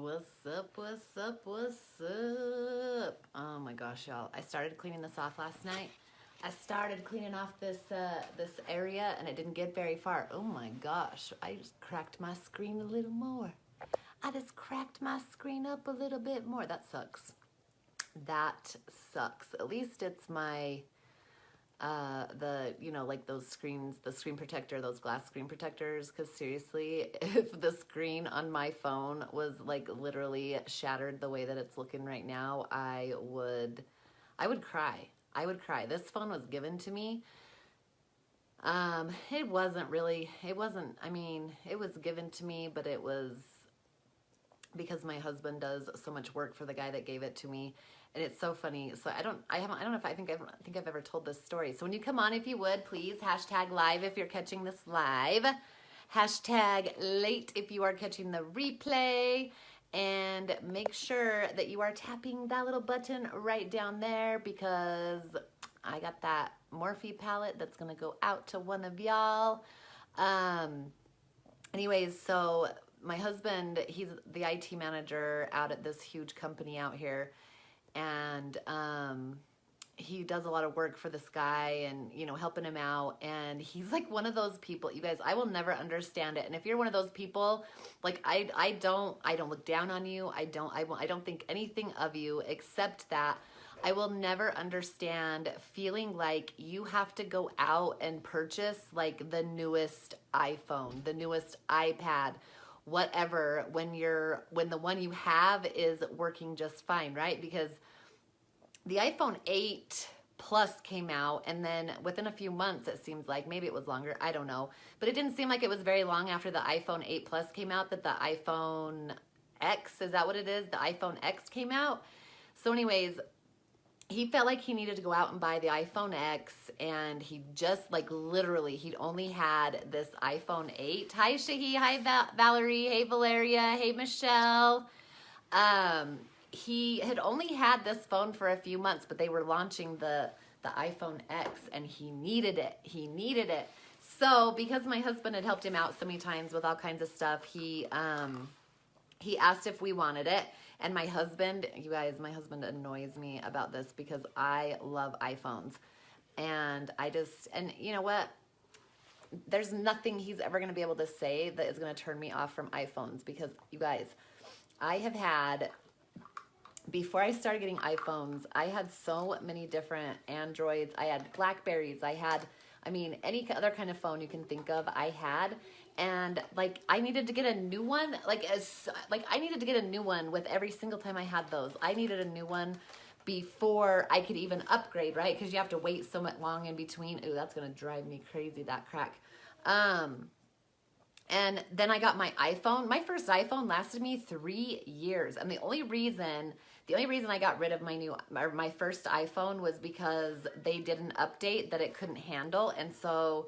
What's up, what's up, what's up? Oh my gosh, y'all. I started cleaning this off last night. I started cleaning off this area and it didn't get very far. Oh my gosh, I just cracked my screen a little more. I just cracked my screen up a little bit more. That sucks. That sucks. At least it's my, like those screens, the screen protector, those glass screen protectors. Because seriously, if the screen on my phone was like literally shattered the way that it's looking right now, I would cry. I would cry. This phone was given to me. It was given to me, but it was because my husband does so much work for the guy that gave it to me. And it's so funny. So I think I've ever told this story. So when you come on, if you would, please hashtag live if you're catching this live, hashtag late if you are catching the replay, and make sure that you are tapping that little button right down there because I got that Morphe palette that's gonna go out to one of y'all. Anyways, so my husband, he's the IT manager out at this huge company out here. And he does a lot of work for this guy and, helping him out. And he's like one of those people, you guys, I will never understand it. And if you're one of those people, like I don't look down on you. I don't think anything of you except that I will never understand feeling like you have to go out and purchase like the newest iPhone, the newest iPad, whatever, when the one you have is working just fine, right? Because the iPhone 8 Plus came out, and then within a few months, it seems like, maybe it was longer, I don't know, but it didn't seem like it was very long after the iPhone 8 Plus came out that the iPhone X, is that what it is? The iPhone X came out. So anyways, he felt like he needed to go out and buy the iPhone X, and he just like literally, he'd only had this iPhone 8. Hi Shahi, hi Valerie, hey Valeria, hey Michelle. He had only had this phone for a few months, but they were launching the iPhone X, and he needed it. He needed it. So because my husband had helped him out so many times with all kinds of stuff, he asked if we wanted it. And my husband, you guys, my husband annoys me about this because I love iPhones. And and you know what? There's nothing he's ever going to be able to say that is going to turn me off from iPhones because, you guys, I have had, before I started getting iPhones, I had so many different Androids. I had Blackberries. I had, any other kind of phone you can think of, I had. And like I needed to get a new one, I needed to get a new one with every single time I had those. I needed a new one before I could even upgrade, right? Because you have to wait so much long in between. Ooh, that's gonna drive me crazy, that crack. And then I got my iPhone. My first iPhone lasted me 3 years, and the only reason I got rid of my first iPhone was because they did an update that it couldn't handle, and so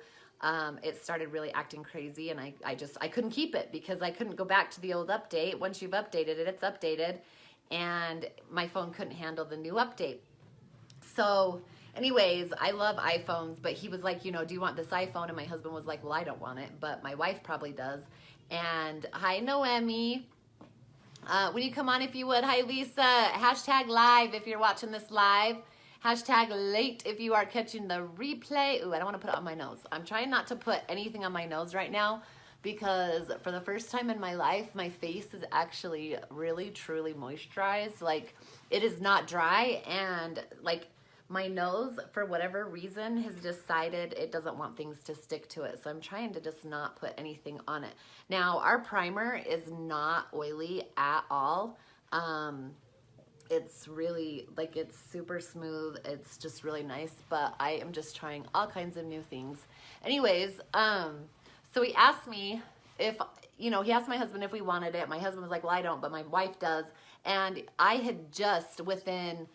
it started really acting crazy, and I couldn't keep it because I couldn't go back to the old update. Once you've updated it, it's updated, and my phone couldn't handle the new update. So anyways, I love iPhones, but he was like, do you want this iPhone? And my husband was like, well, I don't want it, but my wife probably does. And hi, Noemi. When you come on, if you would. Hi, Lisa. Hashtag live if you're watching this live. Hashtag late if you are catching the replay. Ooh, I don't want to put it on my nose. I'm trying not to put anything on my nose right now because for the first time in my life, my face is actually really, truly moisturized. Like, it is not dry, and like my nose, for whatever reason, has decided it doesn't want things to stick to it. So I'm trying to just not put anything on it. Now, our primer is not oily at all. It's really, it's super smooth. It's just really nice, but I am just trying all kinds of new things. Anyways, so he asked me if, he asked my husband if we wanted it. My husband was like, well, I don't, but my wife does. And I had just, within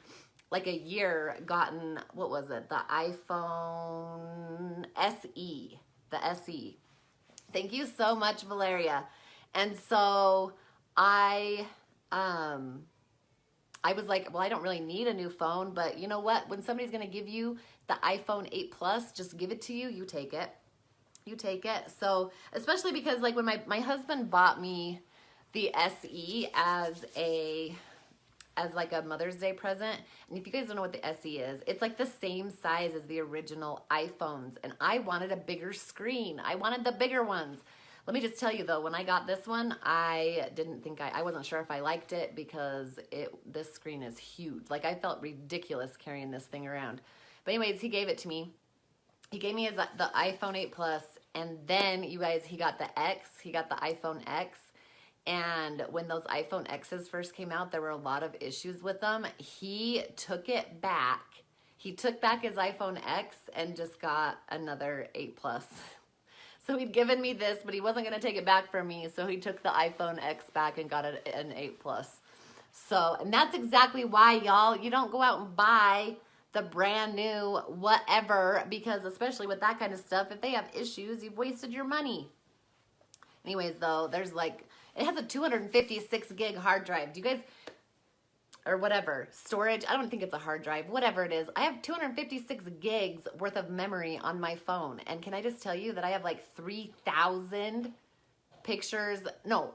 like a year, gotten, what was it? The iPhone SE, the SE. Thank you so much, Valeria. And so I was like, well, I don't really need a new phone, but you know what? When somebody's going to give you the iPhone 8 Plus, just give it to you, you take it. You take it. So, especially because like when my husband bought me the SE as like a Mother's Day present. And if you guys don't know what the SE is, it's like the same size as the original iPhones. And I wanted a bigger screen. I wanted the bigger ones. Let me just tell you though, when I got this one, I wasn't sure if I liked it because this screen is huge. Like I felt ridiculous carrying this thing around. But anyways, he gave it to me. He gave me the iPhone 8 Plus, and then you guys, he got the X, he got the iPhone X. And when those iPhone X's first came out, there were a lot of issues with them. He took it back. He took back his iPhone X and just got another 8 Plus. So he'd given me this, but he wasn't going to take it back from me. So he took the iPhone X back and got an 8 Plus. So, and that's exactly why, y'all, you don't go out and buy the brand new whatever, because especially with that kind of stuff, if they have issues, you've wasted your money. Anyways, though, there's like, it has a 256 gig hard drive. Do you guys, or whatever, storage, I don't think it's a hard drive, whatever it is. I have 256 gigs worth of memory on my phone. And can I just tell you that I have like 3,000 pictures? No.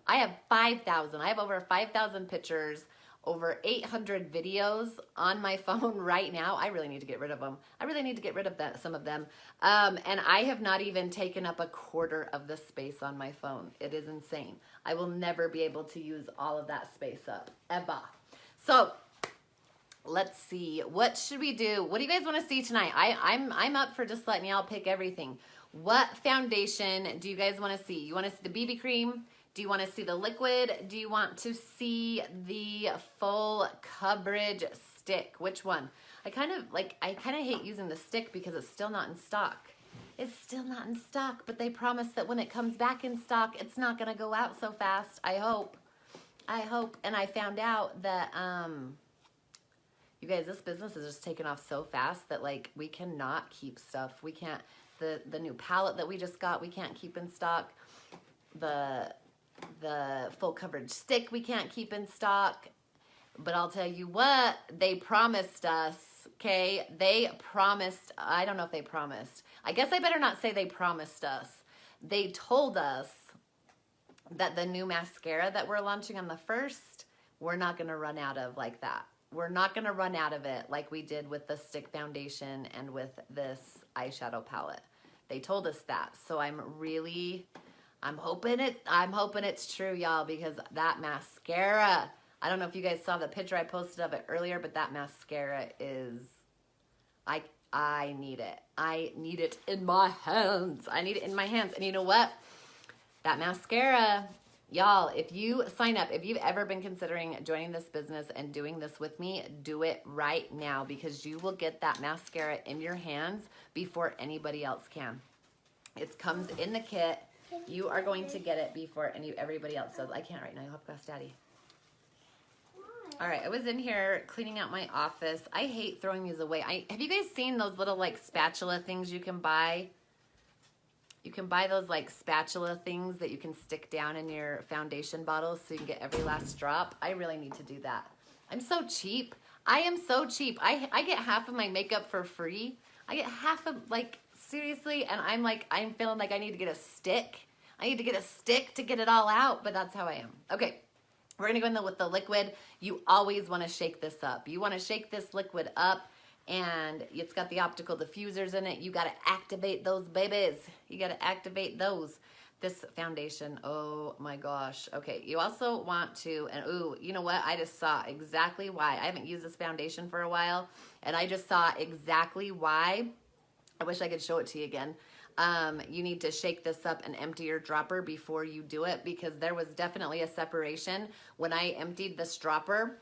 I have 5,000. I have over 5,000 pictures, over 800 videos on my phone right now. I really need to get rid of them. I really need to get rid of some of them. And I have not even taken up a quarter of the space on my phone. It is insane. I will never be able to use all of that space up, ever. So let's see. What should we do? What do you guys want to see tonight? I'm up for just letting y'all pick everything. What foundation do you guys want to see? You want to see the BB cream? Do you want to see the liquid? Do you want to see the full coverage stick? Which one? I kind of hate using the stick because it's still not in stock. It's still not in stock, but they promise that when it comes back in stock, it's not going to go out so fast. I hope. And I found out that, you guys, this business is just taking off so fast that like we cannot keep stuff. We can't, the new palette that we just got, we can't keep in stock. The full coverage stick we can't keep in stock. But I'll tell you what, they promised us, okay? They promised, I don't know if they promised. I guess I better not say they promised us. They told us that the new mascara that we're launching on the 1st, we're not going to run out of like that. We're not going to run out of it like we did with the stick foundation and with this eyeshadow palette. They told us that. So I'm hoping it's true, y'all, because that mascara, I don't know if you guys saw the picture I posted of it earlier, but that mascara is, I need it. I need it in my hands. I need it in my hands. And you know what? That mascara, y'all, if you sign up, if you've ever been considering joining this business and doing this with me, do it right now because you will get that mascara in your hands before anybody else can. It comes in the kit. You are going to get it before everybody else does. I can't right now. You'll have to ask Daddy. All right, I was in here cleaning out my office. I hate throwing these away. Have you guys seen those little like spatula things you can buy? You can buy those like spatula things that you can stick down in your foundation bottles so you can get every last drop. I really need to do that. I'm so cheap. I am so cheap. I get half of my makeup for free. I get half of, like, seriously, and I'm feeling like I need to get a stick. I need to get a stick to get it all out, but that's how I am. Okay, we're gonna go in with the liquid. You always wanna shake this up. You wanna shake this liquid up, and it's got the optical diffusers in it. You gotta activate those babies. You gotta activate those. This foundation, oh my gosh. Okay, you also want to, and ooh, you know what? I just saw exactly why. I haven't used this foundation for a while, and I just saw exactly why. I wish I could show it to you again. You need to shake this up and empty your dropper before you do it because there was definitely a separation. When I emptied this dropper,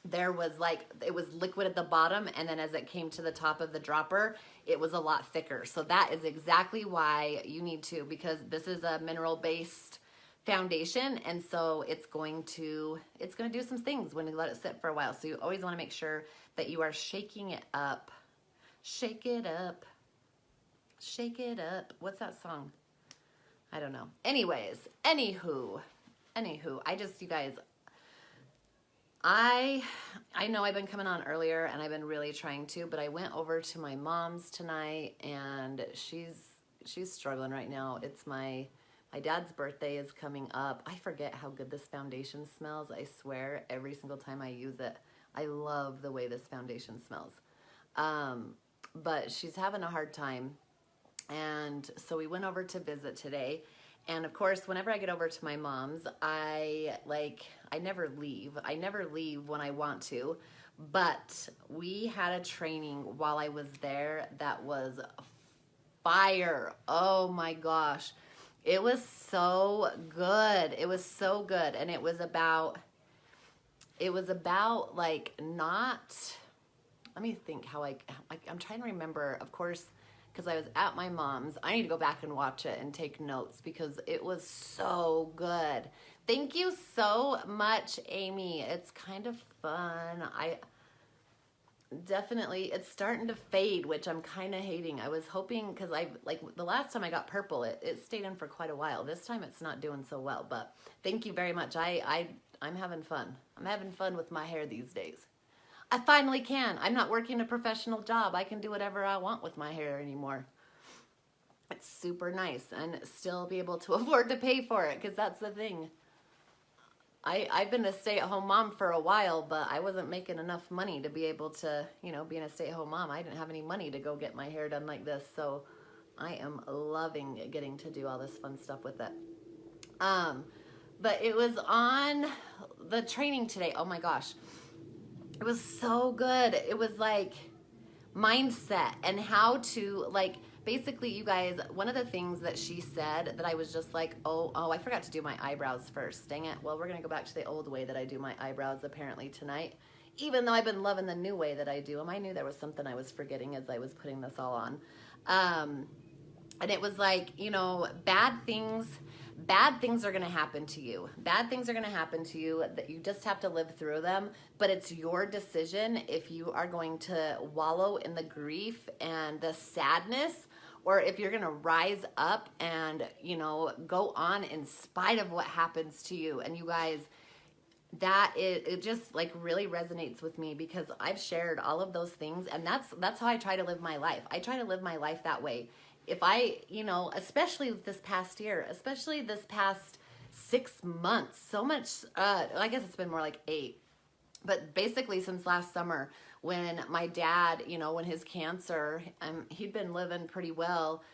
there was like, it was liquid at the bottom, and then as it came to the top of the dropper, it was a lot thicker. So that is exactly why you need to, because this is a mineral-based foundation, and so it's going to do some things when you let it sit for a while. So you always want to make sure that you are shaking it up. Shake it up. Shake it up. What's that song? I don't know. Anyways, anywho, I just, you guys, I know I've been coming on earlier and I've been really trying to, but I went over to my mom's tonight and she's struggling right now. It's my My dad's birthday is coming up. I forget how good this foundation smells. I swear, every single time I use it. I love the way this foundation smells. But she's having a hard time. And so we went over to visit today. And of course, whenever I get over to my mom's, I never leave. I never leave when I want to. But we had a training while I was there that was fire. Oh my gosh. It was so good. It was so good. And it was about like not, let me think how I'm trying to remember, of course, because I was at my mom's. I need to go back and watch it and take notes because it was so good. Thank you so much, Amy. It's kind of fun. Definitely, it's starting to fade, which I'm kind of hating. I was hoping, because the last time I got purple, it stayed in for quite a while. This time it's not doing so well, but thank you very much. I'm having fun. I'm having fun with my hair these days. I finally can. I'm not working a professional job. I can do whatever I want with my hair anymore. It's super nice and still be able to afford to pay for it, because that's the thing. I've been a stay-at-home mom for a while, but I wasn't making enough money to be able to, being a stay-at-home mom. I didn't have any money to go get my hair done like this, so I am loving getting to do all this fun stuff with it. But it was on the training today. Oh my gosh. It was so good. It was like mindset and how to, basically, you guys, one of the things that she said that I was just like, oh, I forgot to do my eyebrows first. Dang it. Well, we're going to go back to the old way that I do my eyebrows apparently tonight, even though I've been loving the new way that I do them. I knew there was something I was forgetting as I was putting this all on. And it was like, bad things are going to happen to you. Bad things are going to happen to you that you just have to live through them. But it's your decision if you are going to wallow in the grief and the sadness, or if you're going to rise up and, go on in spite of what happens to you. And you guys, it just really resonates with me, because I've shared all of those things, and that's how I try to live my life. I try to live my life that way. If I, especially this past year, especially this past 6 months, so much, I guess it's been more like 8, but basically since last summer, when my dad, when his cancer, he'd been living pretty well,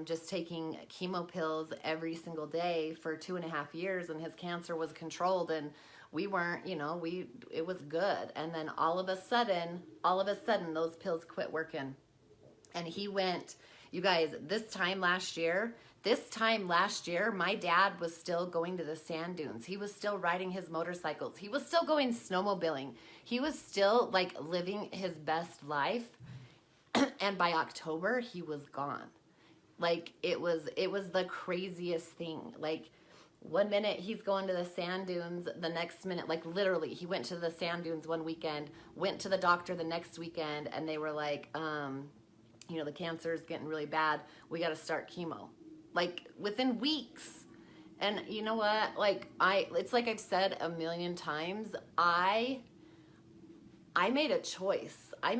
just taking chemo pills every single day for 2.5 years, and his cancer was controlled, and we weren't, it was good. And then all of a sudden, those pills quit working. And he went, you guys, this time last year, my dad was still going to the sand dunes. He was still riding his motorcycles. He was still going snowmobiling. He was still living his best life. And by October, he was gone. It was the craziest thing. One minute he's going to the sand dunes, the next minute, literally, he went to the sand dunes one weekend, went to the doctor the next weekend, and they were like, the cancer is getting really bad. We got to start chemo. Within weeks. And you know what? It's like I've said a million times, I made a choice. I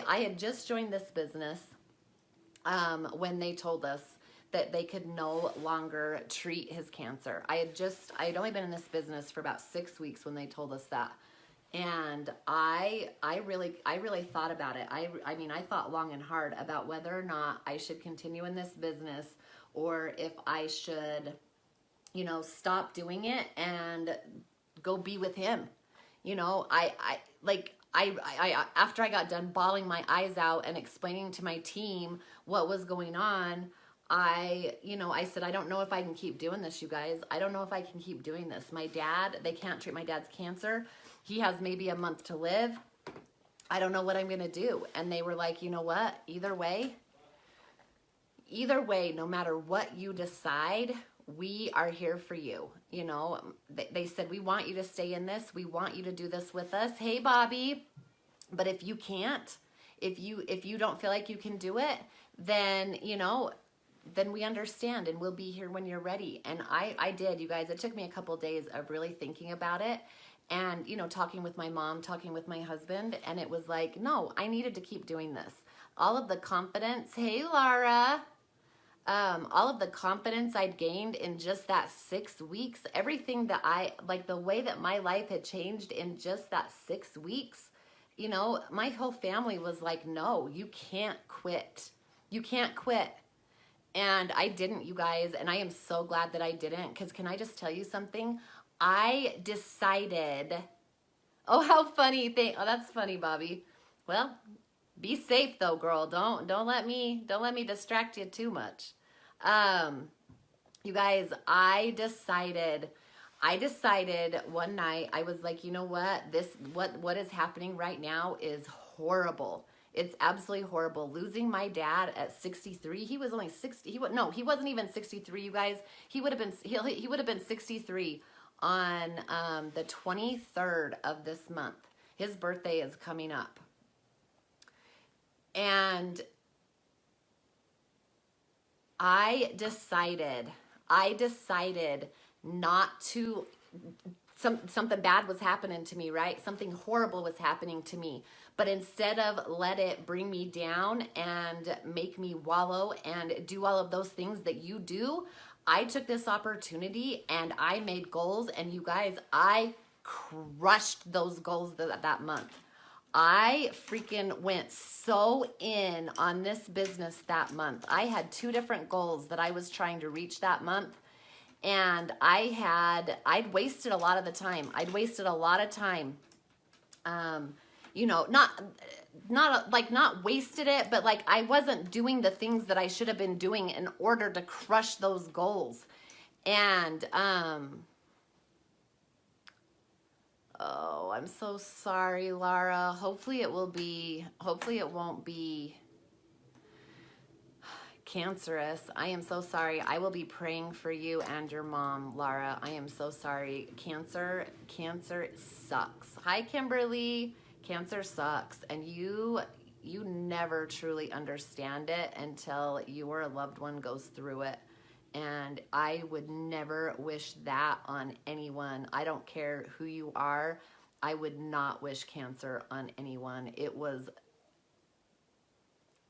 had just joined this business when they told us that they could no longer treat his cancer. I had only been in this business for about 6 weeks when they told us that. And I really thought about it. I thought long and hard about whether or not I should continue in this business, or if I should, stop doing it and go be with him. After I got done bawling my eyes out and explaining to my team what was going on, I said, I don't know if I can keep doing this, you guys. I don't know if I can keep doing this. They can't treat my dad's cancer. He has maybe a month to live. I don't know what I'm going to do. And they were like, you know what? Either way, no matter what you decide, we are here for you. They said, we want you to stay in this. We want you to do this with us. Hey, Bobby. But if you can't, if you don't feel like you can do it, then, then we understand, and we'll be here when you're ready. And I did, you guys. It took me a couple days of really thinking about it. And, talking with my mom, talking with my husband, and it was like, no, I needed to keep doing this. All of the confidence, hey, Laura, all of the confidence I'd gained in just that 6 weeks, everything that like the way that my life had changed in just that 6 weeks, you know, my whole family was like, no, you can't quit. You can't quit. And I didn't, you guys, and I am so glad that I didn't, because can I just tell you something? I decided, oh, how funny. Oh, that's funny, Bobby. Well, be safe though, girl. Don't let me distract you too much. You guys, I decided one night, I was like, you know what? What is happening right now is horrible. It's absolutely horrible. Losing my dad at 63. He was only 60. He wasn't even 63, you guys. He would have been 63 on the 23rd of this month. His birthday is coming up. And I decided not to, something bad was happening to me, right? Something horrible was happening to me. But instead of let it bring me down and make me wallow and do all of those things that you do, I took this opportunity and I made goals. And you guys, I crushed those goals that month. I freaking went so in on this business that month. I had 2 different goals that I was trying to reach that month. And I'd wasted a lot of the time. I'd wasted a lot of time. You know, not wasted it, but like I wasn't doing the things that I should have been doing in order to crush those goals. And, oh, I'm so sorry, Lara. Hopefully it won't be cancerous. I am so sorry. I will be praying for you and your mom, Lara. I am so sorry. Cancer sucks. Hi, Kimberly. Cancer sucks. And you never truly understand it until you or a loved one goes through it. And I would never wish that on anyone. I don't care who you are. I would not wish cancer on anyone. It was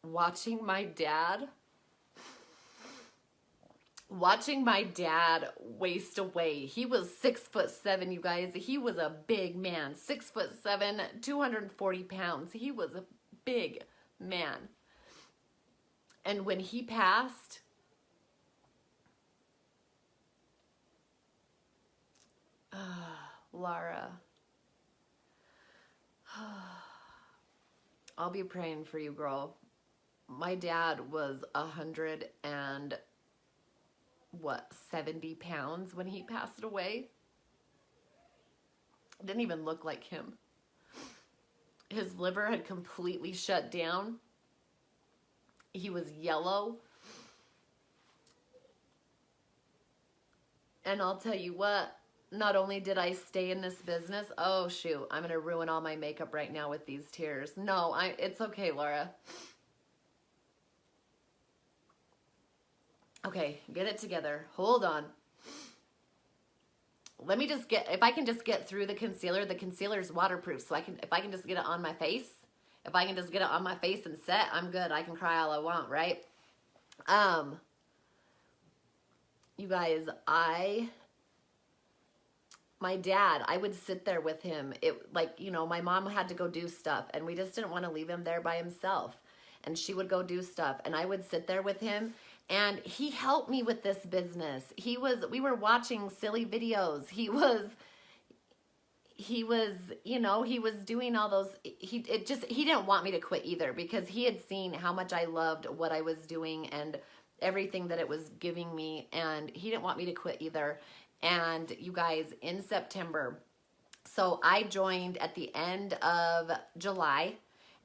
watching my dad waste away. He was 6'7", you guys. He was a big man, 6'7", 240 pounds. He was a big man. And when he passed, Lara, I'll be praying for you, girl. My dad was 70 pounds when he passed away. Didn't even look like him. His liver had completely shut down. He was yellow. And I'll tell you what, not only did I stay in this business, oh shoot, I'm gonna ruin all my makeup right now with these tears. No, it's okay, Laura. Okay, get it together. Hold on. Let me just if I can just get through the concealer's waterproof, so if I can just get it on my face, if I can just get it on my face and set, I'm good. I can cry all I want, right? You guys, my dad, I would sit there with him. My mom had to go do stuff, and we just didn't want to leave him there by himself. And she would go do stuff, and I would sit there with him, and he helped me with this business. We were watching silly videos. He was doing all those, he didn't want me to quit either, because he had seen how much I loved what I was doing and everything that it was giving me, and he didn't want me to quit either. And you guys, in September, so I joined at the end of July,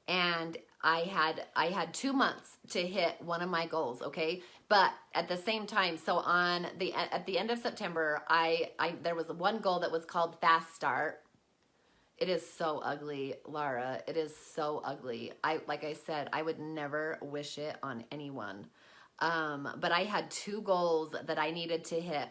and I had 2 months to hit one of my goals, okay? But at the same time, so at the end of September, there was one goal that was called Fast Start. It is so ugly, Lara. It is so ugly. Like I said, I would never wish it on anyone. But I had 2 goals that I needed to hit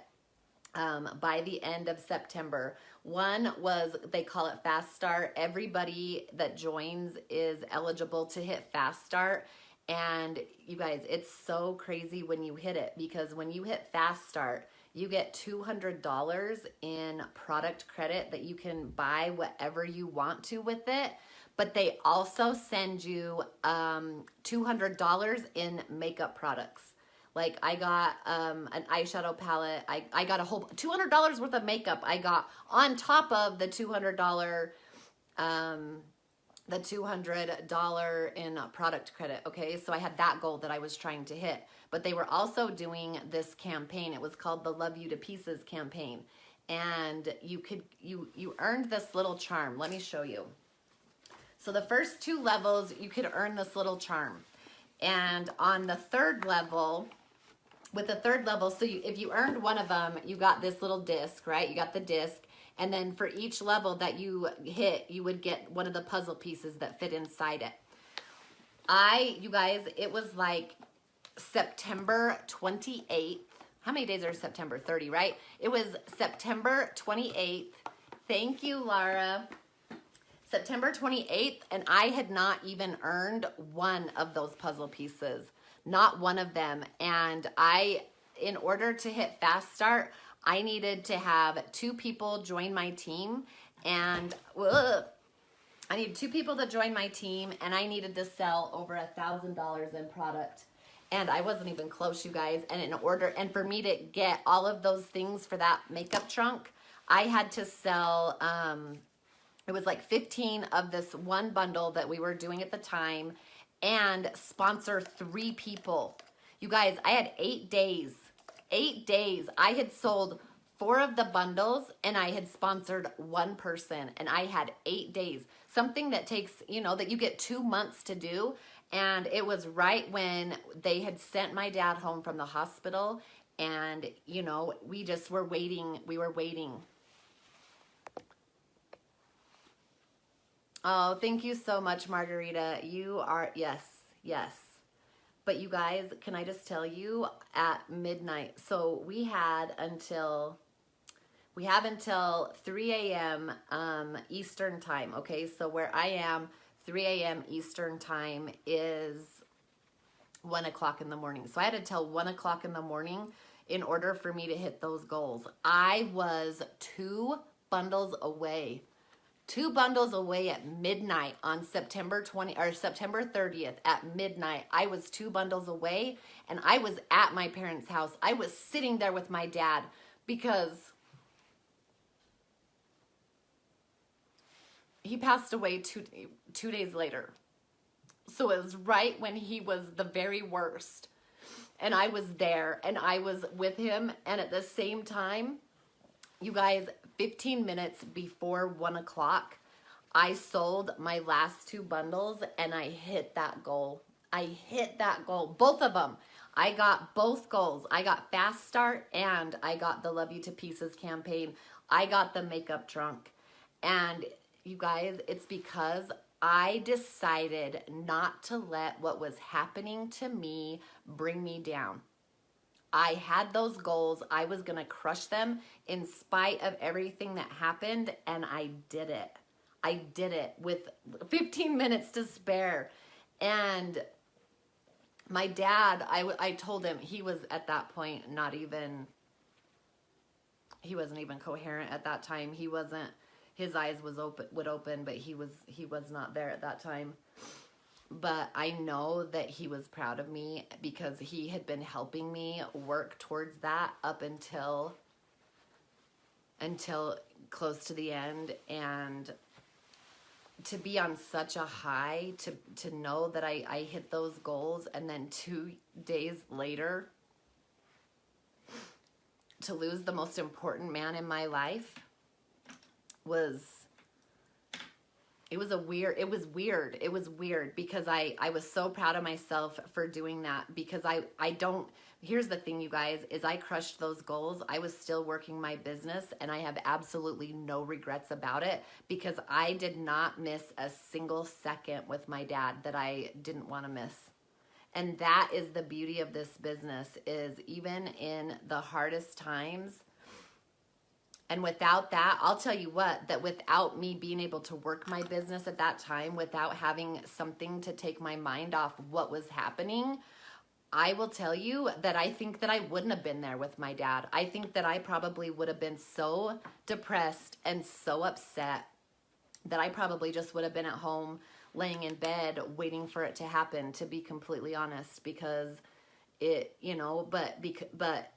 by the end of September. One was, they call it Fast Start. Everybody that joins is eligible to hit Fast Start. And you guys, it's so crazy when you hit it, because when you hit fast start, you get $200 in product credit that you can buy whatever you want to with it. But they also send you $200 in makeup products. Like I got an eyeshadow palette. I got a whole $200 worth of makeup I got on top of the $200 in product credit. Okay, so I had that goal that I was trying to hit. But they were also doing this campaign. It was called the Love You to Pieces campaign. And you earned this little charm. Let me show you. So the first 2 levels, you could earn this little charm. And on the 3rd level, with the 3rd level, so if you earned one of them, you got this little disc, right? You got the disc. And then for each level that you hit, you would get one of the puzzle pieces that fit inside it. You guys, it was like September 28th. How many days are September? 30, right? It was September 28th. Thank you, Lara. September 28th, and I had not even earned one of those puzzle pieces. Not one of them. And in order to hit fast start, I needed to have 2 people join my team, and I needed 2 people to join my team, and I needed to sell over $1,000 in product. And I wasn't even close, you guys. And for me to get all of those things for that makeup trunk, I had to sell, it was like 15 of this one bundle that we were doing at the time, and sponsor 3 people. You guys, I had 8 days. 8 days. I had sold 4 of the bundles, and I had sponsored 1 person, and I had 8 days. Something that takes, that you get 2 months to do. And it was right when they had sent my dad home from the hospital, and, we just were waiting. We were waiting. Oh, thank you so much, Margarita. You are, yes. But you guys, can I just tell you, at midnight, so we have until 3 a.m. Eastern time, okay? So where I am, 3 a.m. Eastern time is 1 o'clock in the morning. So I had until 1 o'clock in the morning in order for me to hit those goals. I was 2 bundles away. 2 bundles away at midnight on September 30th at midnight. I was 2 bundles away, and I was at my parents' house. I was sitting there with my dad because he passed away two days later. So it was right when he was the very worst. And I was there, and I was with him. And at the same time, you guys, 15 minutes before 1 o'clock, I sold my last 2 bundles, and I hit that goal. I hit that goal, both of them. I got both goals. I got Fast Start, and I got the Love You to Pieces campaign. I got the makeup trunk. And you guys, it's because I decided not to let what was happening to me bring me down. I had those goals. I was going to crush them in spite of everything that happened, and I did it. I did it with 15 minutes to spare. And my dad, I told him, he was at that point he wasn't even coherent at that time. He wasn't, his eyes would open, but he was not there at that time. But I know that he was proud of me because he had been helping me work towards that up until close to the end. And to be on such a high, to know that I hit those goals, and then 2 days later to lose the most important man in my life was weird because I was so proud of myself for doing that, because here's the thing, you guys, is I crushed those goals. I was still working my business, and I have absolutely no regrets about it, because I did not miss a single second with my dad that I didn't want to miss. And that is the beauty of this business, is even in the hardest times, And without that, I'll tell you what, that without me being able to work my business at that time, without having something to take my mind off what was happening, I will tell you that I think that I wouldn't have been there with my dad. I think that I probably would have been so depressed and so upset that I probably just would have been at home laying in bed waiting for it to happen, to be completely honest, because it, you know, but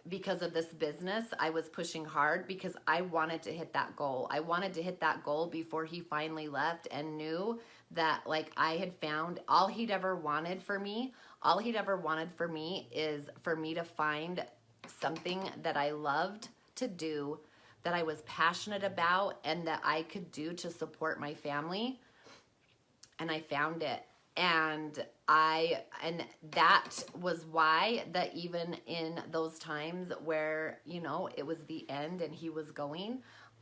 because of this business, I was pushing hard because I wanted to hit that goal. I wanted to hit that goal before he finally left and knew that, like, I had found all he'd ever wanted for me. All he'd ever wanted for me is for me to find something that I loved to do, that I was passionate about, and that I could do to support my family. And I found it. And that was why that even in those times where, you know, it was the end and he was going,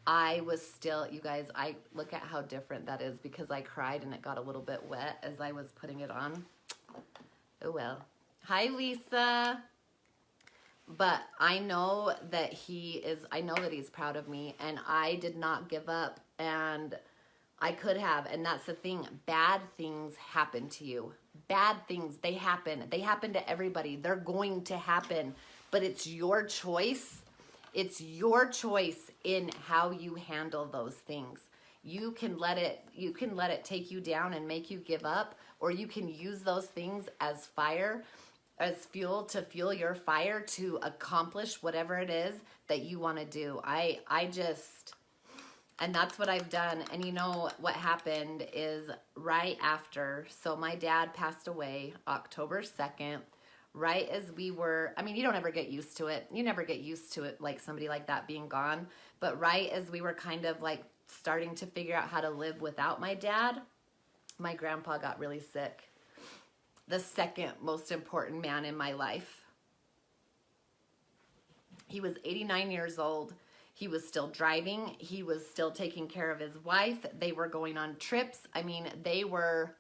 I was still, you guys, I look at how different that is because I cried and it got a little bit wet as I was putting it on. Oh well. Hi, Lisa. But I know that I know that he's proud of me, and I did not give up, and I could have. And that's the thing. Bad things happen to you. Bad things, they happen. They happen to everybody. They're going to happen, but it's your choice. It's your choice in how you handle those things. You can let it take you down and make you give up, or you can use those things as fire, as fuel to fuel your fire to accomplish whatever it is that you want to do. And that's what I've done. And you know what happened is right after, so my dad passed away October 2nd, right as we were, I mean, you don't ever get used to it. You never get used to it, like somebody like that being gone. But right as we were kind of like starting to figure out how to live without my dad, my grandpa got really sick. The second most important man in my life. He was 89 years old. He was still driving. He was still taking care of his wife. They were going on trips. I mean, they were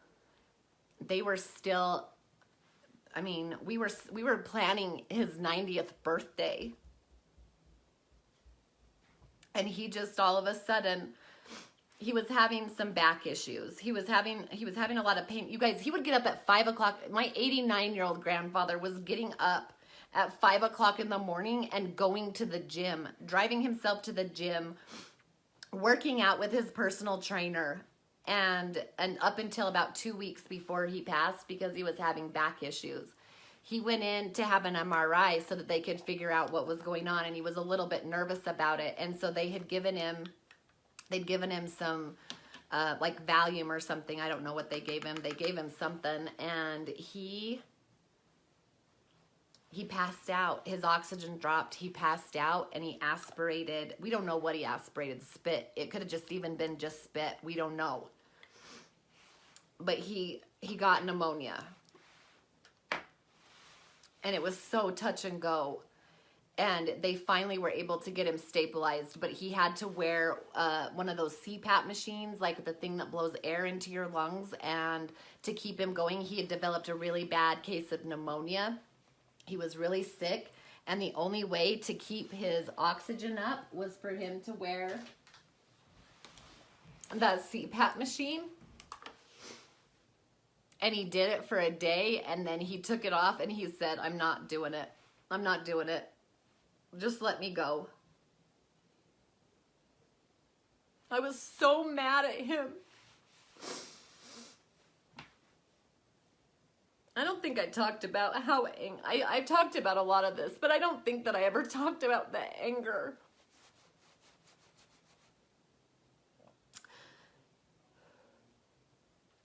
still, I mean, we were planning his 90th birthday. And he just all of a sudden, he was having some back issues. He was having a lot of pain. You guys, he would get up at 5 o'clock. My 89-year-old grandfather was getting up at 5 o'clock in the morning and going to the gym, driving himself to the gym, working out with his personal trainer, and up until about 2 weeks before he passed because he was having back issues. He went in to have an MRI so that they could figure out what was going on, and he was a little bit nervous about it. And so they'd given him some like Valium or something. I don't know what they gave him. They gave him something, and he passed out. His oxygen dropped. He passed out, and he aspirated. We don't know what he aspirated. Spit. It could have just even been just spit. We don't know. But he got pneumonia. And it was so touch and go. And they finally were able to get him stabilized, but he had to wear one of those CPAP machines, like the thing that blows air into your lungs, and to keep him going. He had developed a really bad case of pneumonia. He was really sick, and the only way to keep his oxygen up was for him to wear that CPAP machine. And he did it for a day, and then he took it off, and he said, I'm not doing it. I'm not doing it. Just let me go. I was so mad at him. I don't think I talked about how I talked about a lot of this, but I don't think that I ever talked about the anger.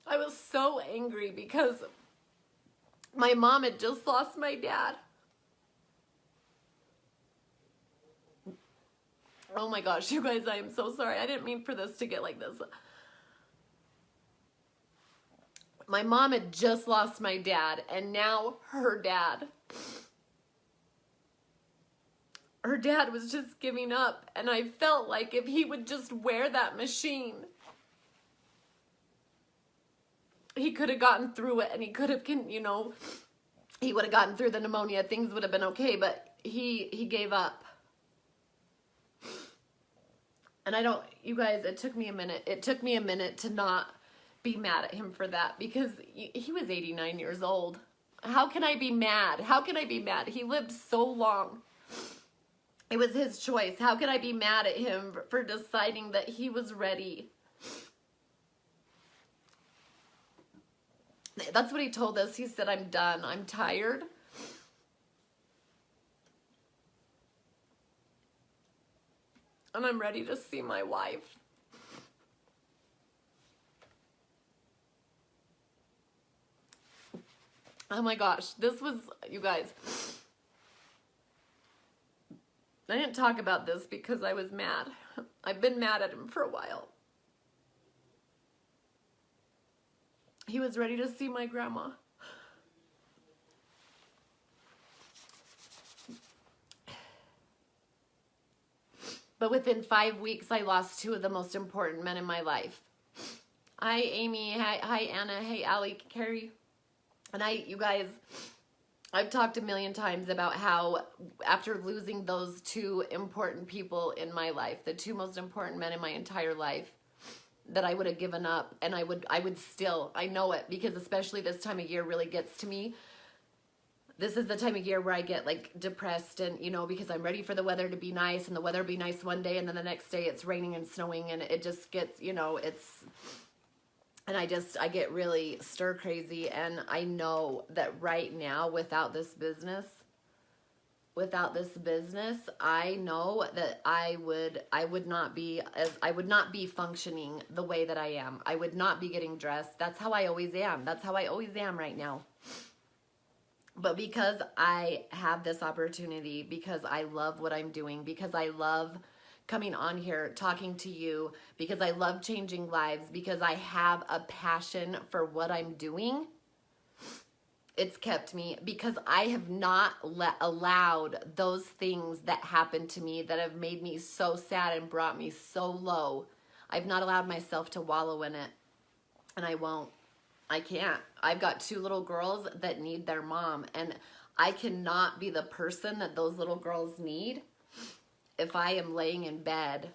I was so angry because my mom had just lost my dad. Oh my gosh, you guys, I am so sorry. I didn't mean for this to get like this. My mom had just lost my dad, and now her dad was just giving up, and I felt like if he would just wear that machine, he could have gotten through it, and he could have, you know, he would have gotten through the pneumonia. Things would have been okay, but he gave up. And I don't, you guys, it took me a minute. It took me a minute to not be mad at him for that, because he was 89 years old. How can I be mad? How can I be mad? He lived so long. It was his choice. How can I be mad at him for deciding that he was ready? That's what he told us. He said, I'm done. I'm tired. And I'm ready to see my wife. Oh my gosh, this was, you guys, I didn't talk about this because I was mad. I've been mad at him for a while. He was ready to see my grandma. But within 5 weeks, I lost 2 of the most important men in my life. Hi, Amy. Hi, Anna. Hey, Allie, Carrie. And you guys, I've talked a million times about how after losing those 2 important people in my life, the 2 most important men in my entire life, that I would have given up. And I would still, I know it, because especially this time of year really gets to me. This is the time of year where I get like depressed, and you know, because I'm ready for the weather to be nice, and the weather will be nice one day, and then the next day it's raining and snowing, and it just gets, you know, and I get really stir crazy. And I know that right now, without this business, I know that I would not be functioning the way that I am. I would not be getting dressed. That's how I always am. That's how I always am right now. But because I have this opportunity, because I love what I'm doing, because I love coming on here, talking to you, because I love changing lives, because I have a passion for what I'm doing, it's kept me, because I have not allowed those things that happened to me that have made me so sad and brought me so low. I've not allowed myself to wallow in it, and I won't. I can't. I've got 2 little girls that need their mom, and I cannot be the person that those little girls need if I am laying in bed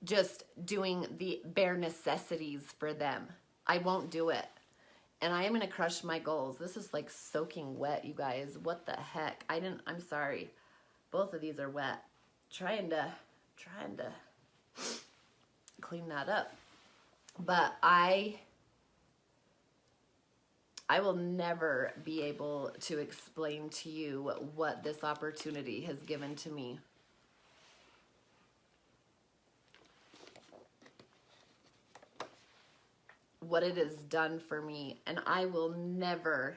just doing the bare necessities for them. I won't do it. And I am going to crush my goals. This is like soaking wet, you guys. What the heck? I'm sorry. Both of these are wet. Trying to clean that up. But I will never be able to explain to you what this opportunity has given to me. What it has done for me. And I will never,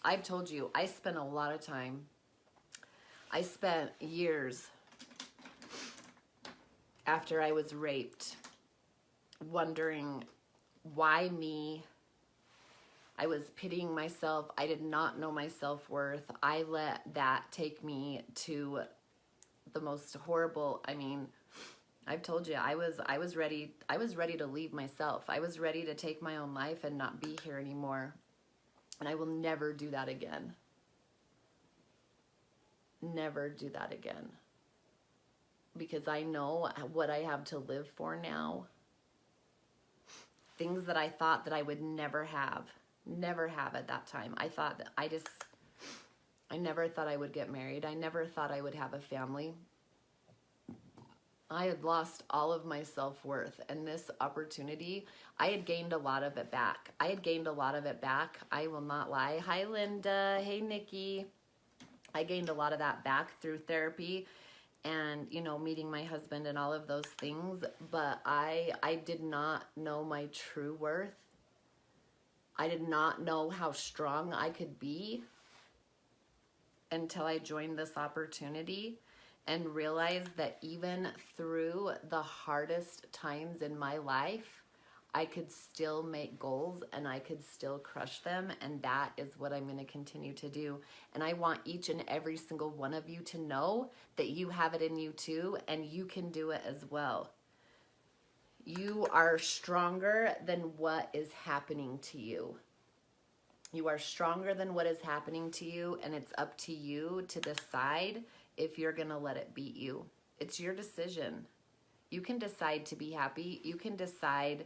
I've told you, I spent a lot of time. I spent years after I was raped wondering why me. I was pitying myself. I did not know my self-worth. I let that take me to the most horrible, I mean, I've told you, I was ready to leave myself. I was ready to take my own life and not be here anymore. And I will never do that again. Never do that again. Because I know what I have to live for now. Things that I thought that I would never have at that time. I thought that I never thought I would get married. I never thought I would have a family. I had lost all of my self-worth, and this opportunity, I had gained a lot of it back. I will not lie. Hi, Linda. Hey, Nikki. I gained a lot of that back through therapy and, you know, meeting my husband and all of those things. But I did not know my true worth. I did not know how strong I could be until I joined this opportunity and realized that even through the hardest times in my life, I could still make goals and I could still crush them. And that is what I'm going to continue to do. And I want each and every single one of you to know that you have it in you too, and you can do it as well. You are stronger than what is happening to you. You are stronger than what is happening to you, and it's up to you to decide if you're going to let it beat you, It's your decision. You can decide to be happy. You can decide.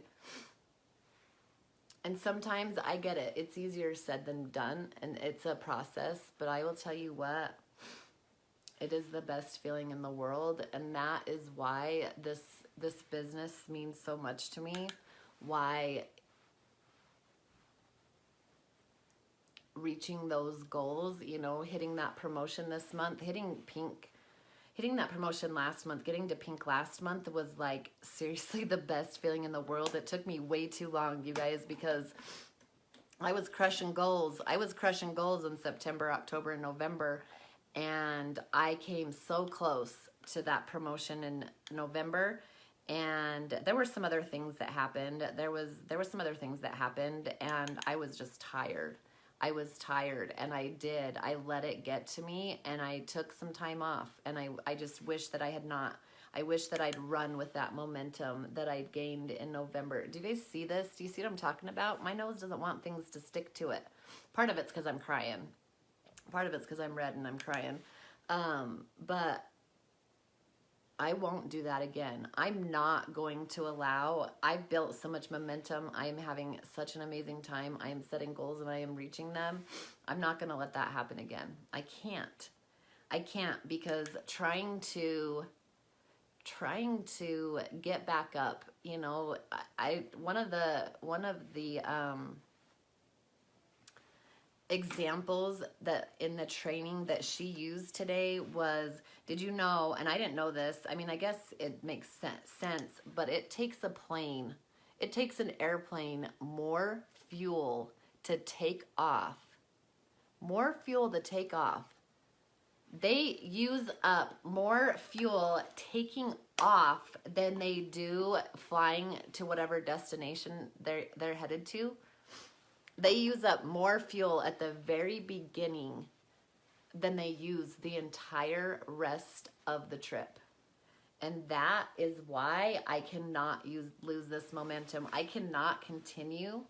And sometimes I get it. It's easier said than done, and it's a process. But I will tell you what, it is the best feeling in the world, and that is why this business means so much to me. Why reaching those goals, you know, hitting that promotion this month, hitting that promotion last month, getting to pink last month was like seriously the best feeling in the world. It took me way too long, you guys, because I was crushing goals. I was crushing goals in September, October, and November, and I came so close to that promotion in November. And there were some other things that happened. There was some other things that happened, and I was just tired. I was tired, and I let it get to me, and I took some time off, and I just wish that I wish that I'd run with that momentum that I'd gained in November. Do you guys see this? Do you see what I'm talking about? My nose doesn't want things to stick to it. Part of it's because I'm crying. Part of it's because I'm red and I'm crying. But I won't do that again. I'm not going to allow, I've built so much momentum. I am having such an amazing time. I am setting goals and I am reaching them. I'm not going to let that happen again. I can't because trying to get back up, you know, one of the examples that in the training that she used today was, did you know, and I didn't know this, I mean, I guess it makes sense, but it takes an airplane more fuel to take off. They use up more fuel taking off than they do flying to whatever destination they're headed to. They use up more fuel at the very beginning than they use the entire rest of the trip. And that is why I cannot lose this momentum. I cannot continue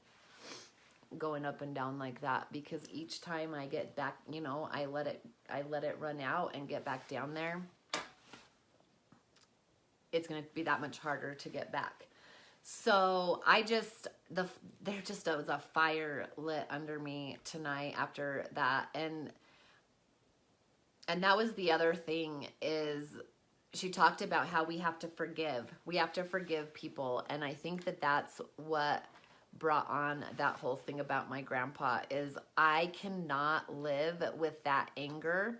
going up and down like that, because each time I get back, you know, I let it run out and get back down there. It's going to be that much harder to get back. So there just was a fire lit under me tonight after that. And that was the other thing, is she talked about how we have to forgive. We have to forgive people. And I think that that's what brought on that whole thing about my grandpa, is I cannot live with that anger.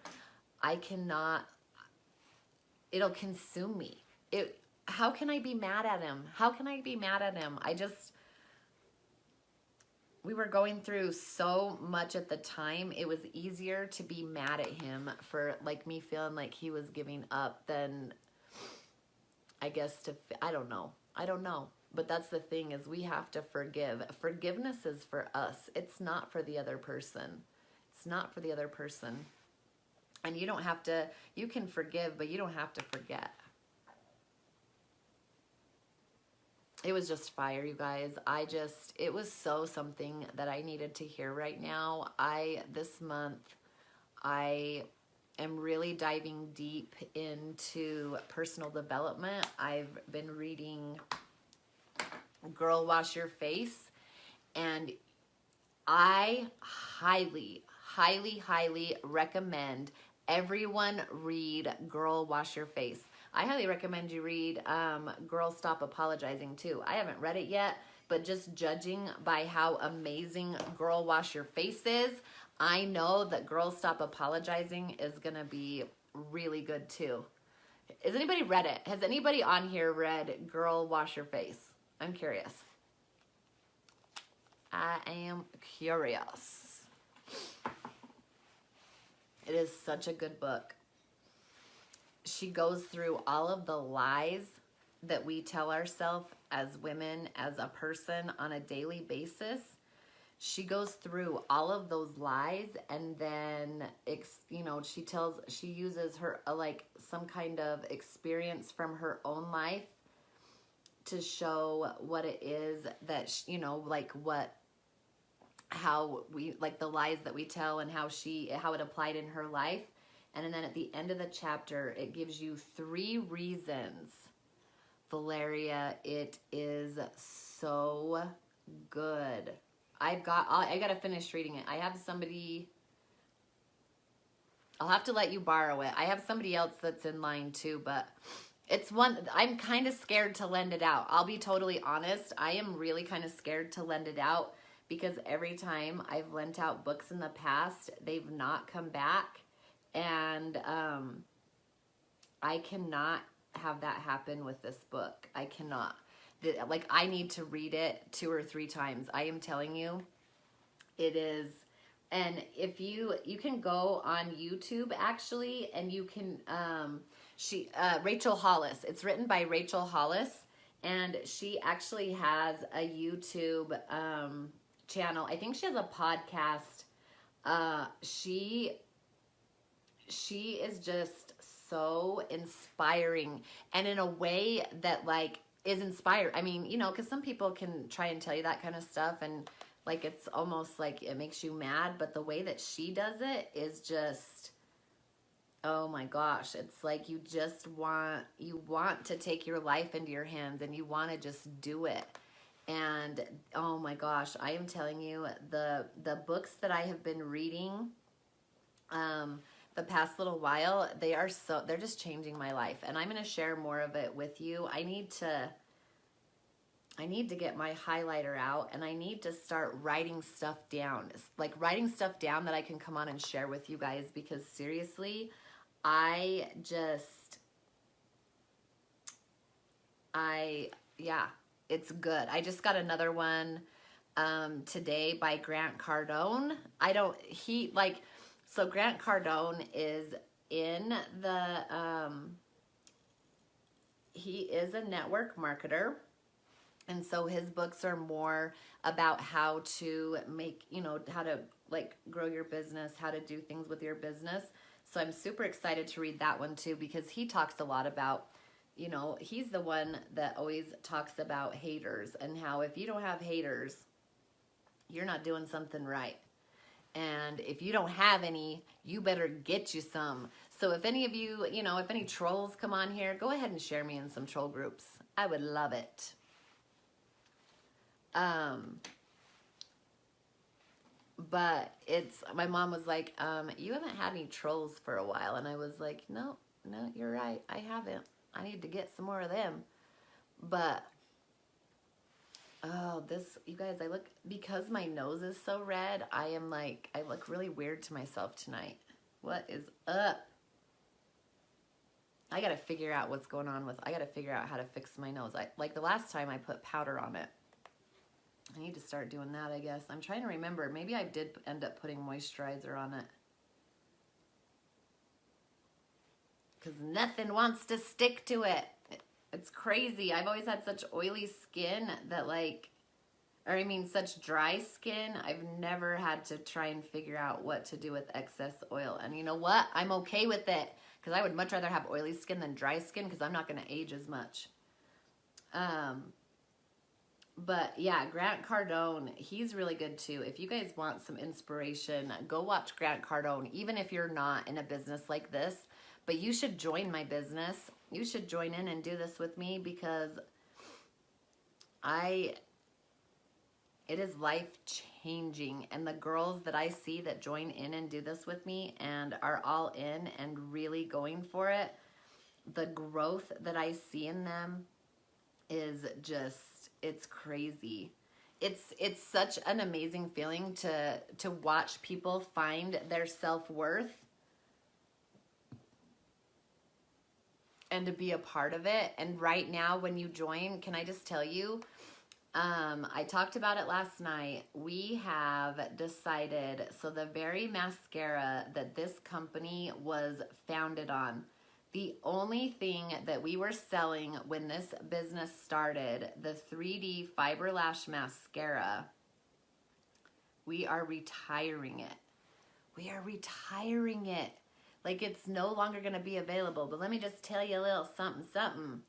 It'll consume me. How can I be mad at him? We were going through so much at the time. It was easier to be mad at him for like me feeling like he was giving up than, I guess, I don't know. But that's the thing, is we have to forgive. Forgiveness is for us. It's not for the other person. And you can forgive, but you don't have to forget. It was just fire, you guys. It was something that I needed to hear right now. This month, I am really diving deep into personal development. I've been reading Girl Wash Your Face, and I highly, highly, highly recommend everyone read Girl Wash Your Face. I highly recommend you read Girl Stop Apologizing too. I haven't read it yet, but just judging by how amazing Girl Wash Your Face is, I know that Girl Stop Apologizing is going to be really good too. Has anybody read it? Has anybody on here read Girl Wash Your Face? I'm curious. I am curious. It is such a good book. She goes through all of the lies that we tell ourselves as women, as a person, on a daily basis. She goes through all of those lies, and then, you know, she uses her, like, some kind of experience from her own life to show what it is that, you know, like how we, like the lies that we tell, and how it applied in her life. And then at the end of the chapter, it gives you 3 reasons. Valeria, it is so good. I got to finish reading it. I have somebody, I'll have to let you borrow it. I have somebody else that's in line too, but it's one, I'm kind of scared to lend it out. I'll be totally honest. I am really kind of scared to lend it out because every time I've lent out books in the past, they've not come back. And I cannot have that happen with this book. I cannot. Like, I need to read it 2 or 3 times. I am telling you, it is. And if you can go on YouTube actually, and you can, Rachel Hollis. It's written by Rachel Hollis, and she actually has a YouTube channel. I think she has a podcast. She is just so inspiring, and in a way that like is inspired. I mean, you know, because some people can try and tell you that kind of stuff, and like it's almost like it makes you mad. But the way that she does it is just, oh my gosh, it's like you want to take your life into your hands, and you want to just do it. And oh my gosh, I am telling you, the books that I have been reading the past little while, they're just changing my life, and I'm going to share more of it with you. I need to get my highlighter out, and I need to start writing stuff down. Like writing stuff down that I can come on and share with you guys, because seriously, yeah, it's good. I just got another one today by Grant Cardone. So Grant Cardone is in the, he is a network marketer. And so his books are more about how to make, you know, how to like grow your business, how to do things with your business. So I'm super excited to read that one too, because he talks a lot about, you know, he's the one that always talks about haters, and how if you don't have haters, you're not doing something right. And if you don't have any, you better get you some. So if any of you, you know, if any trolls come on here, go ahead and share me in some troll groups. I would love it. But my mom was like, you haven't had any trolls for a while. And I was like, no, you're right. I haven't. I need to get some more of them. But, oh, you guys, because my nose is so red, I look really weird to myself tonight. What is up? I got to figure out what's going on I got to figure out how to fix my nose. Like the last time I put powder on it. I need to start doing that, I guess. I'm trying to remember. Maybe I did end up putting moisturizer on it. Because nothing wants to stick to it. It's crazy. I've always had such oily skin that such dry skin. I've never had to try and figure out what to do with excess oil. And you know what? I'm okay with it. Because I would much rather have oily skin than dry skin, because I'm not going to age as much. But yeah, Grant Cardone, he's really good too. If you guys want some inspiration, go watch Grant Cardone, even if you're not in a business like this. But you should join my business. You should join in and do this with me, because it is life-changing. And the girls that I see that join in and do this with me and are all in and really going for it, the growth that I see in them is just, it's crazy. It's such an amazing feeling to watch people find their self-worth and to be a part of it. And right now, when you join, can I just tell you, I talked about it last night. We have decided, so the very mascara that this company was founded on, the only thing that we were selling when this business started, the 3D Fiber Lash Mascara, we are retiring it. We are retiring it. Like, it's no longer going to be available. But let me just tell you a little something.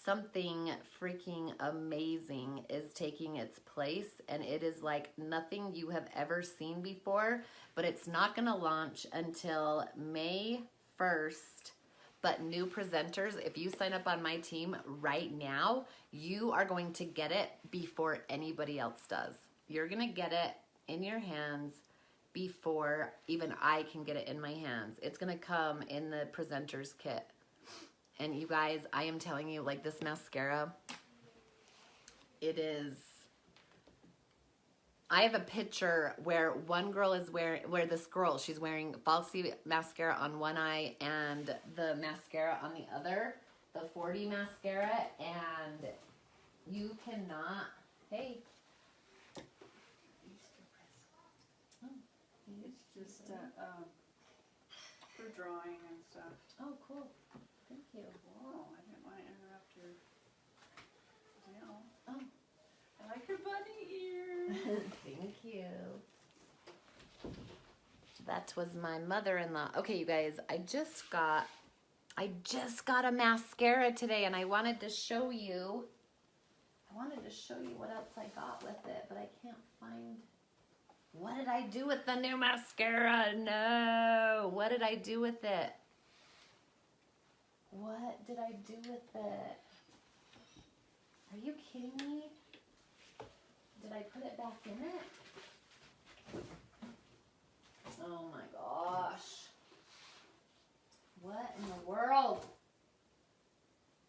Something freaking amazing is taking its place, and it is like nothing you have ever seen before. But it's not going to launch until May first, but new presenters, if you sign up on my team right now, you are going to get it before anybody else does. You're going to get it in your hands before even I can get it in my hands. It's going to come in the presenter's kit. And you guys, I am telling you, like, this mascara, it is, I have a picture where one girl is wearing, she's wearing falsy mascara on one eye and the mascara on the other, the 40 mascara, and you cannot, hey. It's just for drawing and stuff. Oh, cool. Thank you. Whoa, I didn't want to interrupt your deal. Oh. I like your bunny ears. Thank you. That was my mother-in-law. Okay, you guys, I just got a mascara today, and I wanted to show you. What else I got with it, but I can't find. What did I do with the new mascara? No. What did I do with it? What did I do with it? Are you kidding me? Did I put it back in it? Oh my gosh. What in the world?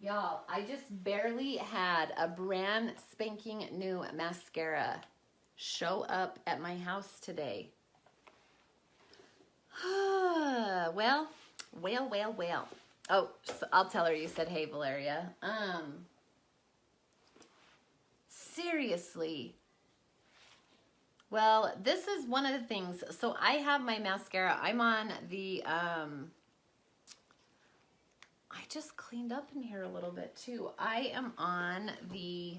Y'all, I just barely had a brand spanking new mascara show up at my house today. Well. Oh, so I'll tell her you said, hey, Valeria. Seriously. Well, this is one of the things. So I have my mascara. I'm on the, I just cleaned up in here a little bit too. I am on the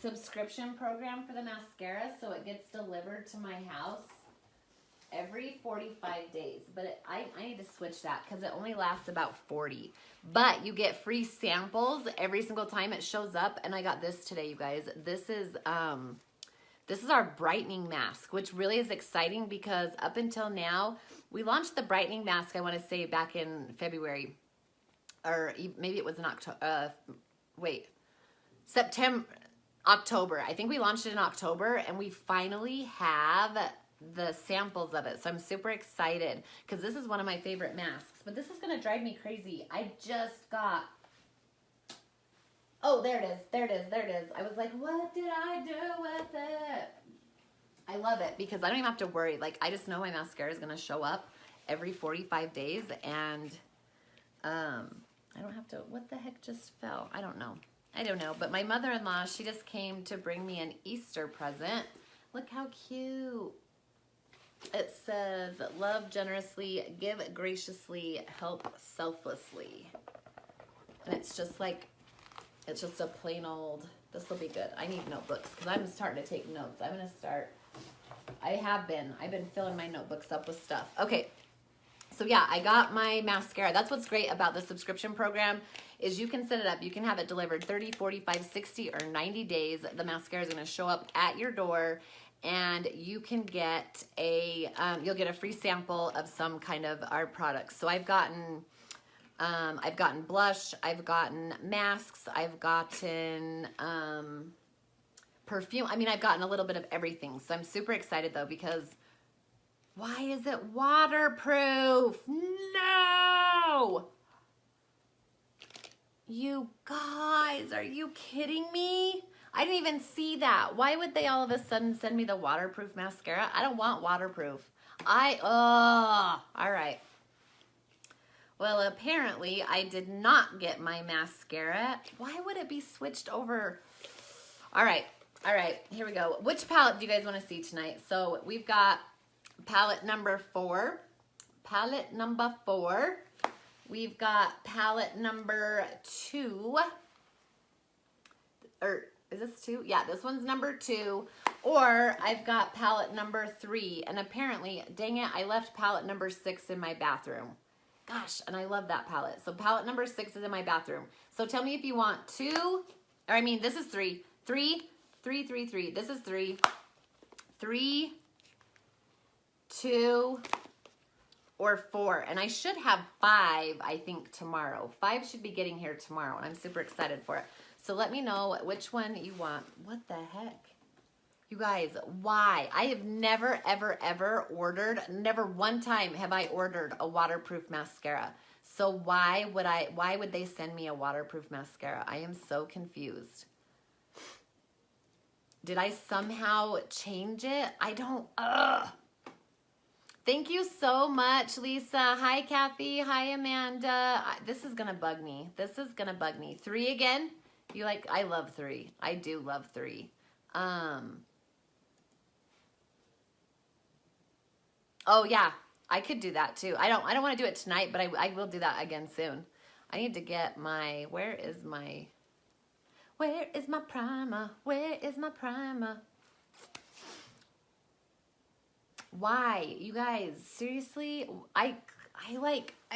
subscription program for the mascara, so it gets delivered to my house every 45 days. But I need to switch that because it only lasts about 40. But you get free samples every single time it shows up. And I got this today, you guys. This is our brightening mask, which really is exciting because up until now, we launched the brightening mask, I want to say, back in February. Or maybe it was in October. October. I think we launched it in October, and we finally have the samples of it. So I'm super excited because this is one of my favorite masks. But this is going to drive me crazy. I just got... Oh, there it is. I was like, what did I do with it? I love it because I don't even have to worry. Like, I just know my mascara is going to show up every 45 days, and I don't have to... What the heck just fell? I don't know. But my mother-in-law, she just came to bring me an Easter present. Look how cute. It says, love generously, give graciously, help selflessly. And it's just like, it's just a plain old, this will be good. I need notebooks because I'm starting to take notes. I'm going to start, I've been filling my notebooks up with stuff. Okay. So yeah, I got my mascara. That's what's great about the subscription program is you can set it up. You can have it delivered 30, 45, 60, or 90 days. The mascara is going to show up at your door, and you can get you'll get a free sample of some kind of our products. So I've gotten blush, I've gotten masks, I've gotten perfume. I mean, I've gotten a little bit of everything. So I'm super excited though because why is it waterproof? No! You guys, are you kidding me? I didn't even see that. Why would they all of a sudden send me the waterproof mascara? I don't want waterproof. All right. Well, apparently I did not get my mascara. Why would it be switched over? All right, here we go. Which palette do you guys want to see tonight? So we've got palette number 4. Palette number 4. We've got palette number 2. Or is this 2? Yeah, this one's number 2. Or I've got palette number 3. And apparently, dang it, I left palette number 6 in my bathroom. Gosh, and I love that palette. So palette number 6 is in my bathroom. So tell me if you want 2, or I mean, this is 3. 3. This is 3. 3. 2, or 4. And I should have 5, I think, tomorrow. 5 should be getting here tomorrow, and I'm super excited for it. So let me know which one you want. What the heck? You guys, why? I have never, ever, ever ordered, never one time have I ordered a waterproof mascara. So why would they send me a waterproof mascara? I am so confused. Did I somehow change it? I don't, Thank you so much, Lisa. Hi, Kathy. Hi, Amanda. This is gonna bug me. This is gonna bug me. 3 again? You like, I love 3. I do love 3. Oh yeah, I could do that too. I don't want to do it tonight, but I will do that again soon. I need to get my, where is my primer? Where is my primer? Why? You guys, seriously, I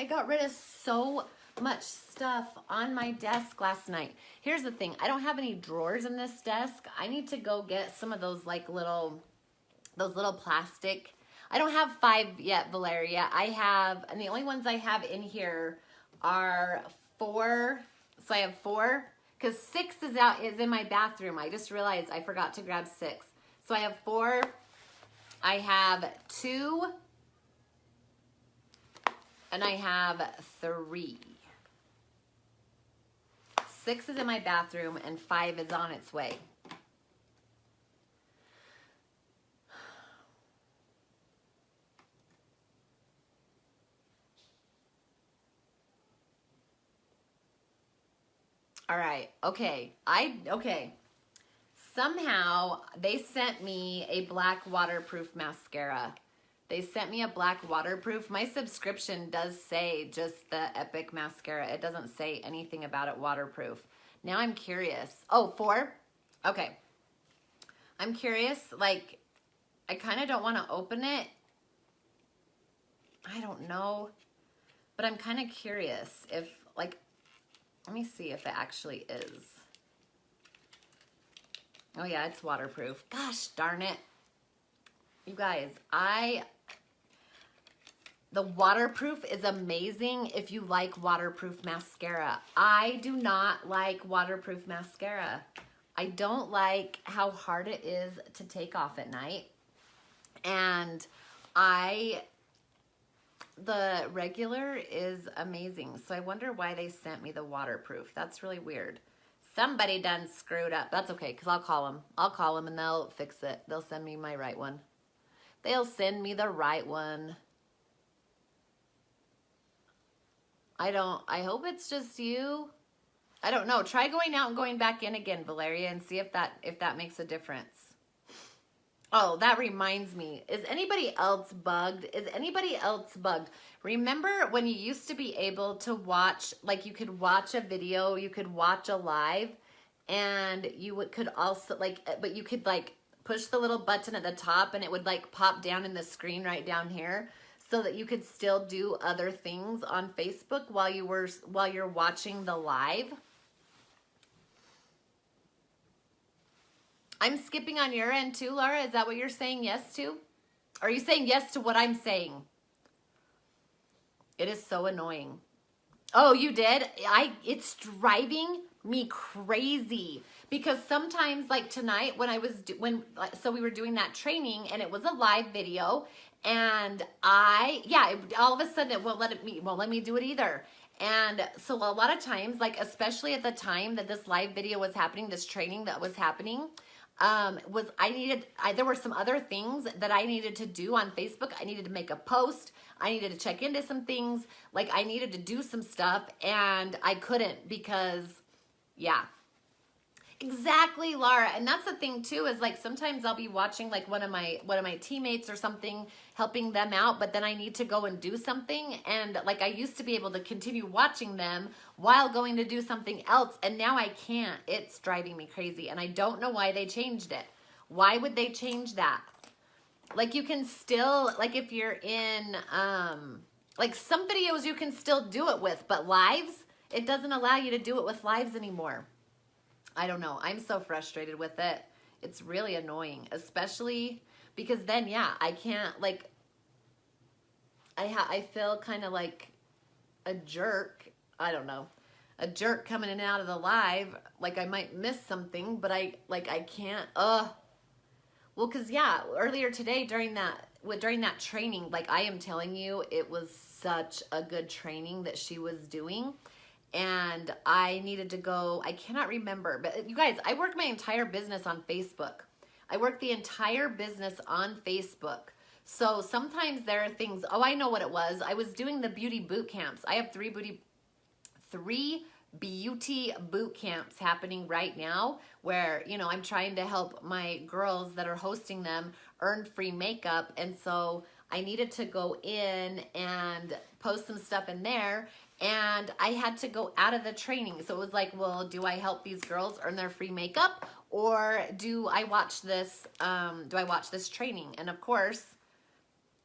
got rid of so much stuff on my desk last night. Here's the thing. I don't have any drawers in this desk. I need to go get some of those like those little plastic. I don't have 5 yet, Valeria. And the only ones I have in here are 4. So I have 4, because 6 is in my bathroom. I just realized I forgot to grab 6. So I have 4. I have 2. And I have 3. 6 is in my bathroom and 5 is on its way. All right, okay, somehow they sent me a black waterproof mascara. They sent me a black waterproof. My subscription does say just the Epic mascara. It doesn't say anything about it waterproof. Now I'm curious. Oh, 4? Okay. I'm curious, like, I kind of don't want to open it. I don't know, but I'm kind of curious if, like, let me see if it actually is. Oh yeah, it's waterproof. Gosh darn it. You guys, the waterproof is amazing if you like waterproof mascara. I do not like waterproof mascara. I don't like how hard it is to take off at night. And the regular is amazing. So I wonder why they sent me the waterproof. That's really weird. Somebody done screwed up. That's okay, because I'll call them. I'll call them and they'll fix it. They'll send me my right one. They'll send me the right one. I hope it's just you. I don't know. Try going out and going back in again, Valeria, and see if that makes a difference. Oh, that reminds me. Is anybody else bugged? Is anybody else bugged? Remember when you used to be able to watch, like you could watch a video, you could watch a live, and you could also but you could like push the little button at the top and it would like pop down in the screen right down here so that you could still do other things on Facebook while you're watching the live. I'm skipping on your end too, Laura. Is that what you're saying yes to? Are you saying yes to what I'm saying? It is so annoying. Oh, you did? It's driving me crazy because sometimes like tonight when so we were doing that training and it was a live video and all of a sudden it won't let me do it either. And so a lot of times, like especially at the time that this live video was happening, this training that was happening, there were some other things that I needed to do on Facebook. I needed to make a post. I needed to check into some things. Like I needed to do some stuff and I couldn't because, yeah. Exactly, Laura. And that's the thing too, is like sometimes I'll be watching like one of my teammates or something, helping them out, but then I need to go and do something. And like I used to be able to continue watching them while going to do something else. And now I can't. It's driving me crazy. And I don't know why they changed it. Why would they change that? Like you can still, like if you're in, like some videos you can still do it with, but lives, it doesn't allow you to do it with lives anymore. I don't know. I'm so frustrated with it. It's really annoying, especially because then, yeah, I can't, like, I feel kind of like a jerk. I don't know. A jerk coming in and out of the live. Like I might miss something, but I can't. Well, cause yeah, earlier today during that training, like I am telling you, it was such a good training that she was doing. And I needed to go, I cannot remember, but you guys, I work my entire business on Facebook. I work the entire business on Facebook. So sometimes there are things, oh, I know what it was. I was doing the beauty boot camps. I have three beauty boot camps happening right now where, you know, I'm trying to help my girls that are hosting them earn free makeup. And so I needed to go in and post some stuff in there, and I had to go out of the training. So it was like, well, do I help these girls earn their free makeup, or do I watch this training? And of course,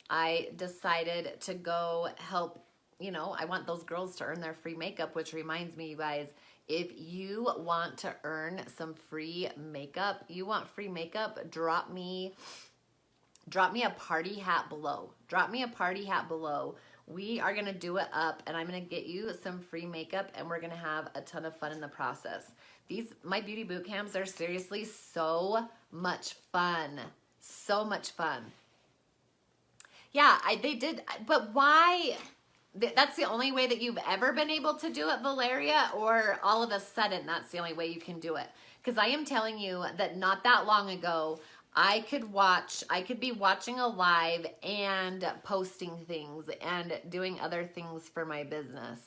I decided to go help, you know, I want those girls to earn their free makeup, which reminds me, you guys, if you want to earn some free makeup, you want free makeup, drop me a party hat below. Drop me a party hat below. We are going to do it up, and I'm going to get you some free makeup, and we're going to have a ton of fun in the process. My beauty boot camps are seriously so much fun. So much fun. Yeah, they did, but why? That's the only way that you've ever been able to do it, Valeria, or all of a sudden that's the only way you can do it? Because I am telling you that not that long ago, I could be watching a live and posting things and doing other things for my business.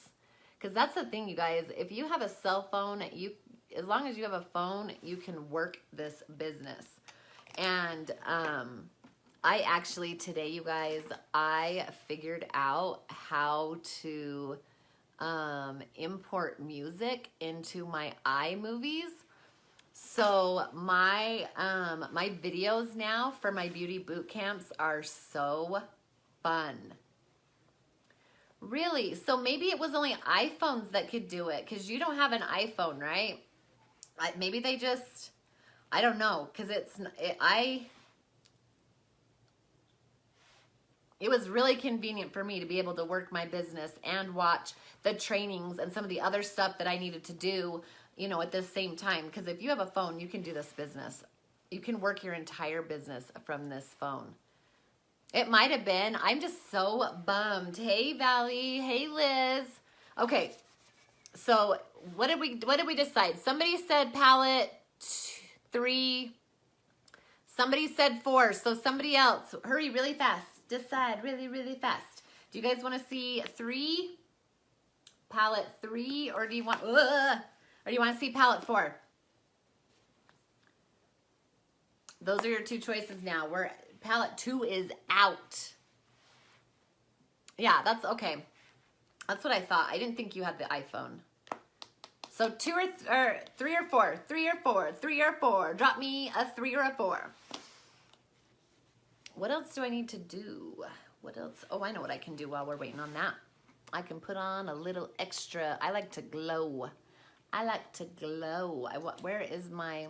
Because that's the thing, you guys, if you have a cell phone, as long as you have a phone, you can work this business. And I actually today, you guys, I figured out how to import music into my iMovies. So my videos now for my beauty boot camps are so fun. Really? So maybe it was only iPhones that could do it, because you don't have an iPhone, right? Maybe they just, I don't know, because it was really convenient for me to be able to work my business and watch the trainings and some of the other stuff that I needed to do, you know, at the same time. Because if you have a phone, you can do this business. You can work your entire business from this phone. It might have been. I'm just so bummed. Hey, Valley. Hey, Liz. Okay. So what did we decide? Somebody said palette 3. Somebody said 4. So somebody else, hurry really fast. Decide really, really fast. Do you guys want to see 3? Palette 3, or do you want to see palette 4? Those are your two choices now. Palette 2 is out. Yeah, that's okay. That's what I thought. I didn't think you had the iPhone. So 2 or 3 or 4. 3 or 4. 3 or 4. Drop me a 3 or a 4. What else do I need to do? What else? Oh, I know what I can do while we're waiting on that. I can put on a little extra. I like to glow. I like to glow. Where's my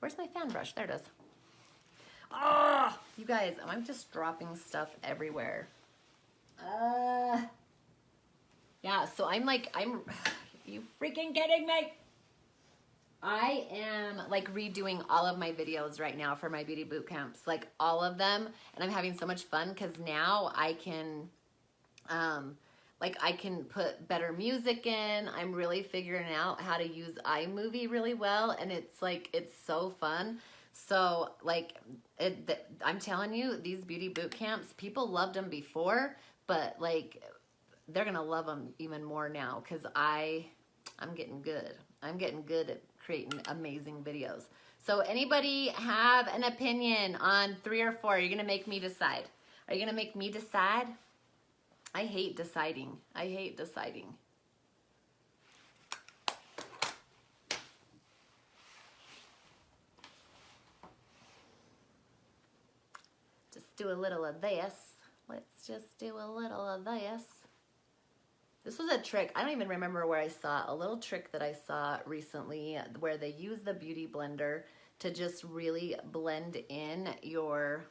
fan brush? There it is. Oh, you guys, I'm just dropping stuff everywhere. Yeah, so you freaking kidding me? I am like redoing all of my videos right now for my beauty boot camps, like all of them. And I'm having so much fun because now I can, I can put better music in. I'm really figuring out how to use iMovie really well. And it's so fun. So I'm telling you, these beauty boot camps, people loved them before, but they're going to love them even more now. Cause I'm getting good. I'm getting good at creating amazing videos. So anybody have an opinion on 3 or 4? Are you going to make me decide? Are you going to make me decide? I hate deciding. I hate deciding. Just do a little of this. Let's just do a little of this. This was a trick. I don't even remember where I saw a little trick that I saw recently where they use the beauty blender to just really blend in your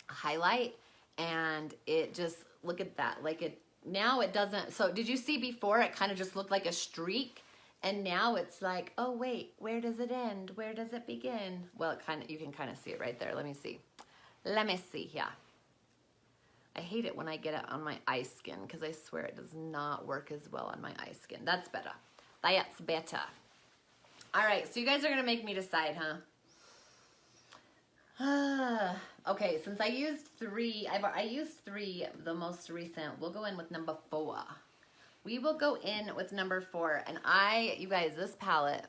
highlight, and it just look at that. Like it, now it doesn't, so did you see before it kind of just looked like a streak? And now it's like, oh wait, where does it end? Where does it begin? Well, it kind of, you can kind of see it right there. Let me see. Let me see, yeah. I hate it when I get it on my eye skin because I swear it does not work as well on my eye skin. That's better. That's better. All right, so you guys are gonna make me decide, huh? Okay, since I used 3, I used 3, the most recent. We'll go in with number 4. We will go in with number 4, and you guys, this palette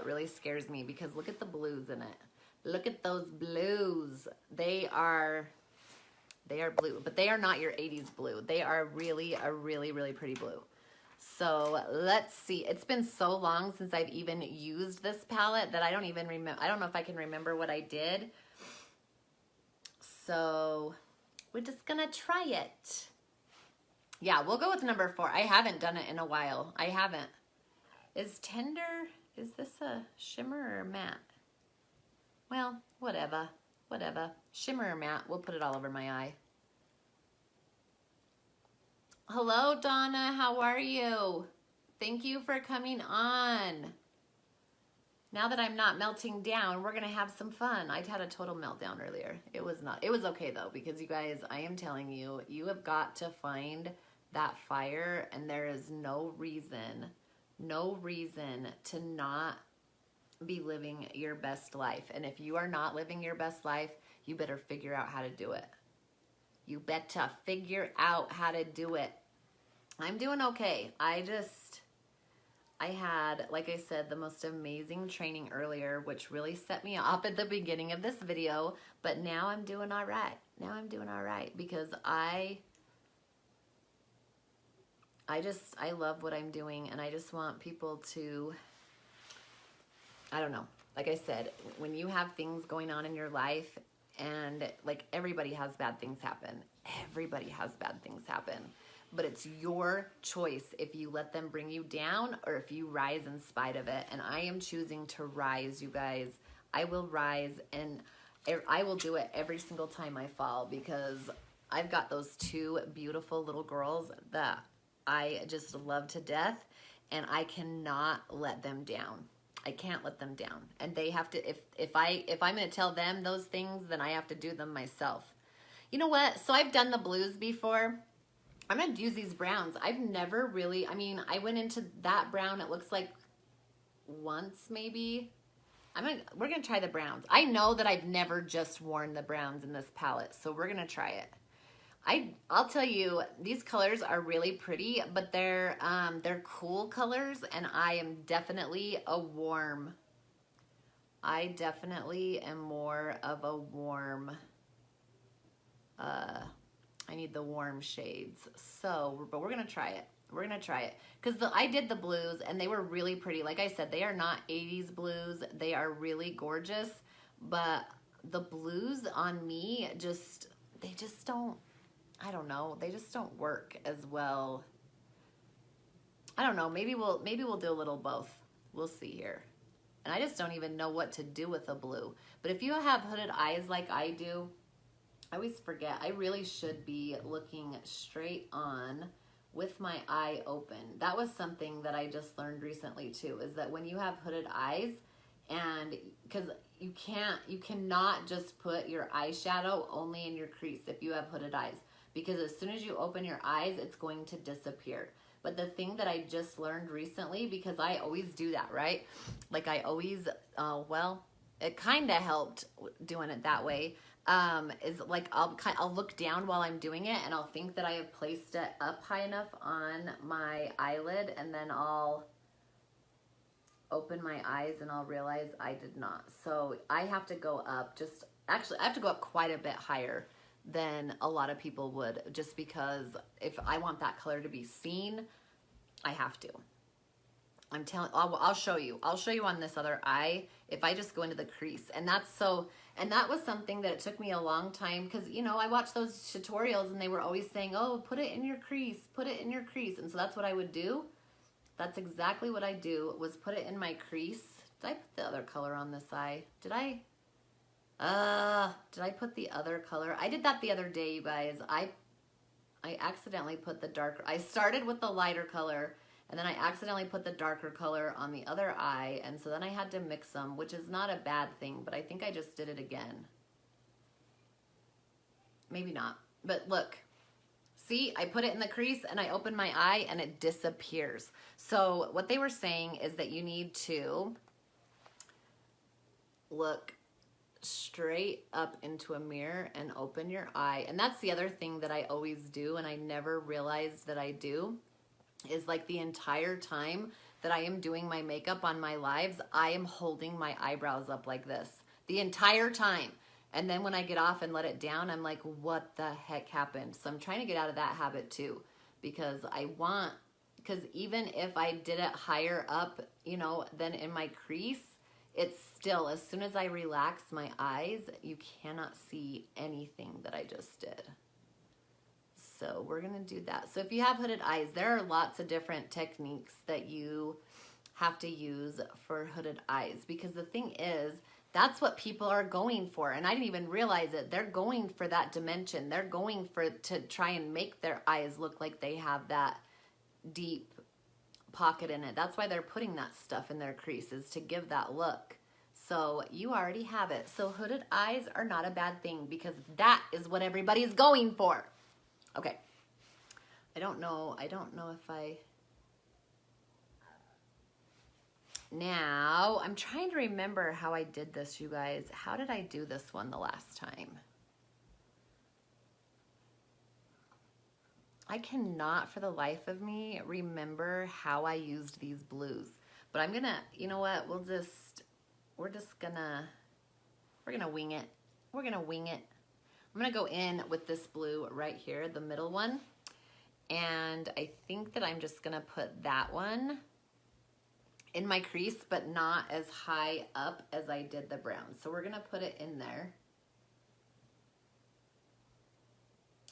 really scares me because look at the blues in it. Look at those blues. They are blue, but they are not your 80s blue. They are really pretty blue. So let's see. It's been so long since I've even used this palette that I don't even remember. I don't know if I can remember what I did. So we're just gonna try it. Yeah, we'll go with number 4. I haven't done it in a while. I haven't. Is Tender, is this a shimmer or matte? Well, whatever. Shimmer or matte, we'll put it all over my eye. Hello, Donna, how are you? Thank you for coming on. Now that I'm not melting down, we're gonna have some fun. I had a total meltdown earlier. It was okay though, because you guys, I am telling you, you have got to find that fire, and there is no reason to not be living your best life. And if you are not living your best life, you better figure out how to do it. You better figure out how to do it. I'm doing okay. I had, like I said, the most amazing training earlier, which really set me off at the beginning of this video, but now I'm doing all right. Now I'm doing all right because I love what I'm doing, and I just want people to, I don't know. Like I said, when you have things going on in your life, and like everybody has bad things happen. Everybody has bad things happen. But it's your choice if you let them bring you down or if you rise in spite of it. And I am choosing to rise, you guys. I will rise, and I will do it every single time I fall because I've got those 2 beautiful little girls that I just love to death, and I cannot let them down. I can't let them down. And they have to, if I'm going to tell them those things, then I have to do them myself. You know what? So I've done the blues before. I'm going to use these browns. I've never really, I mean, I went into that brown, it looks like once maybe. We're going to try the browns. I know that I've never just worn the browns in this palette, so we're going to try it. I'll tell you, these colors are really pretty, but they're cool colors, and I am definitely a warm. I definitely am more of a warm, I need the warm shades. So, but we're gonna try it. We're gonna try it. Because I did the blues, and they were really pretty. Like I said, they are not 80s blues. They are really gorgeous, but the blues on me they just don't, I don't know, they just don't work as well. I don't know, maybe we'll do a little both. We'll see here. And I just don't even know what to do with a blue. But if you have hooded eyes like I do, I always forget, I really should be looking straight on with my eye open. That was something that I just learned recently too, is that when you have hooded eyes, and because you cannot just put your eyeshadow only in your crease if you have hooded eyes, because as soon as you open your eyes, it's going to disappear. But the thing that I just learned recently, because I always do that, right? Like I always, well, it kind of helped doing it that way, is like I'll look down while I'm doing it, and I'll think that I have placed it up high enough on my eyelid, and then I'll open my eyes and I'll realize I did not. So I have to go up, actually I have to go up quite a bit higher than a lot of people would, just because if I want that color to be seen, I have to. I'm telling, I'll show you on this other eye, if I just go into the crease. And that was something that it took me a long time, because, you know, I watched those tutorials and they were always saying, oh, put it in your crease, put it in your crease. And so that's what I would do. That's exactly what I do, was put it in my crease. Did I put the other color on this eye? Did I put the other color? I did that the other day, you guys. I accidentally put the darker, I started with the lighter color and then I accidentally put the darker color on the other eye, and so then I had to mix them, which is not a bad thing, but I think I just did it again. Maybe not, but look, see, I put it in the crease and I open my eye and it disappears. So what they were saying is that you need to look straight up into a mirror and open your eye. And that's the other thing that I always do, and I never realized that I do, is like the entire time that I am doing my makeup on my lives, I am holding my eyebrows up like this the entire time. And then when I get off and let it down, I'm like, what the heck happened? So I'm trying to get out of that habit too, because even if I did it higher up, you know, than in my crease, it's still, as soon as I relax my eyes, you cannot see anything that I just did. So we're gonna do that. So if you have hooded eyes, there are lots of different techniques that you have to use for hooded eyes, because the thing is, that's what people are going for. And I didn't even realize it. They're going for that dimension. They're going to try and make their eyes look like they have that deep pocket in it. That's why they're putting that stuff in their creases, to give that look. So you already have it. So hooded eyes are not a bad thing, because that is what everybody's going for. Okay. I don't know if I... Now, I'm trying to remember how I did this, you guys. How did I do this one the last time? I cannot for the life of me remember how I used these blues. But I'm gonna, you know what, we're gonna wing it. We're gonna wing it. I'm gonna go in with this blue right here, the middle one. And I think that I'm just gonna put that one in my crease, but not as high up as I did the brown. So we're gonna put it in there.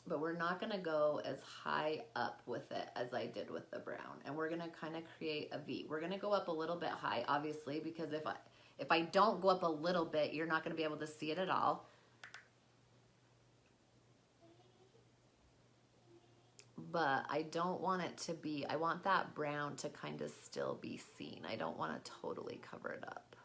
But we're not gonna go as high up with it as I did with the brown. And we're gonna kind of create a V. We're gonna go up a little bit high, obviously, because if I don't go up a little bit, you're not gonna be able to see it at all. But I don't want it to be, I want that brown to kind of still be seen. I don't want to totally cover it up.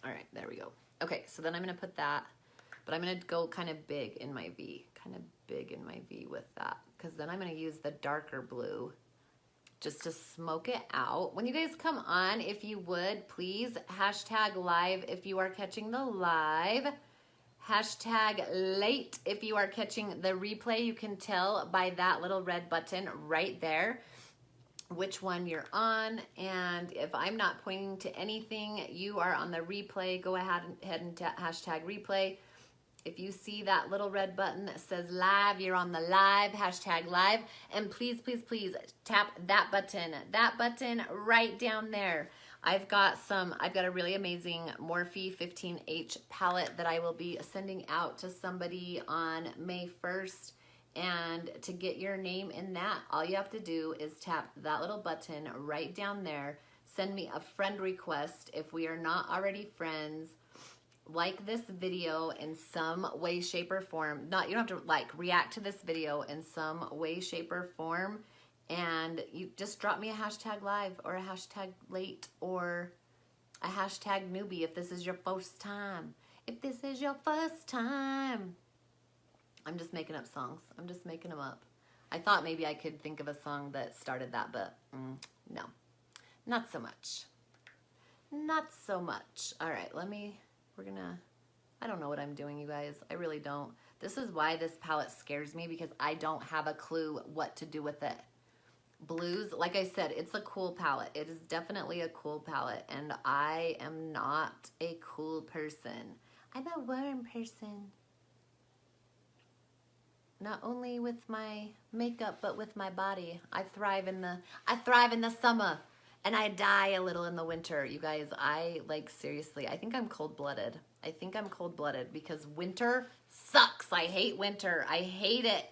All right, there we go. Okay, so then I'm going to put that, but I'm going to go kind of big in my V, with that, because then I'm going to use the darker blue just to smoke it out. When you guys come on, if you would, please hashtag live if you are catching the live. Hashtag late if you are catching the replay. You can tell by that little red button right there which one you're on. And if I'm not pointing to anything, you are on the replay. Go ahead and hashtag replay. If you see that little red button that says live, you're on the live, hashtag live. And please, please, please tap that button right down there. I've got a really amazing Morphe 15H palette that I will be sending out to somebody on May 1st. And to get your name in that, all you have to do is tap that little button right down there. Send me a friend request if we are not already friends. Like this video in some way, shape, or form. You don't have to react to this video in some way, shape, or form. And you just drop me a hashtag live or a hashtag late or a hashtag newbie if this is your first time. If this is your first time. I'm just making up songs. I'm just making them up. I thought maybe I could think of a song that started that, but no. Not so much. Not so much. All right, I don't know what I'm doing, you guys. I really don't. This is why this palette scares me, because I don't have a clue what to do with it. Blues, like I said, it's a cool palette. It is definitely a cool palette, and I am not a cool person. I'm a warm person. Not only with my makeup, but with my body. I thrive in the summer, and I die a little in the winter. You guys, seriously, I think I'm cold-blooded. I think I'm cold-blooded because winter sucks. I hate winter. I hate it.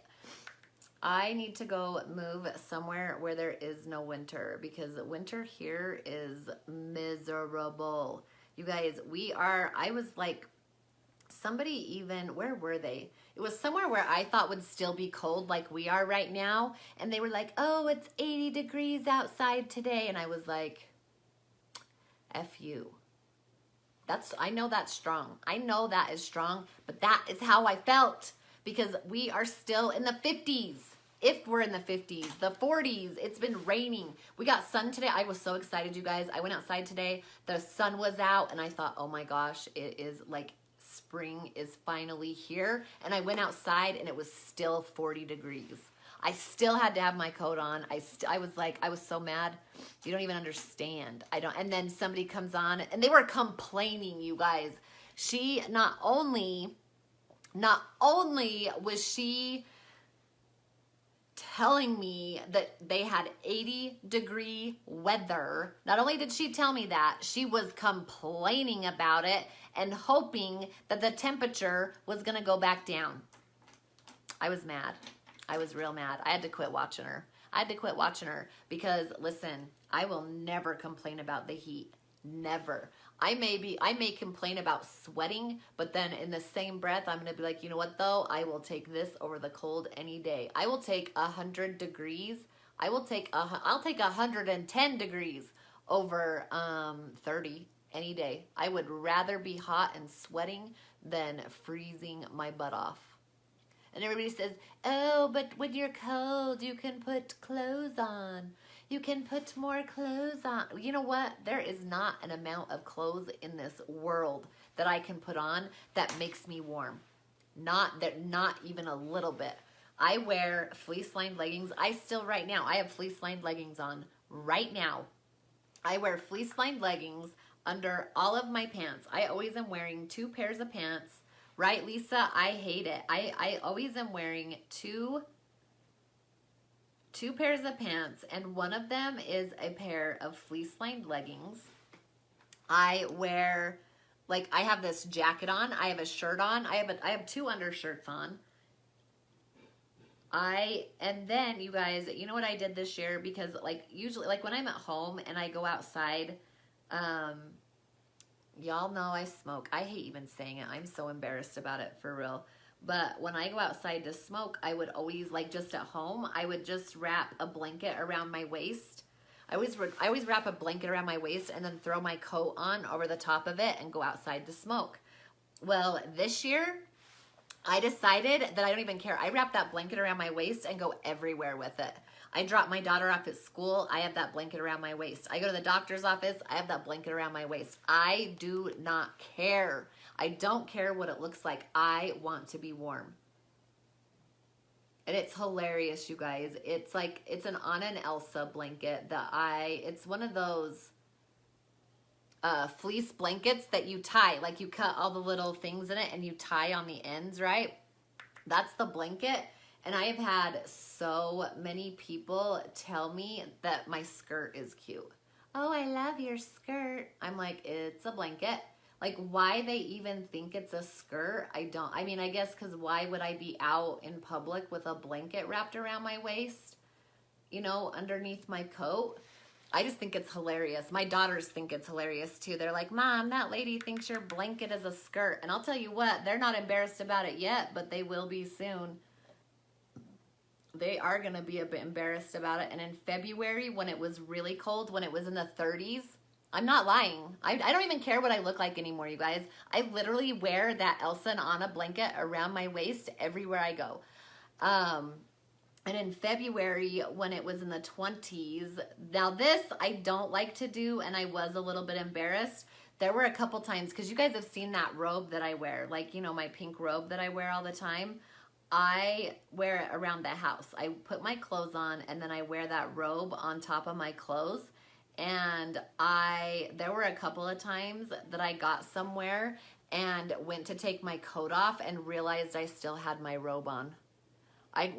I need to go move somewhere where there is no winter, because winter here is miserable. You guys, I was somebody even, where were they? It was somewhere where I thought would still be cold like we are right now. And they were like, oh, it's 80 degrees outside today. And I was like, F you. I know that's strong. I know that is strong, but that is how I felt because we are still in the 50s. If we're in the 50s, the 40s, it's been raining. We got sun today. I was so excited, you guys. I went outside today. The sun was out and I thought, oh my gosh, it is like spring is finally here. And I went outside and it was still 40 degrees. I still had to have my coat on. I was so mad. You don't even understand. And then somebody comes on and they were complaining, you guys. She not only was she telling me that they had 80-degree weather. Not only did she tell me that, she was complaining about it and hoping that the temperature was going to go back down. I was mad. I was real mad. I had to quit watching her. Because, listen, I will never complain about the heat. Never. I may complain about sweating, but then in the same breath, I'm going to be like, you know what though? I will take this over the cold any day. I will take 100 degrees. I'll take 110 degrees over 30 any day. I would rather be hot and sweating than freezing my butt off. And everybody says, oh, but when you're cold, you can put clothes on. You can put more clothes on. You know what? There is not an amount of clothes in this world that I can put on that makes me warm. Not even a little bit. I wear fleece-lined leggings. Right now, I have fleece-lined leggings on right now. I wear fleece-lined leggings under all of my pants. I always am wearing 2 pairs of pants. Right, Lisa? I hate it. I always am wearing two pairs of pants, and one of them is a pair of fleece-lined leggings. I wear, like, I have this jacket on. I have a shirt on. I have 2 undershirts on. And then, you guys, you know what I did this year? Because, like, usually, like, when I'm at home and I go outside, y'all know I smoke. I hate even saying it. I'm so embarrassed about it, for real. But when I go outside to smoke, I would always, like, just at home, I would just wrap a blanket around my waist. I always wrap a blanket around my waist and then throw my coat on over the top of it and go outside to smoke. Well, this year, I decided that I don't even care. I wrap that blanket around my waist and go everywhere with it. I drop my daughter off at school, I have that blanket around my waist. I go to the doctor's office, I have that blanket around my waist. I do not care. I don't care what it looks like. I want to be warm. And it's hilarious, you guys. It's like, it's an Anna and Elsa blanket that it's one of those fleece blankets that you tie. Like, you cut all the little things in it and you tie on the ends, right? That's the blanket. And I have had so many people tell me that my skirt is cute. Oh, I love your skirt. I'm like, it's a blanket. Like, why they even think it's a skirt, I mean, I guess because why would I be out in public with a blanket wrapped around my waist, you know, underneath my coat? I just think it's hilarious. My daughters think it's hilarious too. They're like, Mom, that lady thinks your blanket is a skirt. And I'll tell you what, they're not embarrassed about it yet, but they will be soon. They are going to be a bit embarrassed about it. And in February, when it was really cold, when it was in the 30s, I'm not lying. I don't even care what I look like anymore, you guys. I literally wear that Elsa and Anna blanket around my waist everywhere I go. And in February, when it was in the 20s, now this I don't like to do, and I was a little bit embarrassed. There were a couple times, because you guys have seen that robe that I wear, like, you know, my pink robe that I wear all the time. I wear it around the house. I put my clothes on, and then I wear that robe on top of my clothes. And there were a couple of times that I got somewhere and went to take my coat off and realized I still had my robe on.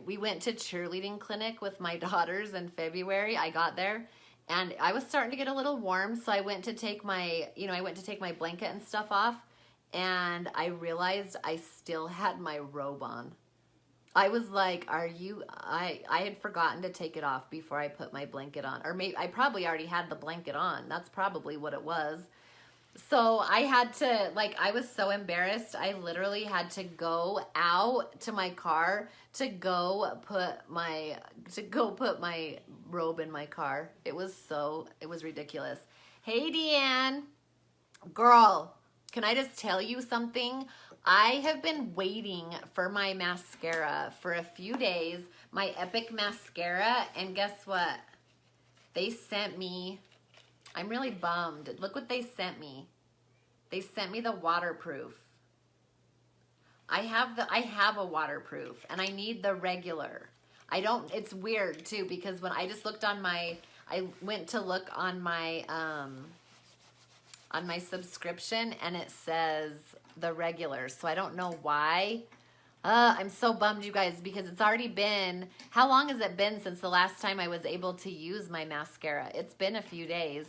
We went to cheerleading clinic with my daughters in February. I got there and I was starting to get a little warm. So I went to take my blanket and stuff off, and I realized I still had my robe on. I was like, I had forgotten to take it off before I put my blanket on. Or maybe I probably already had the blanket on. That's probably what it was. So I had to, like, I was so embarrassed. I literally had to go out to my car to go put my robe in my car. It was ridiculous. Hey, Deanne. Girl, can I just tell you something? I have been waiting for my mascara for a few days, my Epic mascara, and guess what? They sent me, I'm really bummed. Look what they sent me. They sent me the waterproof. I have a waterproof and I need the regular. It's weird too, because when I just looked on I went to look on my subscription and it says the regular. So I don't know why. I'm so bummed, you guys, because it's already been, how long has it been since the last time I was able to use my mascara? It's been a few days.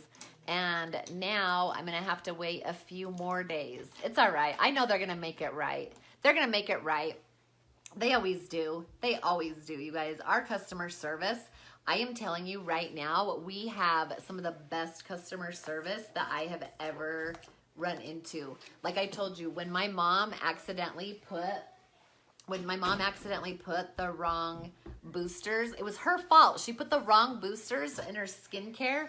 And now I'm going to have to wait a few more days. It's all right. I know they're going to make it right. They're going to make it right. They always do. They always do, you guys. Our customer service, I am telling you right now, we have some of the best customer service that I have ever run into. Like I told you, when my mom accidentally put the wrong boosters, it was her fault. She put the wrong boosters in her skincare.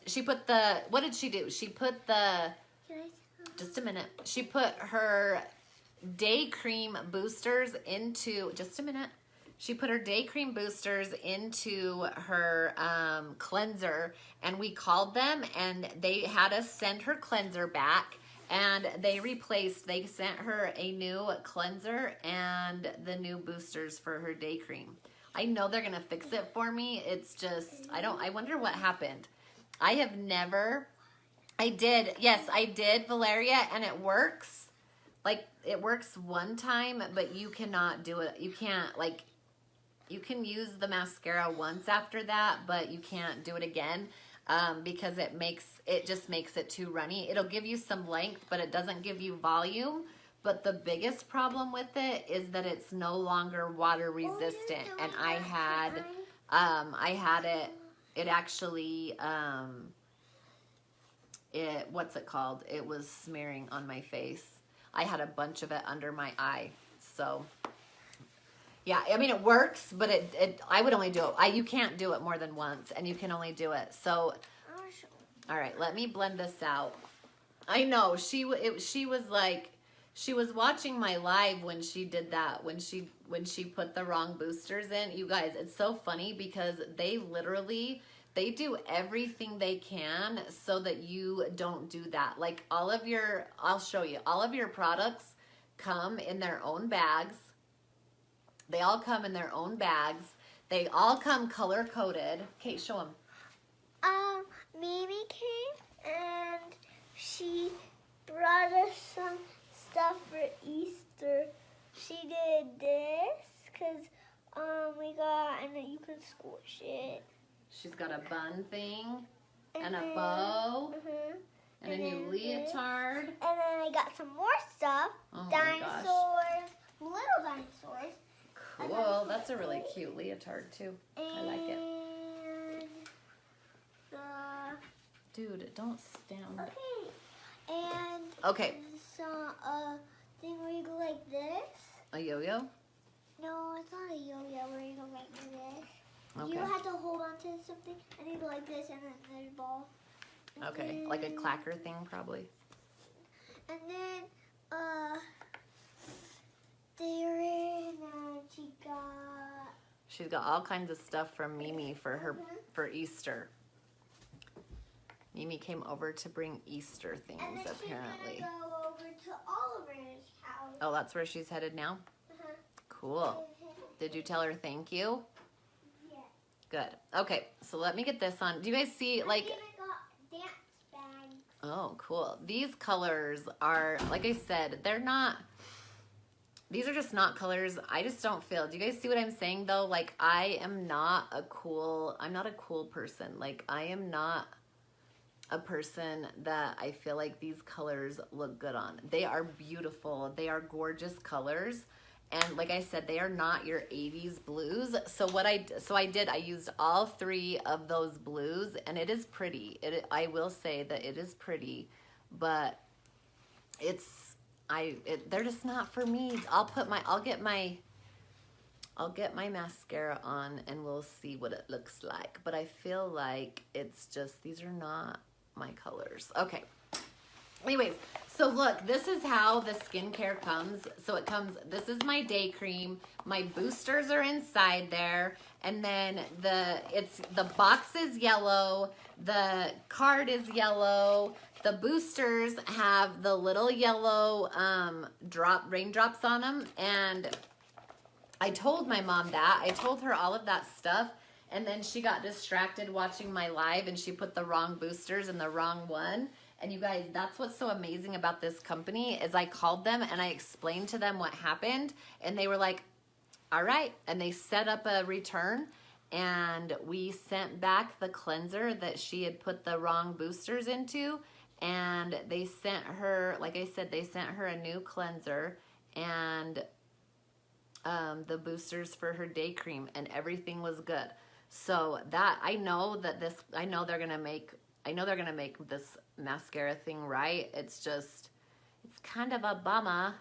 She put the, what did she do? She put just a minute. She put her day cream boosters into, just a minute. She put her day cream boosters into her cleanser, and we called them and they had us send her cleanser back. And they sent her a new cleanser and the new boosters for her day cream. I know they're going to fix it for me. It's just, I wonder what happened. I did, Valeria, and it works. Like, it works one time, but you cannot do it. You can't, like, you can use the mascara once after that, but you can't do it again. Because it just makes it too runny. It'll give you some length, but it doesn't give you volume. But the biggest problem with it is that it's no longer water resistant. And I had it actually, what's it called? It was smearing on my face. I had a bunch of it under my eye. So yeah, I mean, it works, but I would only do it. You can't do it more than once, and you can only do it. So, all right, let me blend this out. I know she was like, she was watching my live when she did that, when she put the wrong boosters in. You guys, it's so funny because they do everything they can so that you don't do that. Like I'll show you, all of your products come in their own bags. They all come in their own bags. They all come color-coded. Kate, show them. Mimi came and she brought us some stuff for Easter. She did this because we got, and then you can squish it. She's got a bun thing and a bow and a new leotard. And then I got some more stuff. Oh Dinosaurs, little dinosaurs. Cool. That's a really cute leotard too. I like it. Dude, don't stand. Okay. And okay. So thing where you go like this. A yo-yo? No, it's not a yo-yo where you go like this. Okay. You have to hold on to something and you go like this and then there's a ball. And okay, then, like a clacker thing probably. And then there is she's got all kinds of stuff from Mimi for her for Easter. Mimi came over to bring Easter things and then apparently. She's gonna go over to Oliver's house. Oh, that's where she's headed now? Cool. Did you tell her thank you? Yeah. Good. Okay, so let me get this on. Do you guys see, like... I even got dance bags. Oh, cool. These colors are, like I said, they're not... These are just not colors I just don't feel. Do you guys see what I'm saying, though? Like, I'm not a cool person. Like, I am not a person that I feel like these colors look good on. They are beautiful. They are gorgeous colors. And like I said, they are not your 80s blues. So I used all three of those blues, and it is pretty. I will say that it is pretty, but they're just not for me. I'll get my mascara on and we'll see what it looks like. But I feel like it's just, these are not my colors. Okay. Anyways, so look, this is how the skincare comes. So it comes, this is my day cream. My boosters are inside there. And then the box is yellow. The card is yellow. The boosters have the little yellow raindrops on them. And I told my mom that. I told her all of that stuff. And then she got distracted watching my live and she put the wrong boosters in the wrong one. And you guys, that's what's so amazing about this company is I called them and I explained to them what happened. And they were like, all right. And they set up a return. And we sent back the cleanser that she had put the wrong boosters into. And they sent her, like I said, they sent her a new cleanser and the boosters for her day cream, and everything was good. So that I know they're gonna make this mascara thing right. It's kind of a bummer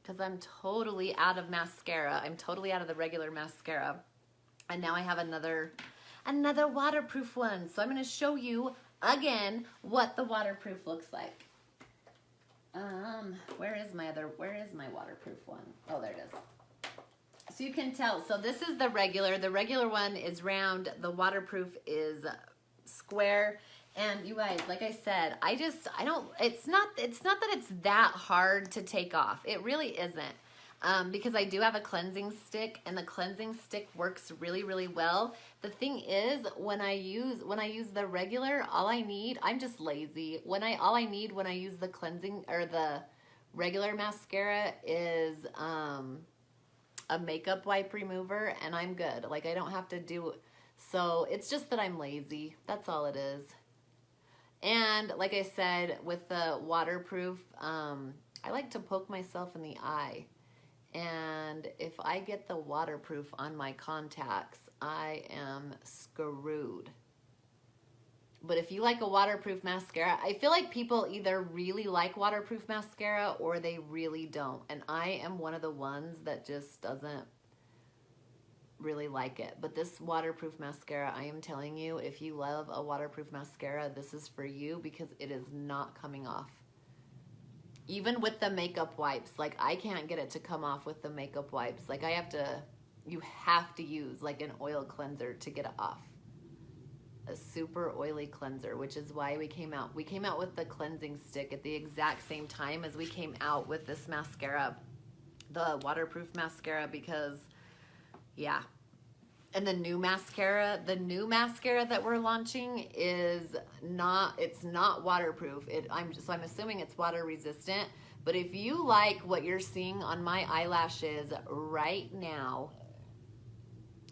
because I'm totally out of mascara. I'm totally out of the regular mascara. And now I have another waterproof one. So I'm gonna show you again what the waterproof looks like. Where is my waterproof one? Oh, there it is. So you can tell, so this is the regular one is round, the waterproof is square. And you guys, like I said, it's not that it's that hard to take off. It really isn't. Because I do have a cleansing stick and the cleansing stick works really, really well. The thing is, when I use the regular, I'm just lazy. All I need when I use the cleansing or the regular mascara is a makeup wipe remover and I'm good. Like I don't have to do, so it's just that I'm lazy. That's all it is. And like I said, with the waterproof, I like to poke myself in the eye. And if I get the waterproof on my contacts, I am screwed. But if you like a waterproof mascara, I feel like people either really like waterproof mascara or they really don't. And I am one of the ones that just doesn't really like it. But this waterproof mascara, I am telling you, if you love a waterproof mascara, this is for you because it is not coming off. Even with the makeup wipes, like I can't get it to come off with the makeup wipes. Like you have to use like an oil cleanser to get it off. A super oily cleanser, which is why we came out with the cleansing stick at the exact same time as we came out with this mascara, the waterproof mascara, because yeah. And the new mascara that we're launching it's not waterproof. I'm assuming it's water resistant, but if you like what you're seeing on my eyelashes right now,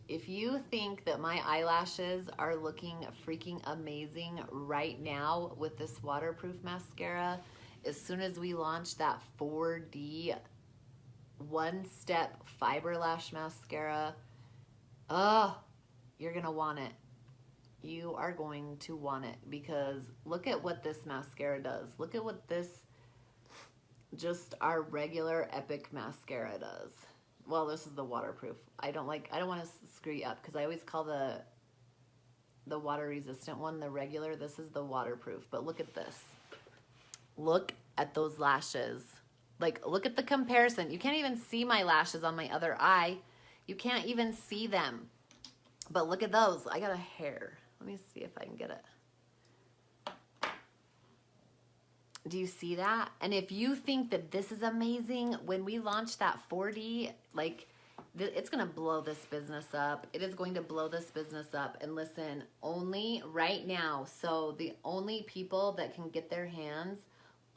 if you think that my eyelashes are looking freaking amazing right now with this waterproof mascara, as soon as we launch that 4D one-step fiber lash mascara, you're gonna want it. You are going to want it because look at what this mascara does. Look at what this, just our regular Epic mascara does. Well, this is the waterproof. I don't want to screw you up because I always call the water resistant one the regular. This is the waterproof. But look at this. Look at those lashes. Like, look at the comparison. You can't even see my lashes on my other eye. You can't even see them. But look at those. I got a hair. Let me see if I can get it. Do you see that? And if you think that this is amazing, when we launch that 4D, like, it's going to blow this business up. It is going to blow this business up. And listen, only right now. So the only people that can get their hands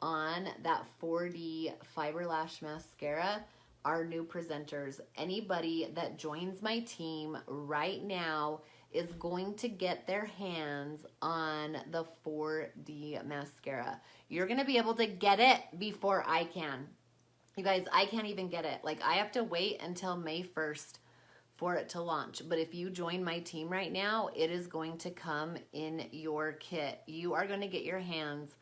on that 4D Fiber Lash Mascara are new presenters. Anybody that joins my team right now is going to get their hands on the 4D mascara. You're going to be able to get it before I can. You guys, I can't even get it. Like, I have to wait until May 1st for it to launch. But if you join my team right now, it is going to come in your kit. You are going to get your hands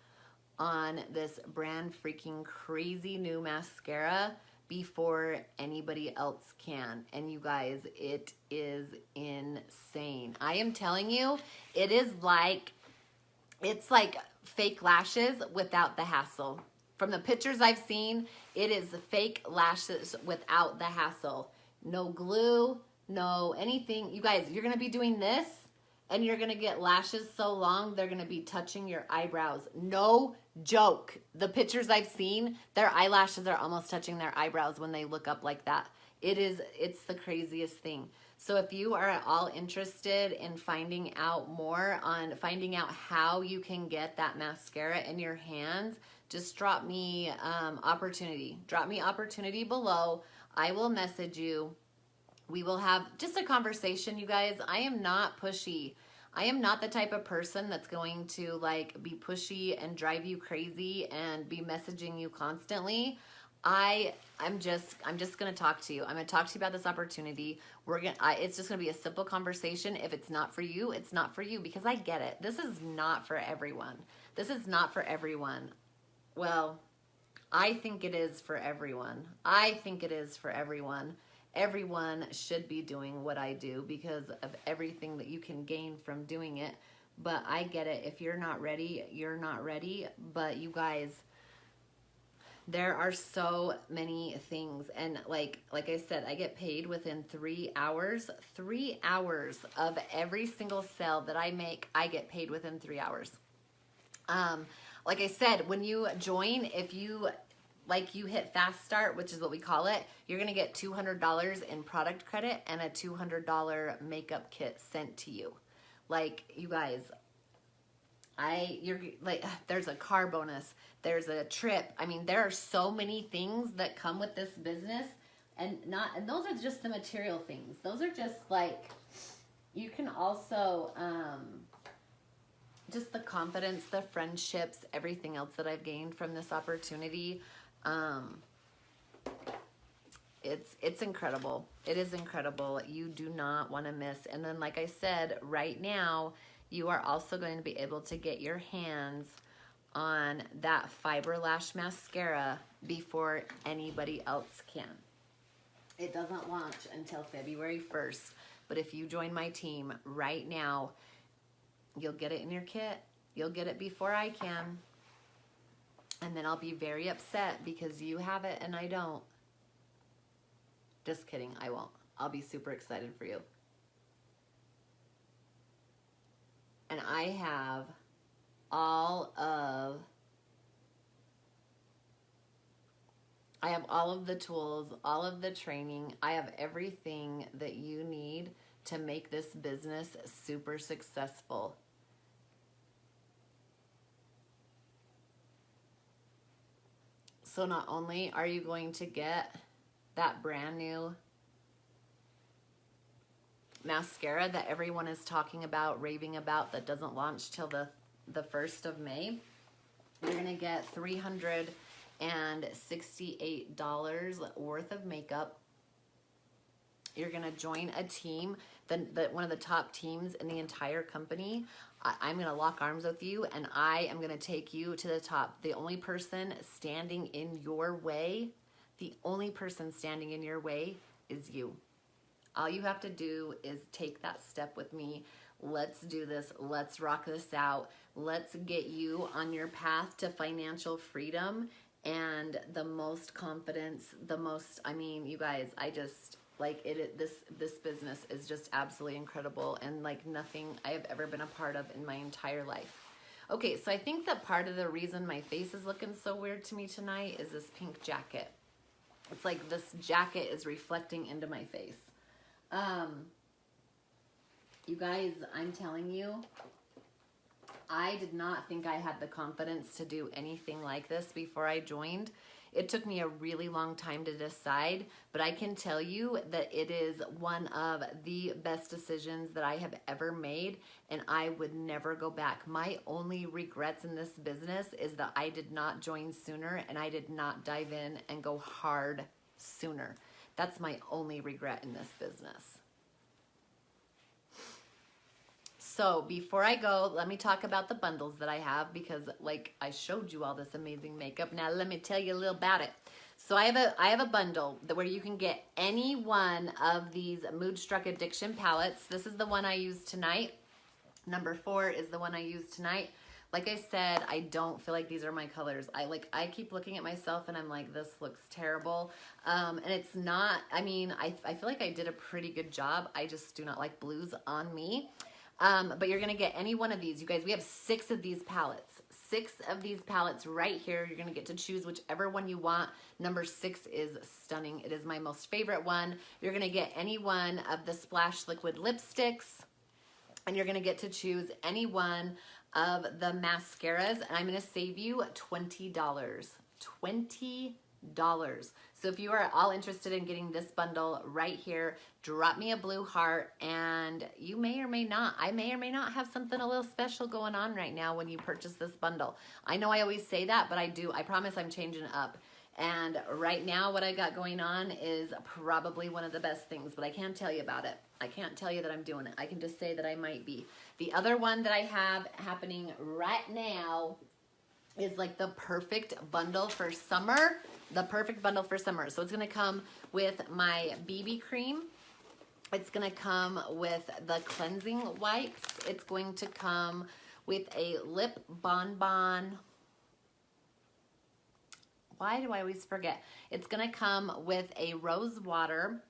on this brand freaking crazy new mascara before anybody else can. And you guys, it is insane. I am telling you, it is like, it's like fake lashes without the hassle. From the pictures I've seen, it is fake lashes without the hassle. No glue, no anything. You guys, you're gonna be doing this and you're gonna get lashes so long, they're gonna be touching your eyebrows. No joke. The pictures I've seen, their eyelashes are almost touching their eyebrows when they look up like that. It's the craziest thing. So if you are at all interested in finding out more on finding out how you can get that mascara in your hands, just drop me opportunity. Drop me opportunity below. I will message you. We will have just a conversation, you guys. I am not pushy. I am not the type of person that's going to like be pushy and drive you crazy and be messaging you constantly. I'm just gonna talk to you. I'm gonna talk to you about this opportunity. It's just gonna be a simple conversation. If it's not for you, it's not for you, because I get it. This is not for everyone. This is not for everyone. Well, I think it is for everyone. I think it is for everyone. Everyone should be doing what I do because of everything that you can gain from doing it. But I get it. If you're not ready, you're not ready. But you guys, there are so many things. And like I said, I get paid within 3 hours. 3 hours of every single sale that I make, I get paid within 3 hours. Like I said, when you join, if you hit fast start, which is what we call it, you're gonna get $200 in product credit and a $200 makeup kit sent to you. Like, you guys, there's a car bonus, there's a trip. I mean, there are so many things that come with this business, and those are just the material things. Those are just like, you can also, just the confidence, the friendships, everything else that I've gained from this opportunity. It's incredible. It is incredible. You do not want to miss. And then, like I said, right now, you are also going to be able to get your hands on that Fiber Lash Mascara before anybody else can. It doesn't launch until February 1st. But if you join my team right now, you'll get it in your kit. You'll get it before I can. And then I'll be very upset because you have it and I don't. Just kidding, I won't. I'll be super excited for you. And I have all of the tools, all of the training. I have everything that you need to make this business super successful. So not only are you going to get that brand new mascara that everyone is talking about, raving about, that doesn't launch till the 1st of May, you're going to get $368 worth of makeup. You're going to join a team, one of the top teams in the entire company. I'm going to lock arms with you, and I am going to take you to the top. The only person standing in your way, is you. All you have to do is take that step with me. Let's do this. Let's rock this out. Let's get you on your path to financial freedom and the most confidence, you guys, I just, this business is just absolutely incredible and like nothing I have ever been a part of in my entire life. Okay, so I think that part of the reason my face is looking so weird to me tonight is this pink jacket. It's like this jacket is reflecting into my face. You guys, I'm telling you, I did not think I had the confidence to do anything like this before I joined. It took me a really long time to decide, but I can tell you that it is one of the best decisions that I have ever made, and I would never go back. My only regrets in this business is that I did not join sooner and I did not dive in and go hard sooner. That's my only regret in this business. So before I go, let me talk about the bundles that I have because like I showed you all this amazing makeup. Now let me tell you a little about it. So I have a bundle where you can get any one of these Moodstruck Addiction palettes. This is the one I used tonight. Number 4 is the one I used tonight. Like I said, I don't feel like these are my colors. I keep looking at myself and I'm like, this looks terrible. And it's not, I mean, I feel like I did a pretty good job. I just do not like blues on me. But you're gonna get any one of these. You guys, we have 6 of these palettes. 6 of these palettes right here. You're gonna get to choose whichever one you want. Number 6 is stunning. It is my most favorite one. You're gonna get any one of the Splash Liquid lipsticks. And you're gonna get to choose any one of the mascaras, and I'm gonna save you $20. $20. So if you are all interested in getting this bundle right here, drop me a blue heart, and you may or may not, I may or may not have something a little special going on right now when you purchase this bundle. I know I always say that, but I do. I promise I'm changing it up. And right now what I got going on is probably one of the best things, but I can't tell you about it. I can't tell you that I'm doing it. I can just say that I might be. The other one that I have happening right now is like the perfect bundle for summer. The perfect bundle for summer. So it's going to come with my BB cream. It's going to come with the cleansing wipes. It's going to come with a lip bonbon. Why do I always forget? It's going to come with a rose water.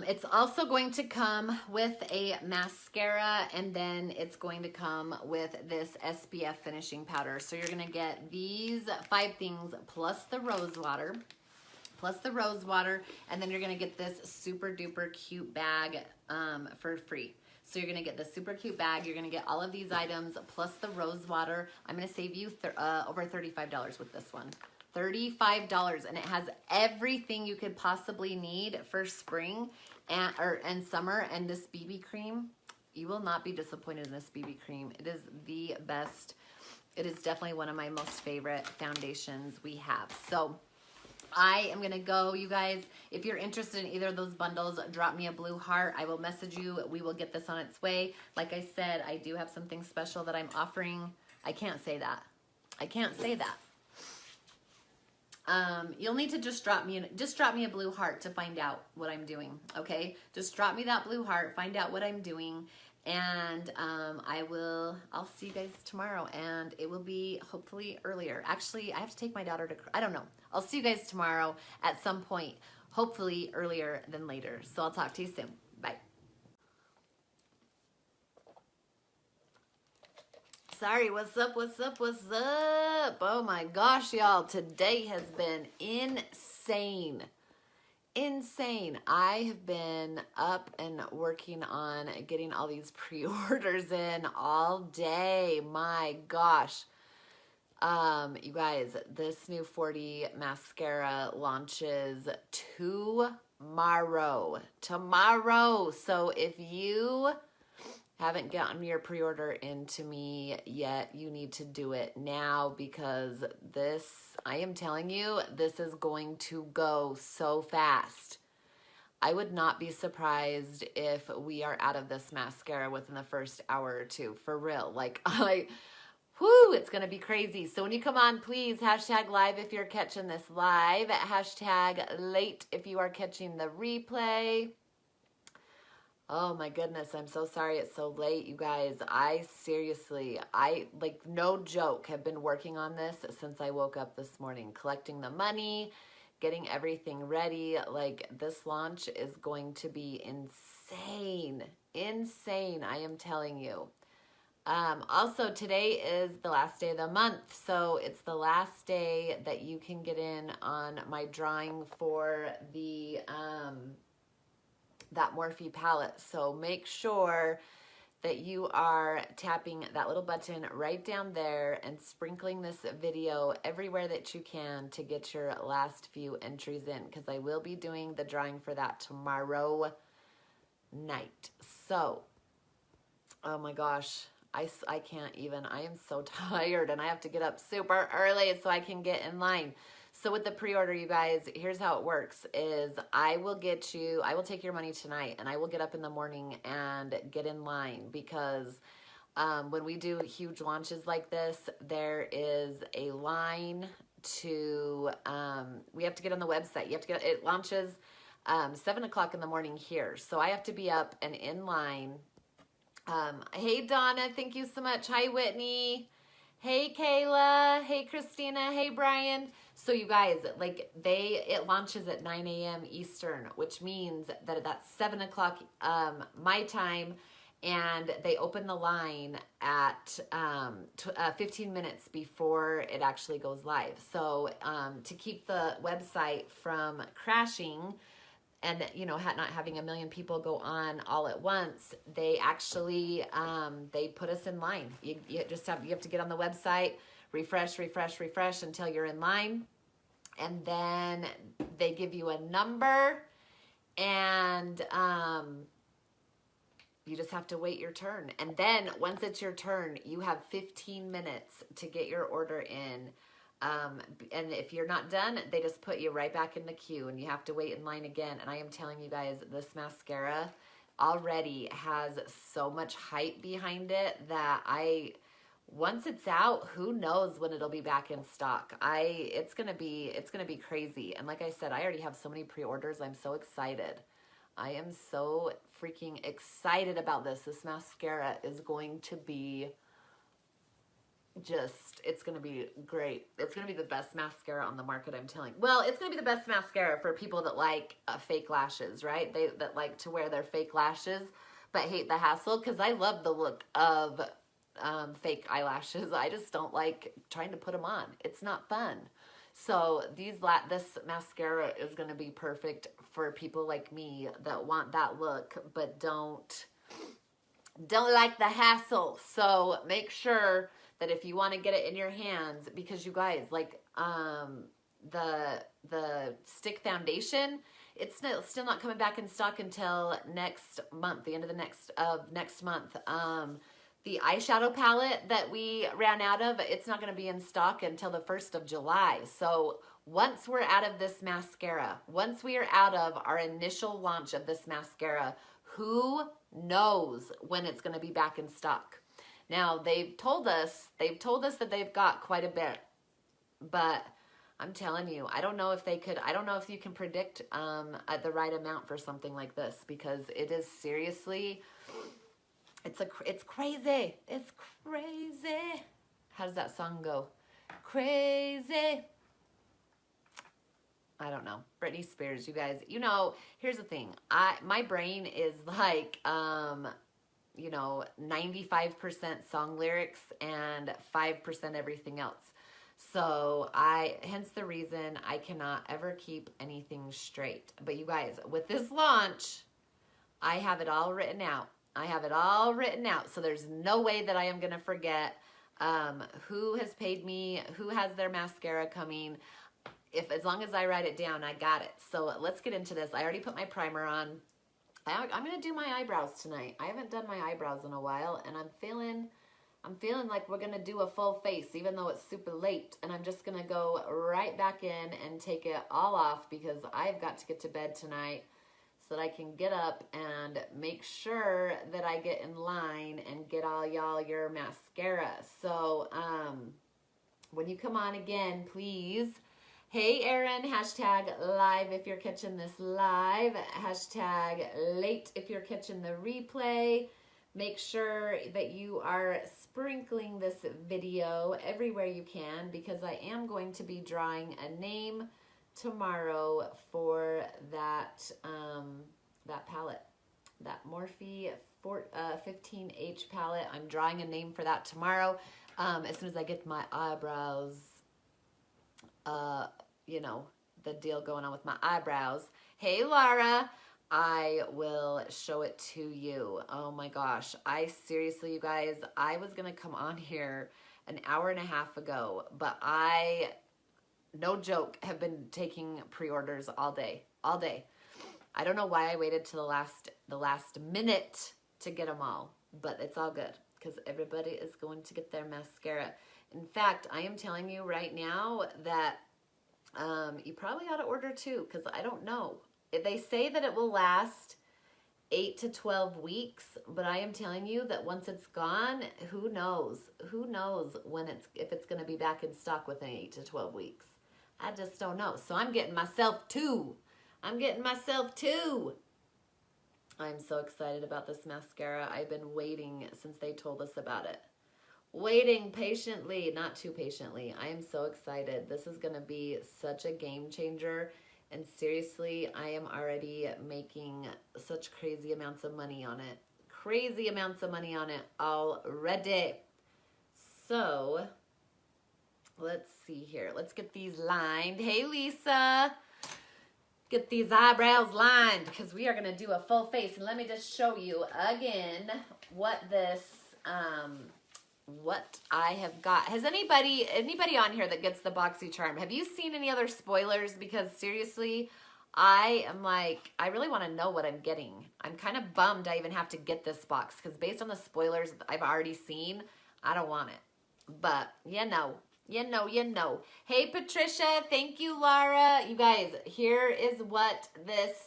It's also going to come with a mascara, and then it's going to come with this SPF finishing powder. So you're going to get these 5 things plus the rose water, and then you're going to get this super duper cute bag for free. So you're going to get the super cute bag. You're going to get all of these items plus the rose water. I'm going to save you over $35 with this one. $35, and it has everything you could possibly need for spring and summer. And this BB cream, you will not be disappointed in this BB cream. It is the best. It is definitely one of my most favorite foundations we have. So I am gonna go, you guys. If you're interested in either of those bundles, drop me a blue heart. I will message you. We will get this on its way. Like I said, I do have something special that I'm offering. I can't say that. I can't say that. You'll need to just drop me a blue heart to find out what I'm doing. Okay, just drop me that blue heart, find out what I'm doing, and I'll see you guys tomorrow, and it will be hopefully earlier. Actually, I have to take my daughter to, I don't know. I'll see you guys tomorrow at some point, hopefully earlier than later. So I'll talk to you soon. Bye. Sorry, what's up, what's up, what's up? Oh my gosh, y'all, today has been insane. Insane. I have been up and working on getting all these pre-orders in all day. My gosh. You guys, this new 40 mascara launches tomorrow. So if you haven't gotten your pre-order into me yet, you need to do it now, because this, I am telling you, this is going to go so fast. I would not be surprised if we are out of this mascara within the first hour or two, for real. Like, whoo, it's gonna be crazy. So when you come on, please hashtag live if you're catching this live, hashtag late if you are catching the replay. Oh my goodness, I'm so sorry it's so late, you guys. I seriously, like, no joke, have been working on this since I woke up this morning, collecting the money, getting everything ready. Like, this launch is going to be insane. Insane, I am telling you. Also, today is the last day of the month, so it's the last day that you can get in on my drawing for the that Morphe palette. So make sure that you are tapping that little button right down there and sprinkling this video everywhere that you can to get your last few entries in, because I will be doing the drawing for that tomorrow night. So, oh my gosh, I can't even. I am so tired, and I have to get up super early so I can get in line. So with the pre-order, you guys, here's how it works is I will take your money tonight, and I will get up in the morning and get in line, because when we do huge launches like this, there is a line to, we have to get on the website. It launches 7 o'clock in the morning here. So I have to be up and in line. Hey, Donna, thank you so much. Hi, Whitney. Hey, Kayla. Hey, Christina. Hey, Brian. So you guys, like it launches at 9 a.m. Eastern, which means that that's 7 o'clock my time, and they open the line at 15 minutes before it actually goes live. So to keep the website from crashing and, you know, not having a million people go on all at once, they actually, they put us in line. You have to get on the website, refresh until you're in line. And then they give you a number, and you just have to wait your turn. And then once it's your turn, you have 15 minutes to get your order in. And if you're not done, they just put you right back in the queue, and you have to wait in line again. And I am telling you guys, this mascara already has so much hype behind it that once it's out, who knows when it'll be back in stock. It's gonna be crazy. And like I said, I already have so many pre-orders. I'm so excited. I am so freaking excited about this. This mascara is going to be it's going to be great. It's going to be the best mascara on the market, I'm telling you. Well, it's going to be the best mascara for people that like fake lashes, right? That like to wear their fake lashes but hate the hassle, because I love the look of fake eyelashes. I just don't like trying to put them on. It's not fun. So this mascara is going to be perfect for people like me that want that look but don't like the hassle. So make sure that if you want to get it in your hands, because you guys, like the stick foundation, it's still not coming back in stock until next month, the end of next month. The eyeshadow palette that we ran out of, it's not going to be in stock until the 1st of July. So once we're out of this mascara, once we are out of our initial launch of this mascara, who knows when it's going to be back in stock. Now, they've told us that they've got quite a bit, but I'm telling you, I don't know if you can predict the right amount for something like this, because it is seriously, it's crazy. It's crazy. How does that song go? Crazy. I don't know. Britney Spears, you guys. You know, here's the thing. My brain is like, 95% song lyrics and 5% everything else. So hence the reason I cannot ever keep anything straight. But you guys, with this launch, I have it all written out. So there's no way that I am going to forget who has paid me, who has their mascara coming. As long as I write it down, I got it. So let's get into this. I already put my primer on. I'm going to do my eyebrows tonight. I haven't done my eyebrows in a while, and I'm feeling like we're going to do a full face, even though it's super late. And I'm just going to go right back in and take it all off, because I've got to get to bed tonight so that I can get up and make sure that I get in line and get all y'all your mascara. So when you come on again, please. Hey, Erin, hashtag live if you're catching this live, hashtag late if you're catching the replay. Make sure that you are sprinkling this video everywhere you can, because I am going to be drawing a name tomorrow for that that palette, that Morphe 15H palette. I'm drawing a name for that tomorrow as soon as I get my eyebrows the deal going on with my eyebrows. Hey, Laura, I will show it to you. Oh my gosh. Seriously, you guys, I was going to come on here an hour and a half ago, but no joke, have been taking pre-orders all day. I don't know why I waited to the last minute to get them all, but it's all good, because everybody is going to get their mascara. In fact, I am telling you right now that You probably ought to order two because I don't know. They say that it will last 8 to 12 weeks, but I am telling you that once it's gone, who knows? Who knows when if it's going to be back in stock within 8 to 12 weeks. I just don't know. So I'm getting myself two. I'm getting myself two. I'm so excited about this mascara. I've been waiting since they told us about it. Waiting patiently, not too patiently. I am so excited. This is going to be such a game changer. And seriously, I am already making such crazy amounts of money on it. Crazy amounts of money on it already. So, let's see here. Let's get these lined. Hey, Lisa. Get these eyebrows lined because we are going to do a full face. And let me just show you again what this, what I have got. Has anybody on here that gets the BoxyCharm, have you seen any other spoilers? Because seriously, I am like, I really want to know what I'm getting. I'm kind of bummed I even have to get this box because based on the spoilers I've already seen, I don't want it. But you know. Hey, Patricia. Thank you, Laura. You guys, here is what this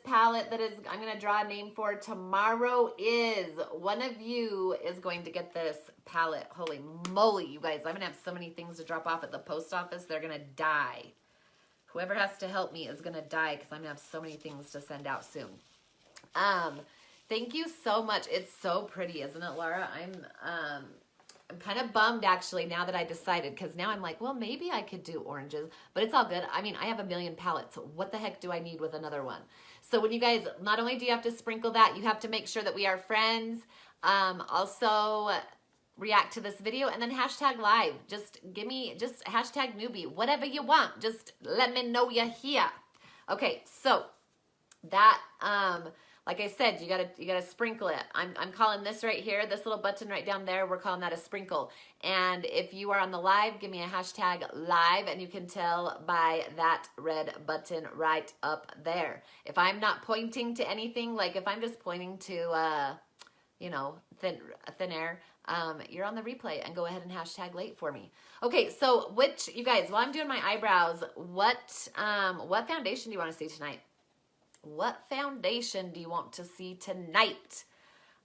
palette that is, I'm going to draw a name for tomorrow is. One of you is going to get this palette. Holy moly, you guys. I'm going to have so many things to drop off at the post office. They're going to die. Whoever has to help me is going to die because I'm going to have so many things to send out soon. Thank you so much. It's so pretty, isn't it, Laura? I'm kind of bummed actually now that I decided because now I'm like, well, maybe I could do oranges, but it's all good. I mean, I have a million palettes. So what the heck do I need with another one? So when you guys, not only do you have to sprinkle that, you have to make sure that we are friends. Also react to this video and then hashtag live. Just hashtag newbie, whatever you want. Just let me know you're here. Okay. So that, like I said, you gotta sprinkle it. I'm calling this right here, this little button right down there, we're calling that a sprinkle. And if you are on the live, give me a hashtag live, and you can tell by that red button right up there. If I'm not pointing to anything, like if I'm just pointing to, you know, thin air, you're on the replay, and go ahead and hashtag late for me. Okay, so you guys, while I'm doing my eyebrows, what foundation do you want to see tonight? What foundation do you want to see tonight?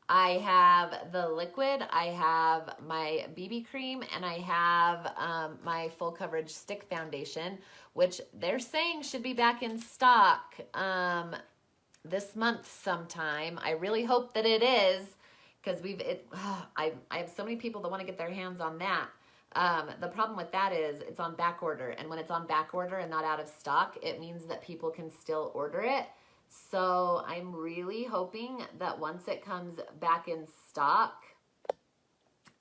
I have the liquid, I have my BB cream, and I have my full coverage stick foundation, which they're saying should be back in stock this month sometime. I really hope that it is because I have so many people that want to get their hands on that. The problem with that is it's on back order, and when it's on back order and not out of stock, it means that people can still order it. So I'm really hoping that once it comes back in stock,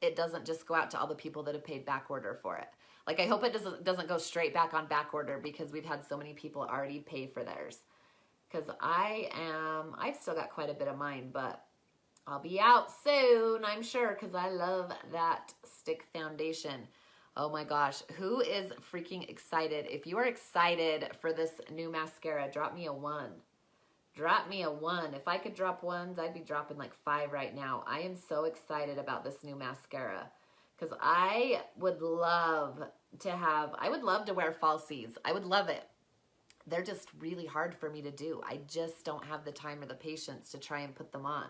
it doesn't just go out to all the people that have paid back order for it. Like, I hope it doesn't go straight back on back order because we've had so many people already pay for theirs. Because I've still got quite a bit of mine, but I'll be out soon, I'm sure, because I love that stick foundation. Oh my gosh, who is freaking excited? If you are excited for this new mascara, drop me a 1. Drop me a 1. If I could drop ones, I'd be dropping like 5 right now. I am so excited about this new mascara because I would love to wear falsies. I would love it. They're just really hard for me to do. I just don't have the time or the patience to try and put them on.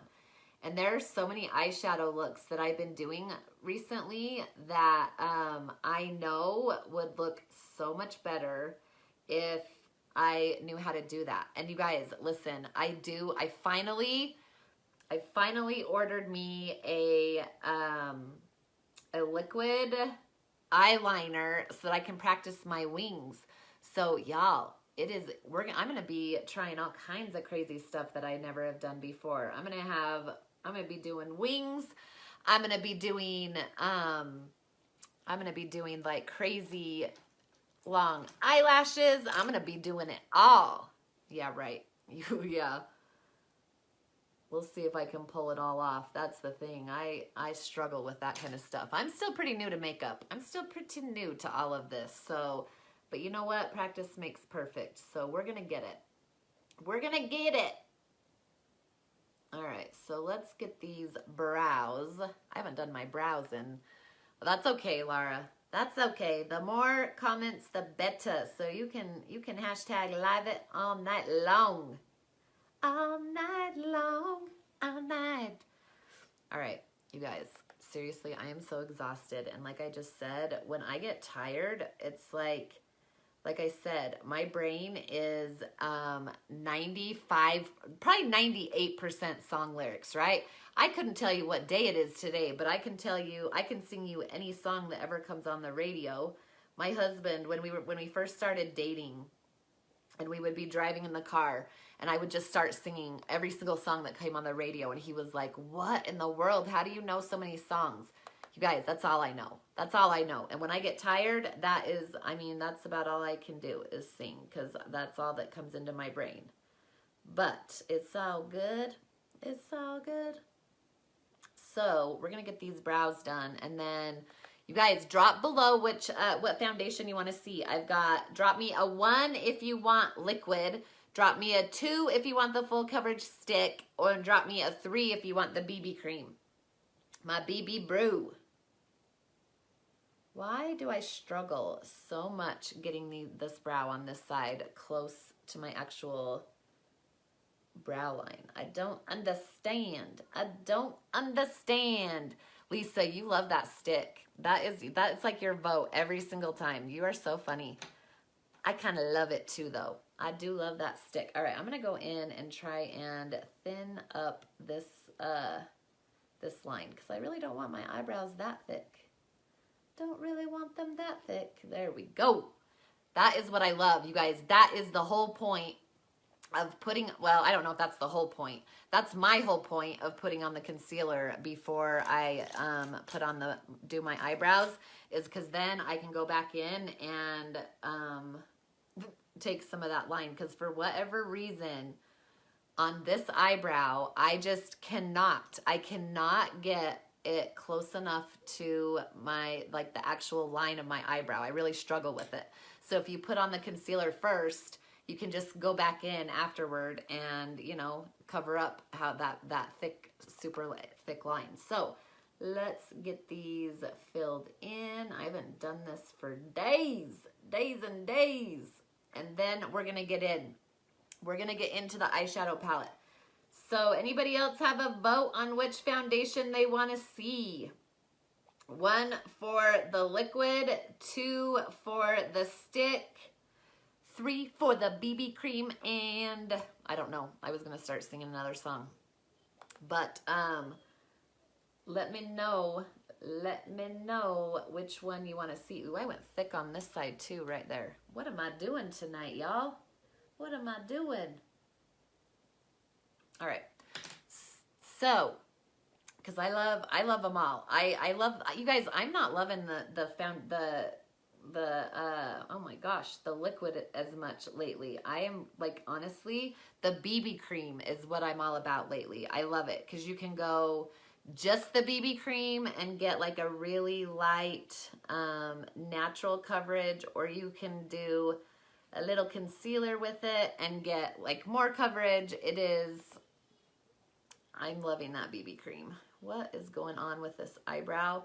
And there are so many eyeshadow looks that I've been doing recently that I know would look so much better if I knew how to do that. And you guys, listen, I finally ordered me a liquid eyeliner so that I can practice my wings. So y'all, I'm going to be trying all kinds of crazy stuff that I never have done before. I'm going to be doing wings. I'm going to be doing like crazy long eyelashes. I'm going to be doing it all. Yeah, right. Yeah. We'll see if I can pull it all off. That's the thing. I struggle with that kind of stuff. I'm still pretty new to makeup. I'm still pretty new to all of this. So, but you know what? Practice makes perfect. So we're going to get it. We're going to get it. All right. So let's get these brows. I haven't done my brows in. That's okay, Laura. That's okay. The more comments, the better. So you can hashtag live it all night long. All night long. All night. All right, you guys. Seriously, I am so exhausted. And like I just said, when I get tired, it's like I said, my brain is 95, probably 98% song lyrics, right? I couldn't tell you what day it is today, but I can tell you, I can sing you any song that ever comes on the radio. My husband, when we first started dating, and we would be driving in the car, and I would just start singing every single song that came on the radio, and he was like, what in the world? How do you know so many songs? You guys, that's all I know. That's all I know. And when I get tired, that is, I mean, that's about all I can do is sing, because that's all that comes into my brain. But it's all good. It's all good. So we're going to get these brows done, and then you guys drop below which what foundation you want to see. I've got, drop me a 1 if you want liquid, drop me a 2 if you want the full coverage stick, or drop me a 3 if you want the BB cream. My BB brew. Why do I struggle so much getting this brow on this side close to my actual brow line? I don't understand. I don't understand. Lisa, you love that stick. That's like your vote every single time. You are so funny. I kind of love it too, though. I do love that stick. All right, I'm gonna go in and try and thin up this this line, because I really don't want my eyebrows that thick. Don't really want them that thick. There we go. That is what I love, you guys. That is the whole point of putting, well, I don't know if that's the whole point. That's my whole point of putting on the concealer before I do my eyebrows, is because then I can go back in and take some of that line. Because for whatever reason, on this eyebrow, I just cannot get it close enough to my, like the actual line of my eyebrow. I really struggle with it. So if you put on the concealer first, you can just go back in afterward and, you know, cover up how that thick, super thick line. So let's get these filled in. I haven't done this for days and days. And then we're going to get in. We're going to get into the eyeshadow palette. So anybody else have a vote on which foundation they want to see? 1 for the liquid, 2 for the stick, 3 for the BB cream, and I don't know. I was going to start singing another song. But let me know which one you want to see. Ooh, I went thick on this side too right there. What am I doing tonight, y'all? What am I doing? All right. So, because I love them all. I love, you guys, I'm not loving oh my gosh, the liquid as much lately. I am, like, honestly, the BB cream is what I'm all about lately. I love it because you can go just the BB cream and get like a really light natural coverage, or you can do a little concealer with it and get like more coverage. I'm loving that BB cream. What is going on with this eyebrow?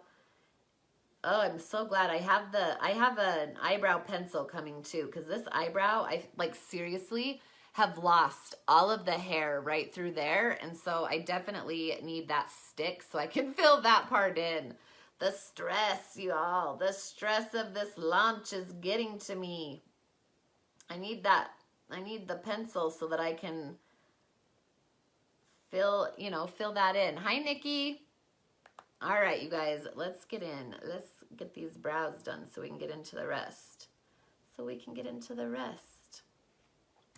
Oh, I'm so glad I have an eyebrow pencil coming too, because this eyebrow, I like seriously have lost all of the hair right through there, and so I definitely need that stick so I can fill that part in. The stress, y'all, the stress of this launch is getting to me. I need the pencil so that I can fill that in. Hi, Nikki. All right, you guys, let's get in. Let's get these brows done so we can get into the rest.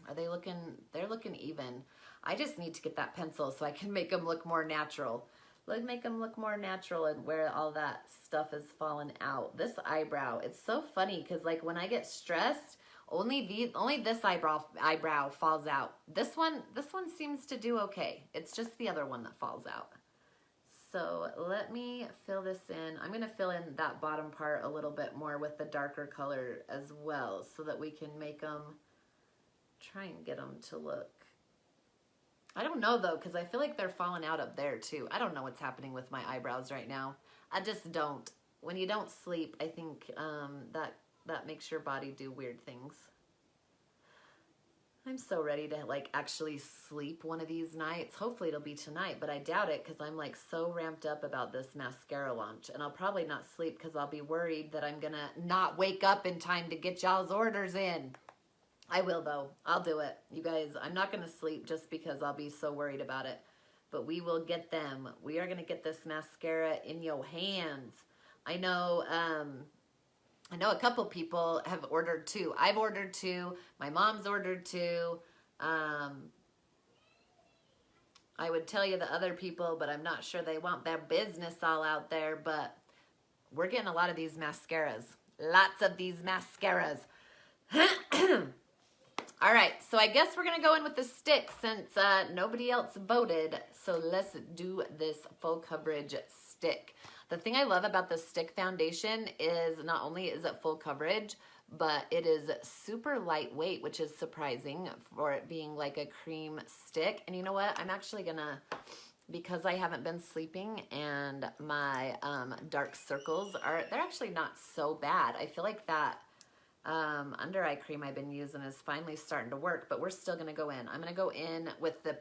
Are they looking, they're looking even. I just need to get that pencil so I can make them look more natural. Make them look more natural and where all that stuff is falling out. This eyebrow, it's so funny because like when I get stressed, only this eyebrow falls out. This one seems to do okay. It's just the other one that falls out. So let me fill this in. I'm going to fill in that bottom part a little bit more with the darker color as well so that we can make them, try and get them to look. I don't know though, because I feel like they're falling out up there too. I don't know what's happening with my eyebrows right now. I just don't. when you don't sleep, I think that makes your body do weird things. I'm so ready to like actually sleep one of these nights. Hopefully it'll be tonight, but I doubt it because I'm like so ramped up about this mascara launch, and I'll probably not sleep because I'll be worried that I'm gonna not wake up in time to get y'all's orders in. I will though. I'll do it. You guys, I'm not gonna sleep just because I'll be so worried about it, but we will get them. We are gonna get this mascara in your hands. I know a couple people have ordered 2. I've ordered 2. My mom's ordered 2. I would tell you the other people, but I'm not sure they want their business all out there. But we're getting a lot of these mascaras. Lots of these mascaras. All right, so I guess we're going to go in with the stick since nobody else voted. So let's do this full coverage stick. The thing I love about the stick foundation is not only is it full coverage, but it is super lightweight, which is surprising for it being like a cream stick. And you know what? I'm actually gonna, because I haven't been sleeping and my dark circles they're actually not so bad. I feel like that under eye cream I've been using is finally starting to work, but we're still gonna go in. I'm gonna go in with the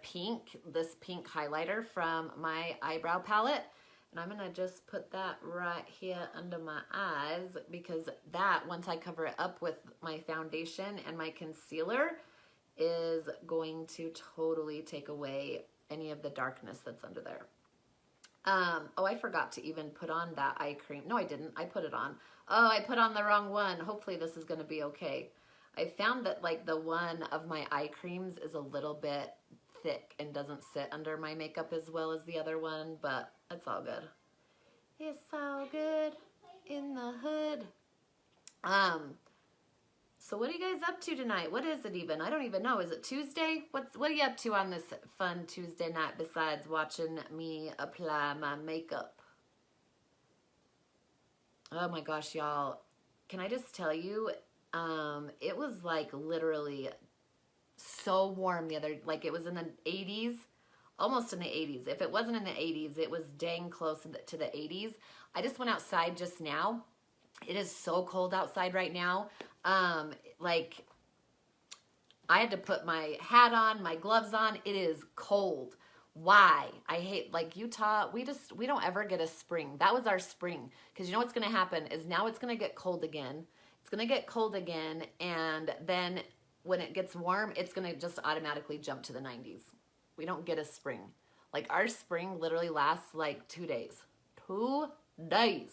this pink highlighter from my eyebrow palette. And I'm going to just put that right here under my eyes because that, once I cover it up with my foundation and my concealer, is going to totally take away any of the darkness that's under there. Oh, I forgot to even put on that eye cream. No, I didn't. I put it on. Oh, I put on the wrong one. Hopefully this is going to be okay. I found that like the one of my eye creams is a little bit thick and doesn't sit under my makeup as well as the other one, but it's all good. It's all good in the hood. So what are you guys up to tonight? What is it even? I don't even know. Is it Tuesday? What are you up to on this fun Tuesday night besides watching me apply my makeup? Oh my gosh, y'all. Can I just tell you, it was like literally so warm the other, like it was in the 80s, almost in the 80s. If it wasn't in the 80s, it was dang close to the 80s. I just went outside just now. It is so cold outside right now. Like I had to put my hat on, my gloves on. It is cold. Why? I hate, like Utah, we don't ever get a spring. That was our spring. Because you know what's going to happen is now it's going to get cold again. It's going to get cold again. And then when it gets warm, it's going to just automatically jump to the 90s. We don't get a spring. Like our spring literally lasts like 2 days. 2 days.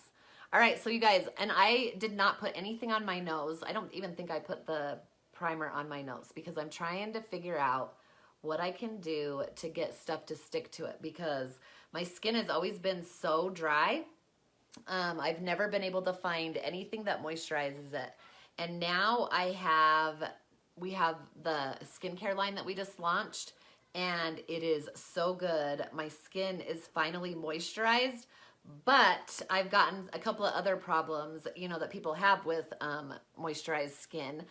All right, so you guys, and I did not put anything on my nose. I don't even think I put the primer on my nose because I'm trying to figure out what I can do to get stuff to stick to it because my skin has always been so dry. I've never been able to find anything that moisturizes it. And now we have the skincare line that we just launched, and it is so good. My skin is finally moisturized, but I've gotten a couple of other problems, you know, that people have with moisturized skin.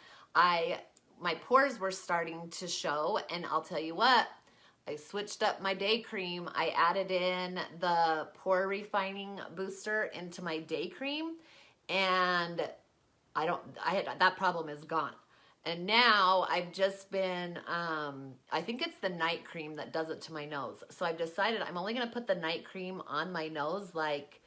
My pores were starting to show, and I'll tell you what, I switched up my day cream. I added in the pore refining booster into my day cream, and that problem is gone. And now I've just been, I think it's the night cream that does it to my nose. So I've decided I'm only going to put the night cream on my nose like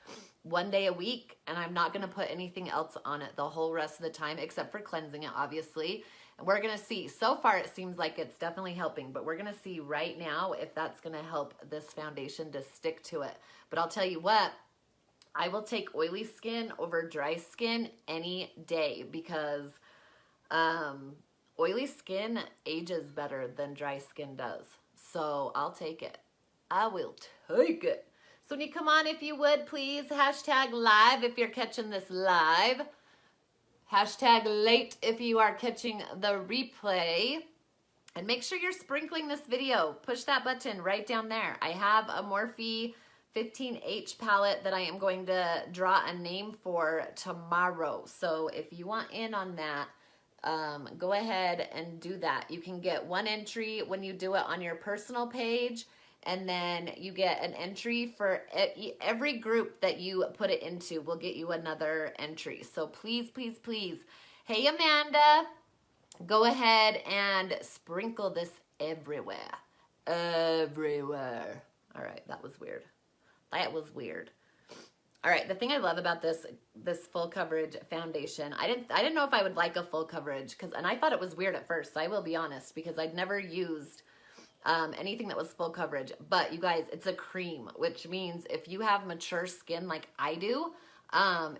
1 day a week, and I'm not going to put anything else on it the whole rest of the time except for cleansing it, obviously. And we're going to see. So far it seems like it's definitely helping, but we're going to see right now if that's going to help this foundation to stick to it. But I'll tell you what, I will take oily skin over dry skin any day because oily skin ages better than dry skin does. So I'll take it. I will take it. So when you come on, if you would, please, hashtag live if you're catching this live. Hashtag late if you are catching the replay. And make sure you're sprinkling this video. Push that button right down there. I have a Morphe 15H palette that I am going to draw a name for tomorrow. So if you want in on that, go ahead and do that. You can get 1 entry when you do it on your personal page, And then you get an entry for every group that you put it into will get you another entry. So please, please, please. Hey, Amanda, go ahead and sprinkle this everywhere. Everywhere. All right, that was weird. That was weird. All right, the thing I love about this full coverage foundation, I didn't know if I would like a full coverage, and I thought it was weird at first, I will be honest, because I'd never used anything that was full coverage. But you guys, it's a cream, which means if you have mature skin like I do,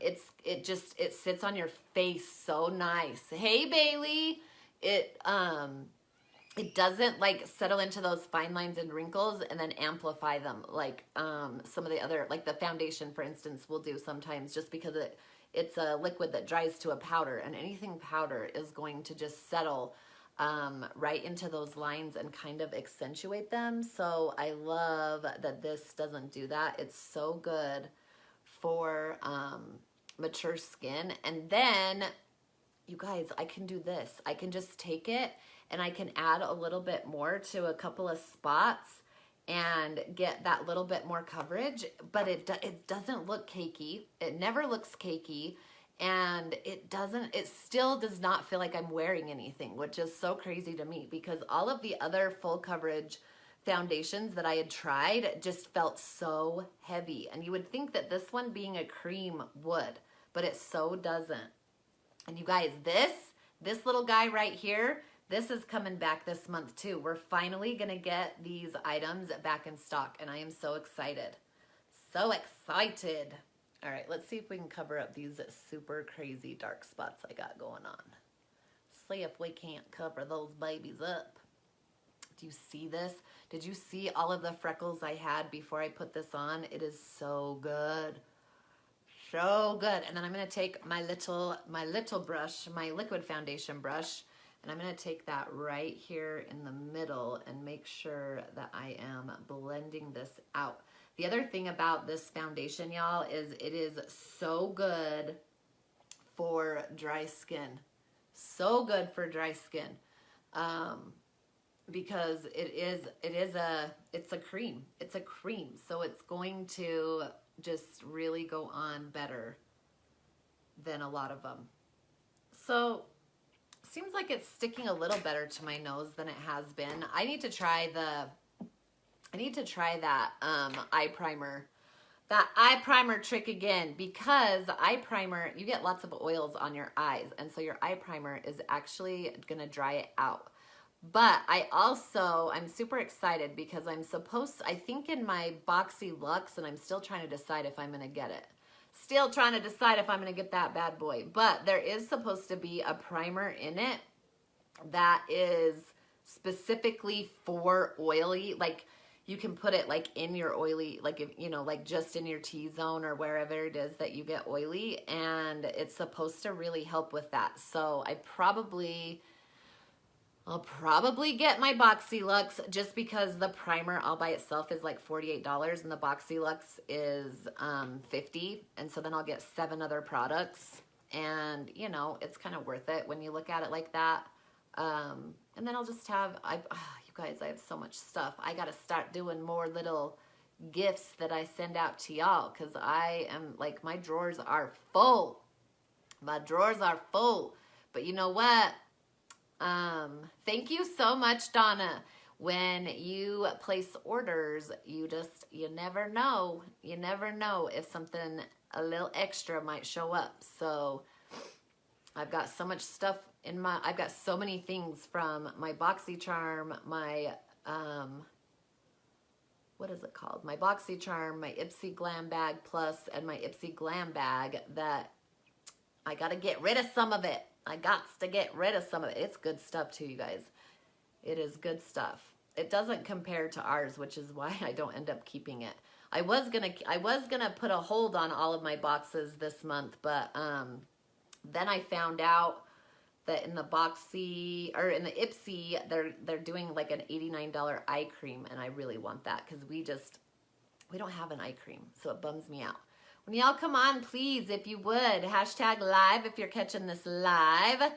it sits on your face so nice. Hey, Bailey. It doesn't like settle into those fine lines and wrinkles and then amplify them like some of the other, like the foundation, for instance, will do sometimes, just because it's a liquid that dries to a powder, and anything powder is going to just settle right into those lines and kind of accentuate them. So I love that this doesn't do that. It's so good for mature skin. And then, you guys, I can do this. I can just take it and I can add a little bit more to a couple of spots and get that little bit more coverage, but it doesn't look cakey. It never looks cakey, and it still does not feel like I'm wearing anything, which is so crazy to me, because all of the other full coverage foundations that I had tried just felt so heavy, and you would think that this one, being a cream, would, but it so doesn't. And you guys, this little guy right here, this is coming back this month too. We're finally gonna get these items back in stock, and I am so excited. So excited. All right, let's see if we can cover up these super crazy dark spots I got going on. See if we can't cover those babies up. Do you see this? Did you see all of the freckles I had before I put this on? It is so good. So good. And then I'm gonna take my little brush, my liquid foundation brush, and I'm going to take that right here in the middle and make sure that I am blending this out. The other thing about this foundation, y'all, is it is so good for dry skin. So good for dry skin. Because it's a cream. It's a cream. So it's going to just really go on better than a lot of them. So seems like it's sticking a little better to my nose than it has been. I need to try that eye primer trick again, because eye primer, you get lots of oils on your eyes, and so your eye primer is actually gonna dry it out. But I'm super excited because I think in my Boxy Luxe, and I'm still trying to decide if I'm gonna get it. Still trying to decide if I'm going to get that bad boy. But there is supposed to be a primer in it that is specifically for oily. Like, you can put it like in your oily, like, if, like just in your T-zone or wherever it is that you get oily. And it's supposed to really help with that. So I'll probably get my Boxy Luxe, just because the primer all by itself is like $48 and the Boxy Luxe is $50, and so then I'll get 7 other products, and it's kind of worth it when you look at it like that. And then I'll just have, you guys, I have so much stuff. I got to start doing more little gifts that I send out to y'all, because I am like, my drawers are full. My drawers are full. But you know what? Thank you so much, Donna. When you place orders, you never know. You never know if something a little extra might show up. So I've got so much stuff I've got so many things from my BoxyCharm, my, what is it called? My BoxyCharm, my Ipsy Glam Bag Plus, and my Ipsy Glam Bag, that I got to get rid of some of it. I got to get rid of some of it. It's good stuff too, you guys. It is good stuff. It doesn't compare to ours, which is why I don't end up keeping it. I was gonna put a hold on all of my boxes this month, but then I found out that in the Boxy, or in the Ipsy, they're doing like an $89 eye cream, and I really want that, because we don't have an eye cream, so it bums me out. When y'all come on, please, if you would, hashtag live if you're catching this live.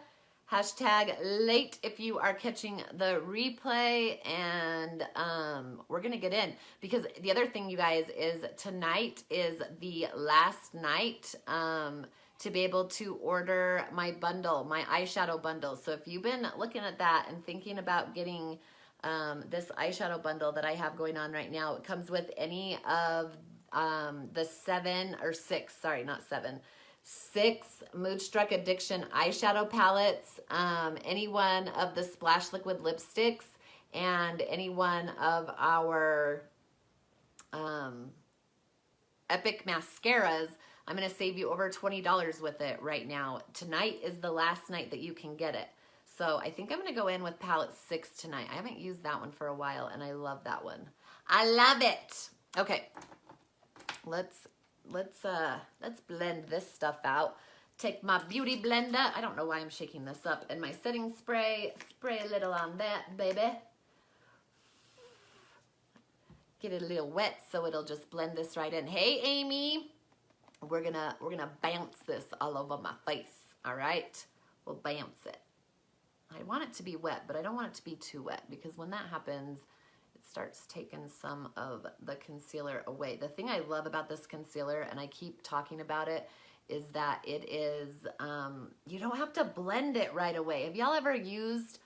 Hashtag late if you are catching the replay, and we're gonna get in, because the other thing, you guys, is tonight is the last night to be able to order my bundle, my eyeshadow bundle. So if you've been looking at that and thinking about getting this eyeshadow bundle that I have going on right now, it comes with any of the 6 Moodstruck Addiction eyeshadow palettes, any one of the Splash Liquid lipsticks, and any one of our Epic mascaras. I'm going to save you over $20 with it right now. Tonight is the last night that you can get it. So I think I'm going to go in with palette 6 tonight. I haven't used that one for a while, and I love that one. I love it. Okay. Let's blend this stuff out. Take my beauty blender. I don't know why I'm shaking this up. And my setting spray. Spray a little on that, baby. Get it a little wet so it'll just blend this right in. Hey, Amy. We're gonna bounce this all over my face. All right? We'll bounce it. I want it to be wet, but I don't want it to be too wet, because when that happens, it starts taking some of the concealer away. The thing I love about this concealer, and I keep talking about it, is that it is, you don't have to blend it right away. Have y'all ever used,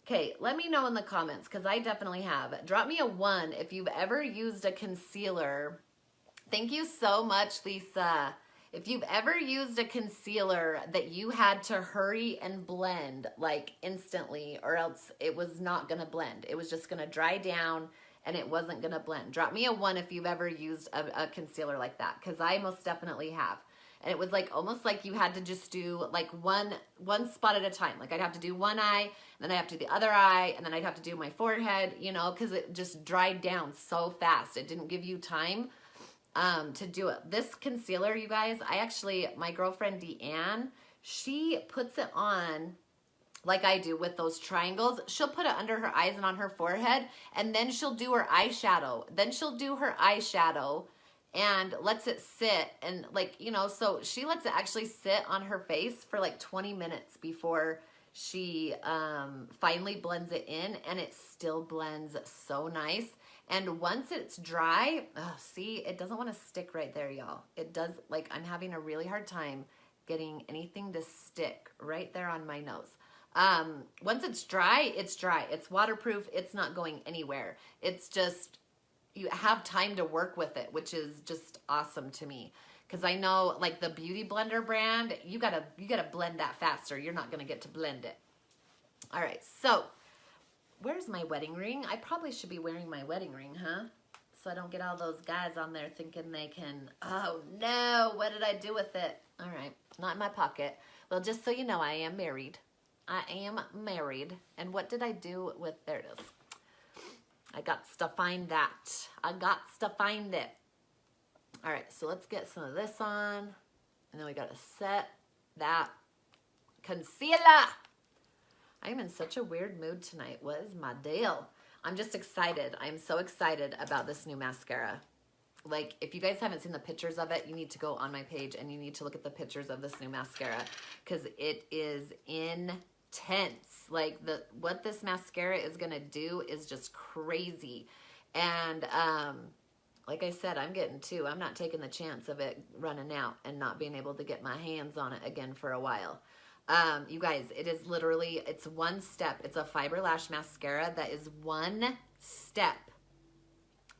okay, let me know in the comments, because I definitely have. Drop me a 1 if you've ever used a concealer. Thank you so much, Lisa. If you've ever used a concealer that you had to hurry and blend like instantly, or else it was not gonna blend. It was just gonna dry down and it wasn't gonna blend. Drop me a 1 if you've ever used a concealer like that, because I most definitely have. And it was like almost like you had to just do like one spot at a time. Like I'd have to do one eye, then I'd have to do the other eye, and then I'd have to do my forehead, you know, because it just dried down so fast. It didn't give you time to do it. This concealer, you guys, my girlfriend Deanne, she puts it on like I do with those triangles. She'll put it under her eyes and on her forehead, and then she'll do her eyeshadow. Then she'll do her eyeshadow and lets it sit, and like, you know, so she lets it actually sit on her face for like 20 minutes before she finally blends it in, and it still blends so nice. And once it's dry, see, it doesn't want to stick right there, y'all. It does, like, I'm having a really hard time getting anything to stick right there on my nose. Once it's dry, it's dry. It's waterproof. It's not going anywhere. It's just, you have time to work with it, which is just awesome to me. Because I know, like, the Beauty Blender brand, you gotta blend that faster. You're not going to get to blend it. All right, so where's my wedding ring? I probably should be wearing my wedding ring, huh? So I don't get all those guys on there thinking they can, oh no, what did I do with it? All right, not in my pocket. Well, just so you know, I am married. I am married. And what did I do with, there it is. I got to find that. I got to find it. All right, so let's get some of this on. And then we got to set that concealer. I am in such a weird mood tonight. What is my deal? I'm just excited. I'm so excited about this new mascara. Like, if you guys haven't seen the pictures of it, you need to go on my page and you need to look at the pictures of this new mascara, because it is intense. Like, what this mascara is going to do is just crazy. And like I said, I'm getting 2. I'm not taking the chance of it running out and not being able to get my hands on it again for a while. You guys, it is literally, it's 1 step. It's a fiber lash mascara that is 1 step.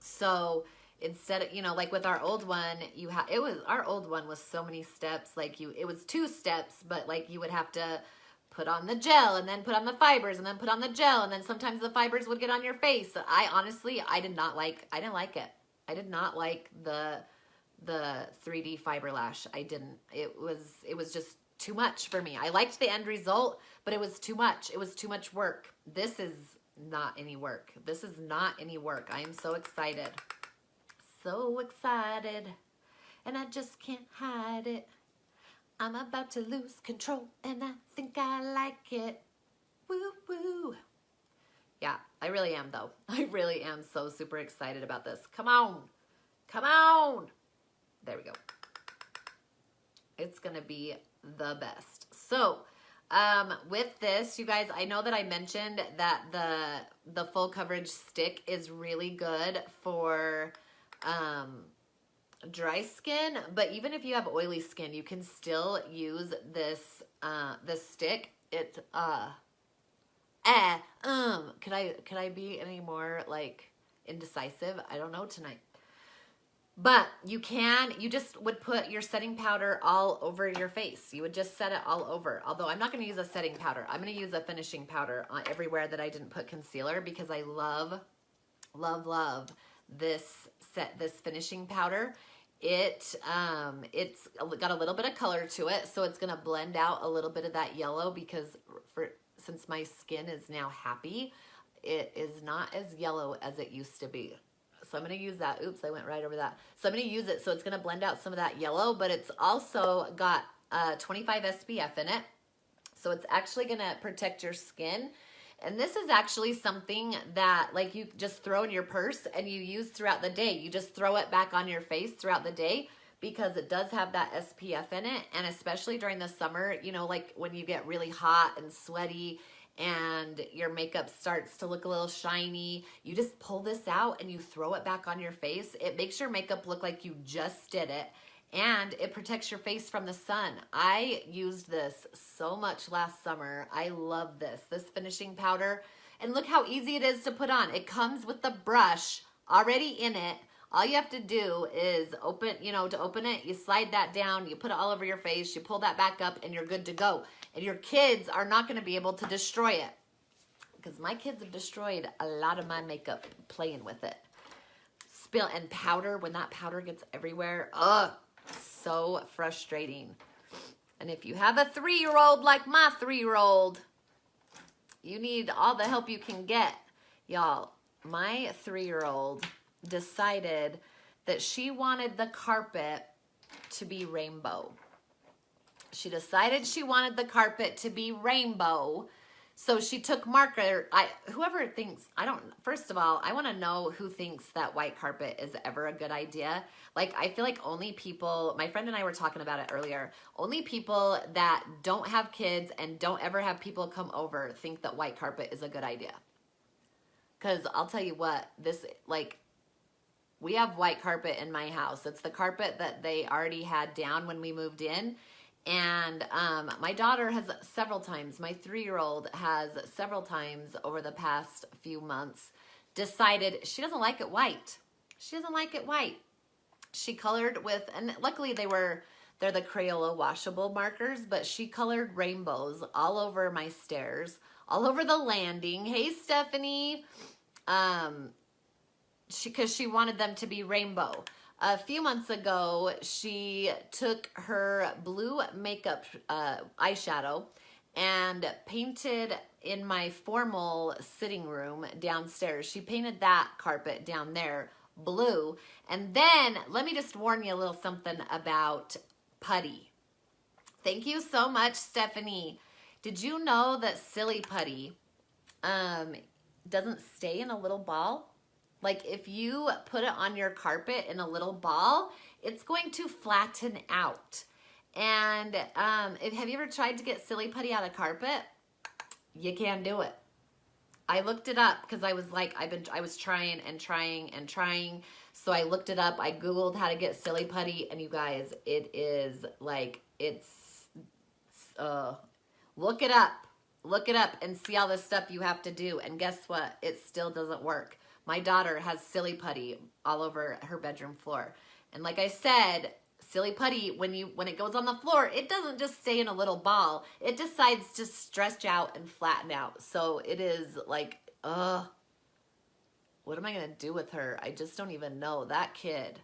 So instead of, you know, like with our old one, our old one was so many steps. Like it was 2 steps, but like you would have to put on the gel and then put on the fibers and then put on the gel. And then sometimes the fibers would get on your face. I didn't like it. I did not like the 3D fiber lash. I didn't. It was just too much for me. I liked the end result, but it was too much. It was too much work. This is not any work. This is not any work. I am so excited. So excited. And I just can't hide it. I'm about to lose control and I think I like it. Woo woo. Yeah, I really am though. I really am so super excited about this. Come on. Come on. There we go. It's going to be the best. So, With this, you guys, I know that I mentioned that the full coverage stick is really good for dry skin, but even if you have oily skin, you can still use this stick. It could I be any more like indecisive? I don't know tonight. But you just would put your setting powder all over your face. You would just set it all over. Although I'm not going to use a setting powder. I'm going to use a finishing powder everywhere that I didn't put concealer, because I love, love, love this finishing powder. It's got a little bit of color to it, so it's going to blend out a little bit of that yellow, because since my skin is now happy, it is not as yellow as it used to be. So I'm going to use that. Oops, I went right over that. So I'm going to use it, so it's going to blend out some of that yellow, but it's also got 25 SPF in it. So it's actually going to protect your skin. And this is actually something that like you just throw in your purse and you use throughout the day. You just throw it back on your face throughout the day, because it does have that SPF in it. And especially during the summer, you know, like when you get really hot and sweaty and your makeup starts to look a little shiny, you just pull this out and you throw it back on your face. It makes your makeup look like you just did it, and it protects your face from the sun. I used this so much last summer. I love this finishing powder. And look how easy it is to put on. It comes with the brush already in it. All you have to do is to open it, you slide that down, you put it all over your face, you pull that back up, and you're good to go. And your kids are not going to be able to destroy it, because my kids have destroyed a lot of my makeup playing with it. Spill and powder, when that powder gets everywhere, so frustrating. And if you have a 3-year-old like my 3-year-old, you need all the help you can get. Y'all, my 3-year-old decided that she wanted the carpet to be rainbow. She decided she wanted the carpet to be rainbow. So she took marker. First of all, I want to know who thinks that white carpet is ever a good idea. Like, I feel like only people, my friend and I were talking about it earlier, only people that don't have kids and don't ever have people come over think that white carpet is a good idea. Because I'll tell you what, we have white carpet in my house. It's the carpet that they already had down when we moved in. And my daughter has several times, my 3-year-old has several times over the past few months decided she doesn't like it white. She doesn't like it white. She colored with, and luckily they're the Crayola washable markers, but she colored rainbows all over my stairs, all over the landing. Hey, Stephanie. Because she wanted them to be rainbow. A few months ago, she took her blue makeup eyeshadow and painted in my formal sitting room downstairs. She painted that carpet down there blue. And then, let me just warn you a little something about putty. Thank you so much, Stephanie. Did you know that silly putty doesn't stay in a little ball? Like, if you put it on your carpet in a little ball, it's going to flatten out. And have you ever tried to get silly putty out of carpet? You can't do it. I looked it up because I was like, I was trying and trying and trying. So I looked it up. I Googled how to get silly putty, and you guys, it is like, look it up. Look it up and see all the stuff you have to do. And guess what? It still doesn't work. My daughter has silly putty all over her bedroom floor. And like I said, silly putty, when it goes on the floor, it doesn't just stay in a little ball. It decides to stretch out and flatten out. So it is like, what am I going to do with her? I just don't even know. That kid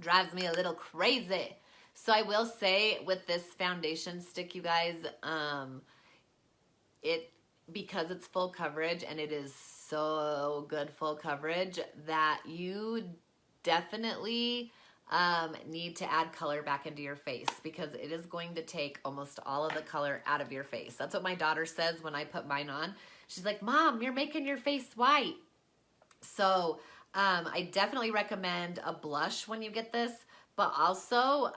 drives me a little crazy. So I will say with this foundation stick, you guys, because it's full coverage, and it is so good full coverage, that you definitely need to add color back into your face, because it is going to take almost all of the color out of your face. That's what my daughter says when I put mine on. She's like, Mom, you're making your face white. So I definitely recommend a blush when you get this, but also,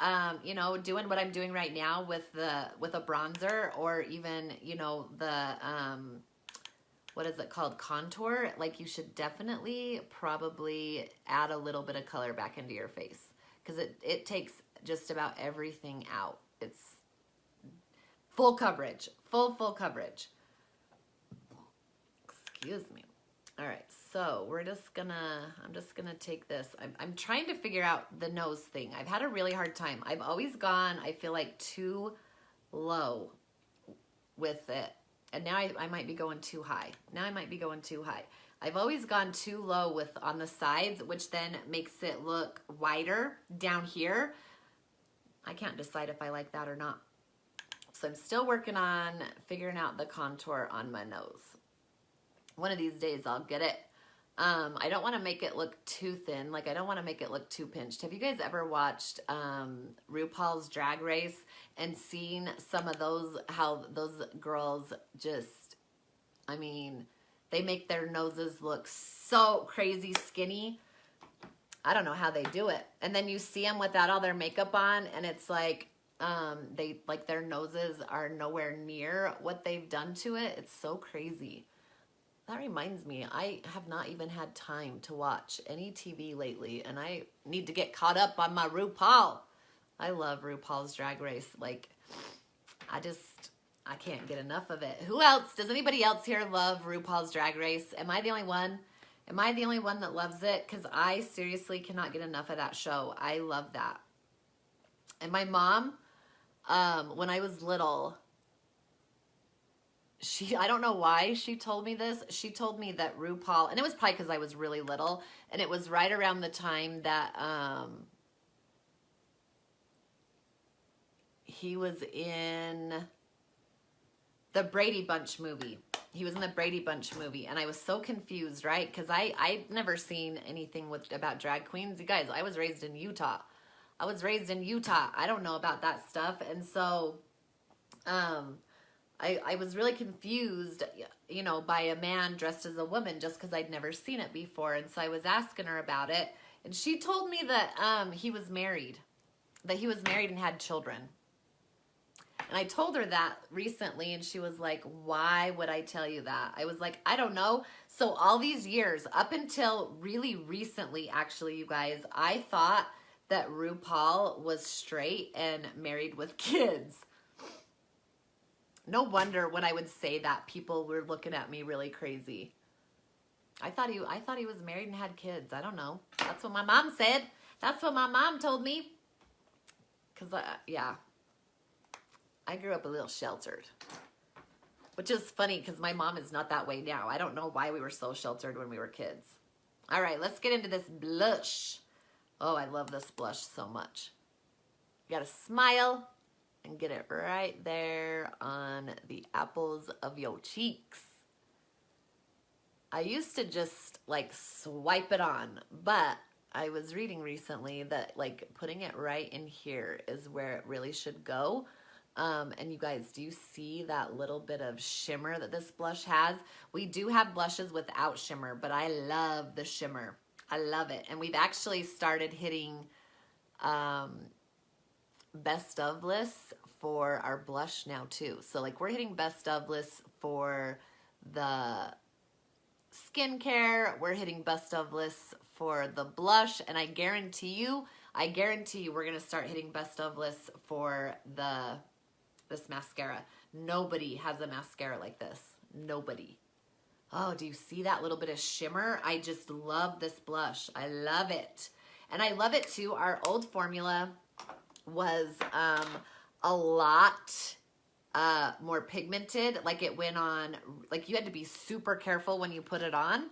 you know, doing what I'm doing right now with a bronzer, or even, you know, the, what is it called? Contour. Like, you should definitely probably add a little bit of color back into your face, because it takes just about everything out. It's full coverage, full coverage. Excuse me. All right, so I'm just gonna take this. I'm trying to figure out the nose thing. I've had a really hard time. I've always gone, I feel like, too low with it. And now I might be going too high. Now I might be going too high. I've always gone too low on the sides, which then makes it look wider down here. I can't decide if I like that or not. So I'm still working on figuring out the contour on my nose. One of these days I'll get it. I don't want to make it look too thin. Like, I don't want to make it look too pinched. Have you guys ever watched RuPaul's Drag Race and seen some of those, how those girls just, I mean, they make their noses look so crazy skinny. I don't know how they do it. And then you see them without all their makeup on, and it's like, their noses are nowhere near what they've done to it. It's so crazy. That reminds me, I have not even had time to watch any TV lately, and I need to get caught up on my RuPaul. I love RuPaul's Drag Race. Like, I can't get enough of it. Who else? Does anybody else here love RuPaul's Drag Race? Am I the only one? Am I the only one that loves it? Because I seriously cannot get enough of that show. I love that. And my mom, when I was little, I don't know why she told me this. She told me that RuPaul, and it was probably because I was really little, and it was right around the time that he was in the Brady Bunch movie. He was in the Brady Bunch movie, and I was so confused, right? Because I'd never seen anything about drag queens. You guys, I was raised in Utah. I don't know about that stuff, and so I was really confused, you know, by a man dressed as a woman, just because I'd never seen it before. And so I was asking her about it, and she told me that he was married, and had children. And I told her that recently, and she was like, why would I tell you that? I was like, I don't know. So all these years, up until really recently, actually, you guys, I thought that RuPaul was straight and married with kids. No wonder when I would say that, people were looking at me really crazy. I thought he was married and had kids. I don't know. That's what my mom said. That's what my mom told me. Because, yeah, I grew up a little sheltered. Which is funny because my mom is not that way now. I don't know why we were so sheltered when we were kids. All right, let's get into this blush. Oh, I love this blush so much. You got to smile and get it right there on the apples of your cheeks. I used to just like swipe it on, but I was reading recently that like putting it right in here is where it really should go. And you guys, do you see that little bit of shimmer that this blush has? We do have blushes without shimmer, but I love the shimmer. I love it. And we've actually started hitting best of lists for our blush now too. So like we're hitting best of lists for the skincare. We're hitting best of lists for the blush. And I guarantee you we're going to start hitting best of lists for this mascara. Nobody has a mascara like this. Nobody. Oh, do you see that little bit of shimmer? I just love this blush. I love it. And I love it too. Our old formula was a lot more pigmented. Like it went on, like you had to be super careful when you put it on.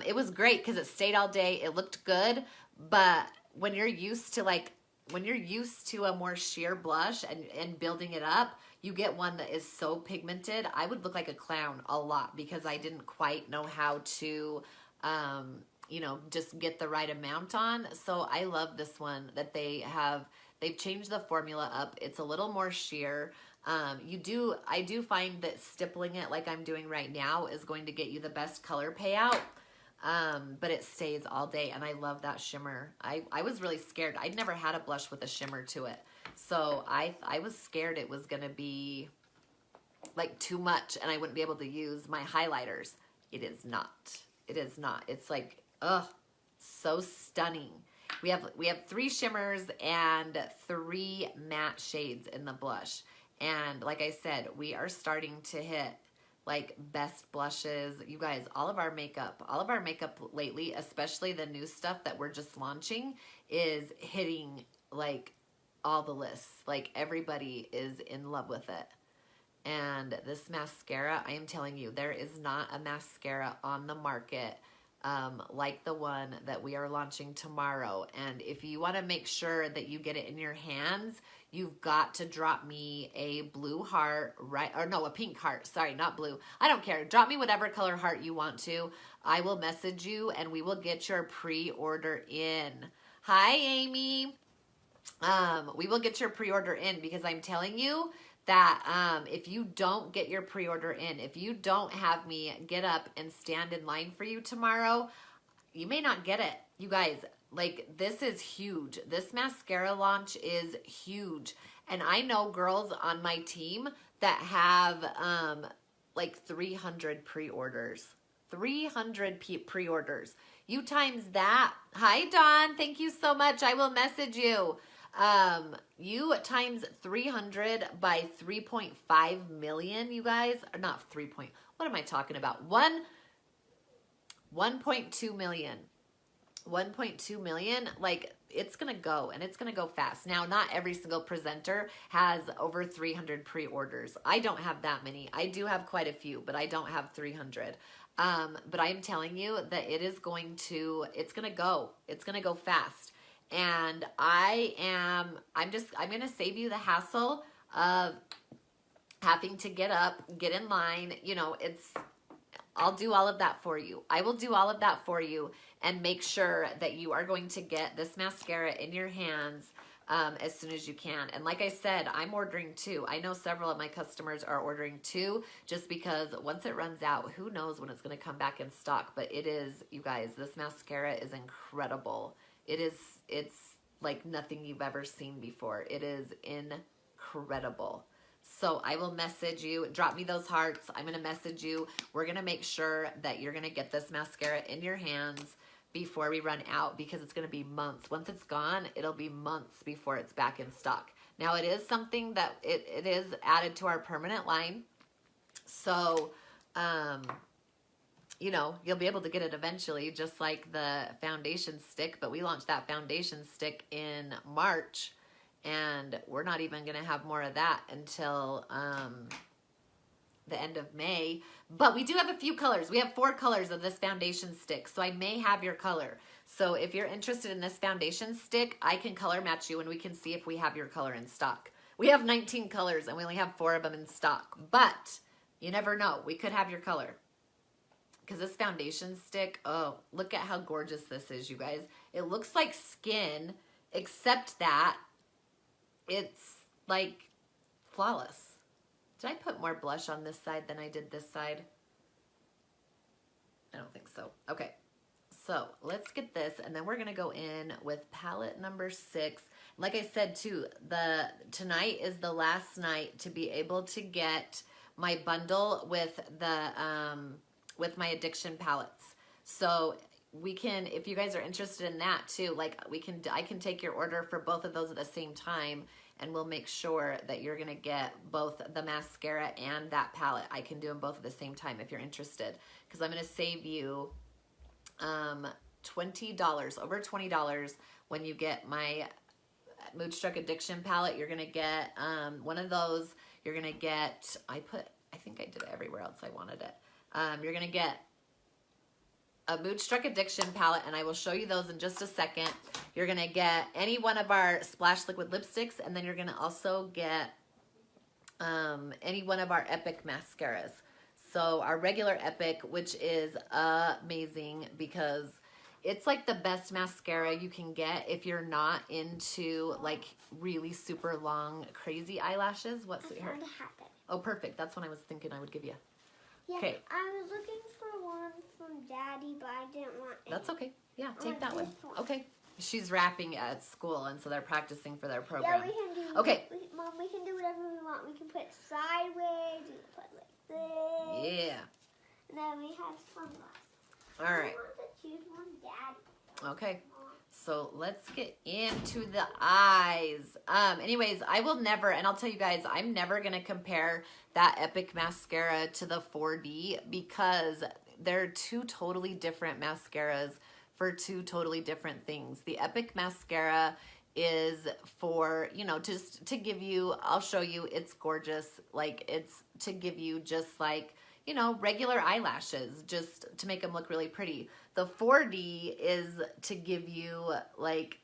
It was great because it stayed all day. It looked good. But when you're used to a more sheer blush and building it up, you get one that is so pigmented. I would look like a clown a lot because I didn't quite know how to, you know, just get the right amount on. So I love this one that they've changed the formula up. It's a little more sheer. I do find that stippling it like I'm doing right now is going to get you the best color payout. but it stays all day, and I love that shimmer. I was really scared. I'd never had a blush with a shimmer to it, so I was scared it was gonna be like too much and I wouldn't be able to use my highlighters. It is not. It is not. It's like, ugh, so stunning. We have 3 shimmers and 3 matte shades in the blush. And like I said, we are starting to hit like best blushes. You guys, all of our makeup lately, especially the new stuff that we're just launching, is hitting like all the lists. Like everybody is in love with it. And this mascara, I am telling you, there is not a mascara on the market like the one that we are launching tomorrow. And if you want to make sure that you get it in your hands, you've got to drop me a blue heart, right? Or no, a pink heart. Sorry, not blue. I don't care. Drop me whatever color heart you want to. I will message you and we will get your pre-order in. Hi, Amy. We will get your pre-order in because I'm telling you that if you don't get your pre-order in, if you don't have me get up and stand in line for you tomorrow, you may not get it. You guys, like, this is huge. This mascara launch is huge. And I know girls on my team that have like 300 pre-orders. 300 pre-orders. You times that. Hi, Dawn. Thank you so much. I will message you. You times 300 by 3.5 million, you guys, or not 3 point, what am I talking about? 1.2 million, 1.2 million, like it's going to go and it's going to go fast. Now, not every single presenter has over 300 pre-orders. I don't have that many. I do have quite a few, but I don't have 300. But I'm telling you that it's going to go. It's going to go fast. And I'm going to save you the hassle of having to get up, get in line. You know, I'll do all of that for you. I will do all of that for you and make sure that you are going to get this mascara in your hands as soon as you can. And like I said, I'm ordering 2. I know several of my customers are ordering 2 just because once it runs out, who knows when it's going to come back in stock. But it is, you guys, this mascara is incredible. It's like nothing you've ever seen before. It is incredible. So I will message you. Drop me those hearts. I'm going to message you. We're going to make sure that you're going to get this mascara in your hands before we run out because it's going to be months. Once it's gone, it'll be months before it's back in stock. Now, it is something that it is added to our permanent line. So, you know, you'll be able to get it eventually, just like the foundation stick. But we launched that foundation stick in March, and we're not even going to have more of that until the end of May. But we do have a few colors. We have 4 colors of this foundation stick, so I may have your color. So if you're interested in this foundation stick, I can color match you, and we can see if we have your color in stock. We have 19 colors, and we only have 4 of them in stock. But you never know. We could have your color. Because this foundation stick, oh, look at how gorgeous this is, you guys. It looks like skin, except that it's like flawless. Did I put more blush on this side than I did this side? I don't think so. Okay, so let's get this, and then we're going to go in with palette number 6. Like I said, too, tonight is the last night to be able to get my bundle with with my addiction palettes. So we can, if you guys are interested in that too, like I can take your order for both of those at the same time, and we'll make sure that you're gonna get both the mascara and that palette. I can do them both at the same time if you're interested, because I'm gonna save you $20, over $20 when you get my Moodstruck Addiction palette. You're gonna get one of those. You're gonna get, I think I did it everywhere else I wanted it. You're going to get a Moodstruck Addiction palette, and I will show you those in just a second. You're going to get any one of our Splash Liquid lipsticks, and then you're going to also get any one of our Epic mascaras. So our regular Epic, which is amazing because it's like the best mascara you can get if you're not into like really super long, crazy eyelashes. What, sweetheart? Oh, perfect. That's what I was thinking I would give you. Yeah, okay. I was looking for one from Daddy, but I didn't want it. That's okay. Yeah, I take want that one. this one. Okay. She's rapping at school, and so they're practicing for their program. Yeah, we can do. Okay. Mom, we can do whatever we want. We can put it sideways. We can put it like this. Yeah. And then we have sunglasses. All right. I want to choose one, Daddy. Okay. So let's get into the eyes. Anyways, I will never, and I'll tell you guys, I'm never going to compare that Epic mascara to the 4D because they're two totally different mascaras for two totally different things. The Epic mascara is for, you know, just to give you, I'll show you, it's gorgeous. Like, it's to give you just like, you know, regular eyelashes, just to make them look really pretty. The 4D is to give you like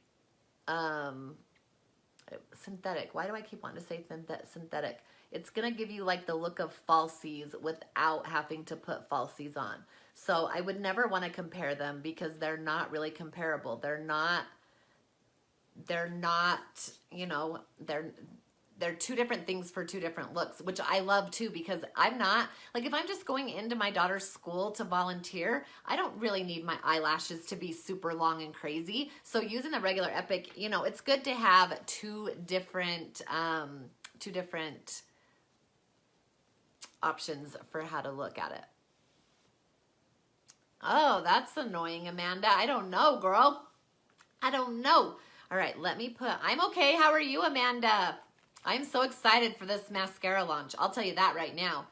synthetic. Why do I keep wanting to say synthetic? It's gonna give you like the look of falsies without having to put falsies on. So I would never want to compare them because they're not really comparable. They're not, you know, they're two different things for two different looks, which I love too, because I'm not, like, if I'm just going into my daughter's school to volunteer, I don't really need my eyelashes to be super long and crazy. So using the regular Epic, you know, it's good to have two different options for how to look at it. Oh, that's annoying, Amanda. I don't know, girl. I don't know. All right, let me put, I'm okay. How are you, Amanda? I'm so excited for this mascara launch. I'll tell you that right now.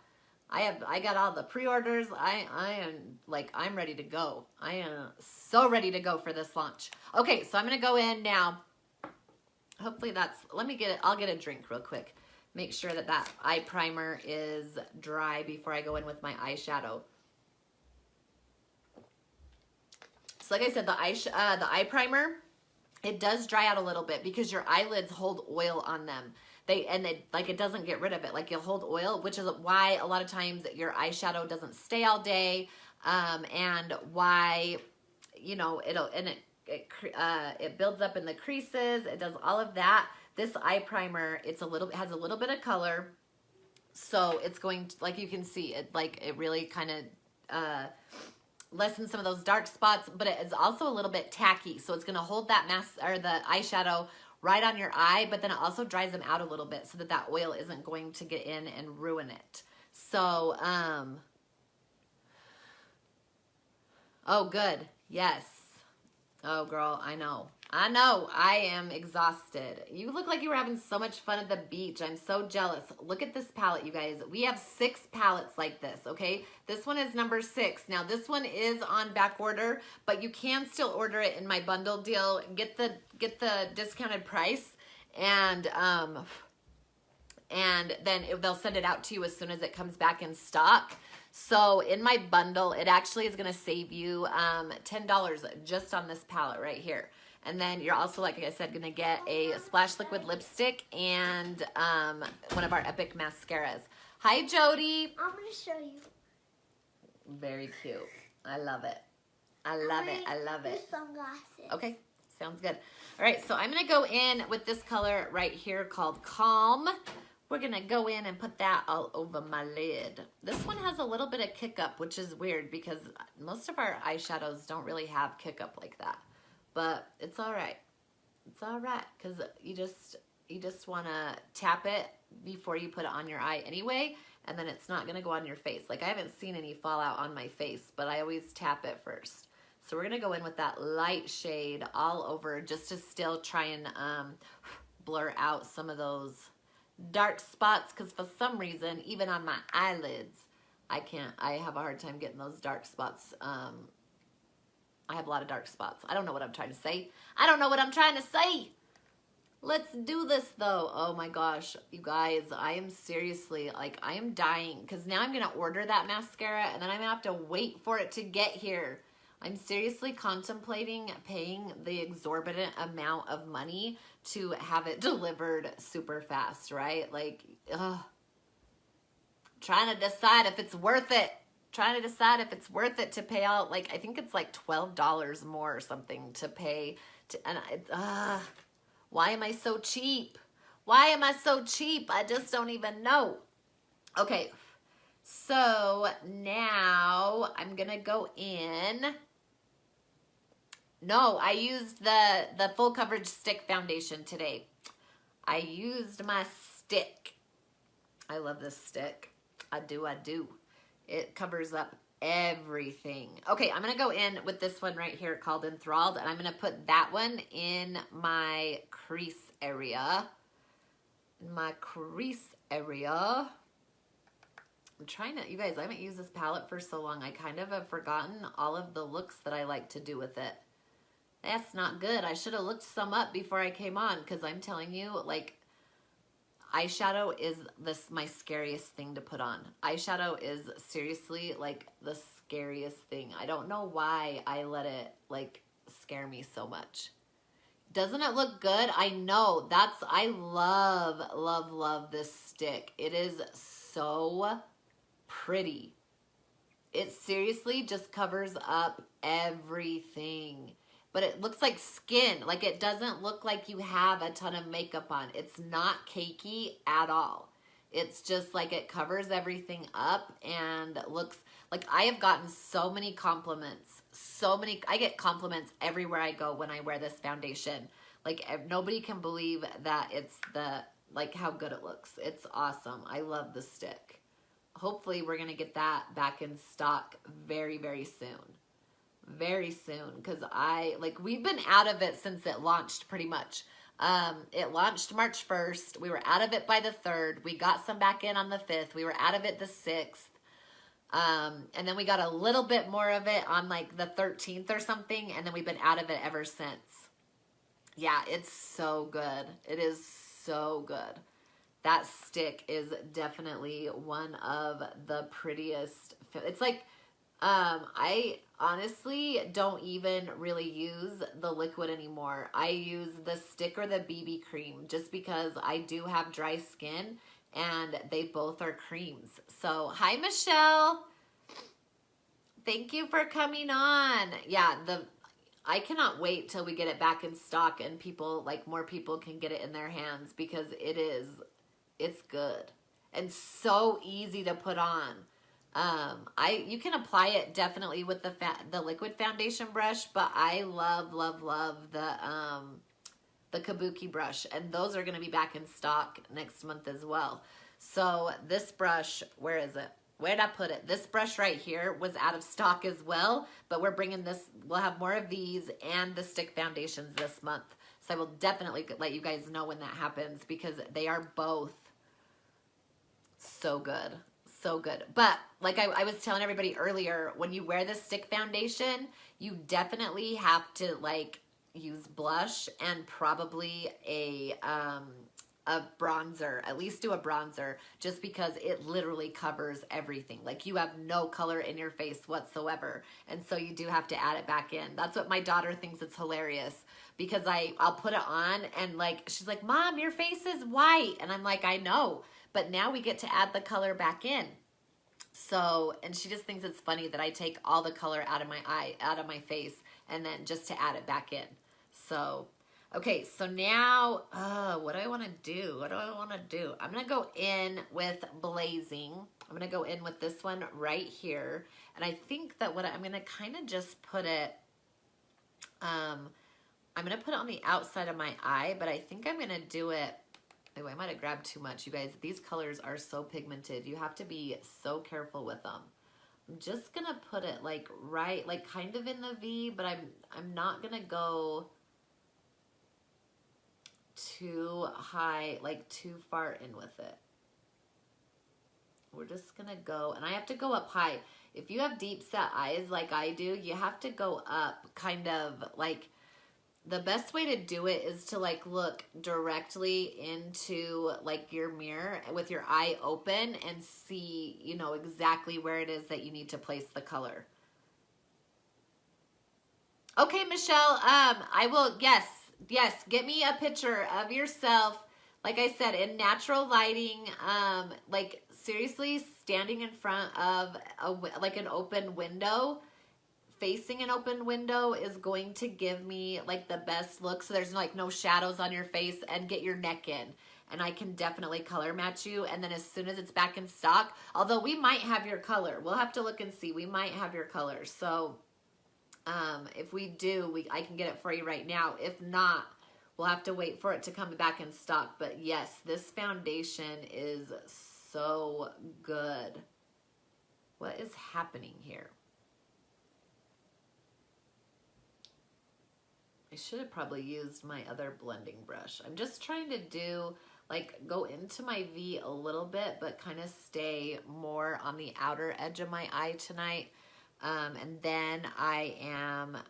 I got all the pre-orders. I am like, I'm ready to go. I am so ready to go for this launch. Okay, so I'm gonna go in now. Hopefully that's, let me get it. I'll get a drink real quick. Make sure that that eye primer is dry before I go in with my eyeshadow. So like I said, the eye primer, it does dry out a little bit because your eyelids hold oil on them. Like, it doesn't get rid of it. Like, you'll hold oil, which is why a lot of times your eyeshadow doesn't stay all day, and why, you know, it builds up in the creases. It does all of that. This eye primer, has a little bit of color, so it's going to, like you can see, it really kind of lessens some of those dark spots, but it is also a little bit tacky, so it's going to hold that the eyeshadow right on your eye, but then it also dries them out a little bit so that that oil isn't going to get in and ruin it. So, oh, good. Yes. Oh, girl, I know. I am exhausted. You look like you were having so much fun at the beach. I'm so jealous. Look at this palette, you guys. We have 6 palettes like this, okay? This one is number 6. Now, this one is on back order, but you can still order it in my bundle deal. Get the discounted price, and then they'll send it out to you as soon as it comes back in stock. So in my bundle, it actually is going to save you $10 just on this palette right here. And then you're also, like I said, going to get a Splash Liquid lipstick and one of our Epic mascaras. Hi, Jody. I'm going to show you. Very cute. I love it. I love it. I love it. Sunglasses. Okay, sounds good. All right, so I'm going to go in with this color right here called Calm. We're going to go in and put that all over my lid. This one has a little bit of kick up, which is weird because most of our eyeshadows don't really have kick up like that. But it's all right. It's all right because you just want to tap it before you put it on your eye anyway, and then it's not going to go on your face. Like, I haven't seen any fallout on my face, but I always tap it first. So we're going to go in with that light shade all over just to still try and blur out some of those dark spots, because for some reason, even on my eyelids, I have a hard time getting those dark spots. I have a lot of dark spots. I don't know what I'm trying to say. I don't know what I'm trying to say. Let's do this though. Oh my gosh, you guys, I am seriously, like, I am dying because now I'm going to order that mascara and then I'm going to have to wait for it to get here. I'm seriously contemplating paying the exorbitant amount of money to have it delivered super fast, right? Like, trying to decide if it's worth it. Trying to decide if it's worth it to pay out, like, I think it's like $12 more or something to pay. And why am I so cheap? Why am I so cheap? I just don't even know. Okay, so now I'm going to go in No, I used the full coverage stick foundation today. I used my stick. I love this stick. I do. It covers up everything. Okay, I'm going to go in with this one right here called Enthralled, and I'm going to put that one in my crease area. In my crease area. I'm trying to, you guys, I haven't used this palette for so long. I kind of have forgotten all of the looks that I like to do with it. That's not good. I should have looked some up before I came on, because I'm telling you, like, eyeshadow is my scariest thing to put on. Eyeshadow is seriously like the scariest thing. I don't know why I let it like scare me so much. Doesn't it look good? I know. I love this stick. It is so pretty. It seriously just covers up everything. But it looks like skin. Like, it doesn't look like you have a ton of makeup on. It's not cakey at all. It's just like it covers everything up and looks like, I have gotten so many compliments. I get compliments everywhere I go when I wear this foundation. Like, nobody can believe that it's like how good it looks. It's awesome. I love the stick. Hopefully we're going to get that back in stock very, very soon. Very soon, because we've been out of it since it launched pretty much. It launched March 1st. We were out of it by the 3rd. We got some back in on the 5th. We were out of it the 6th. And then we got a little bit more of it on like the 13th or something. And then we've been out of it ever since. Yeah, it's so good. It is so good. That stick is definitely one of the prettiest. It's like, I honestly don't even really use the liquid anymore. I use the stick or the BB cream just because I do have dry skin and they both are creams. So, hi Michelle. Thank you for coming on. Yeah, I cannot wait till we get it back in stock and more people can get it in their hands, because it's good and so easy to put on. You can apply it definitely with the liquid foundation brush, but I love the Kabuki brush, and those are going to be back in stock next month as well. So this brush, where is it? Where did I put it? This brush right here was out of stock as well, but we're bringing this, we'll have more of these and the stick foundations this month. So I will definitely let you guys know when that happens, because they are both so good. So good. But like I was telling everybody earlier, when you wear the stick foundation, you definitely have to like use blush and probably a bronzer. At least do a bronzer, just because it literally covers everything. Like, you have no color in your face whatsoever, and so you do have to add it back in. That's what my daughter thinks. It's hilarious, because I'll put it on and like she's like, "Mom, your face is white," and I'm like, "I know, but now we get to add the color back in." So, and she just thinks it's funny that I take all the color out of my face, and then just to add it back in. So, okay, so now, what do I want to do? I'm going to go in with Blazing. I'm going to go in with this one right here. And I think that I'm going to kind of just put it, I'm going to put it on the outside of my eye, but I think I'm going to do it. Oh, I might have grabbed too much, you guys. These colors are so pigmented. You have to be so careful with them. I'm just going to put it like right, like kind of in the V, but I'm not going to go too high, like too far in with it. We're just going to go, and I have to go up high. If you have deep set eyes like I do, you have to go up kind of like, the best way to do it is to like look directly into like your mirror with your eye open and see, you know, exactly where it is that you need to place the color. Okay, Michelle, I will, yes, get me a picture of yourself, like I said, in natural lighting, like seriously standing in front of like an open window. Facing an open window is going to give me like the best look, so there's like no shadows on your face, and get your neck in, and I can definitely color match you. And then as soon as it's back in stock, although we might have your color, we'll have to look and see, we might have your color. So If we do, I can get it for you right now. If not, we'll have to wait for it to come back in stock. But yes, this foundation is so good. What is happening here? I should have probably used my other blending brush. I'm just trying to do, like, go into my V a little bit, but kind of stay more on the outer edge of my eye tonight. And then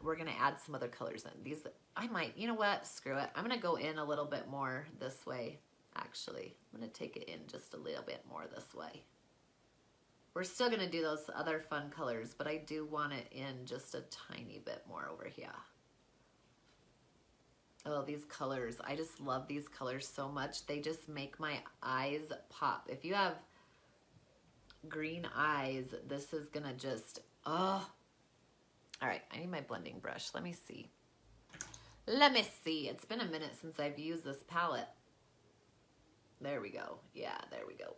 we're going to add some other colors in. These, I might, you know what? Screw it. I'm going to go in a little bit more this way, actually. I'm going to take it in just a little bit more this way. We're still going to do those other fun colors, but I do want it in just a tiny bit more over here. Oh, these colors. I just love these colors so much. They just make my eyes pop. If you have green eyes, this is going to just, oh. All right, I need my blending brush. Let me see. Let me see. It's been a minute since I've used this palette. There we go. Yeah, there we go.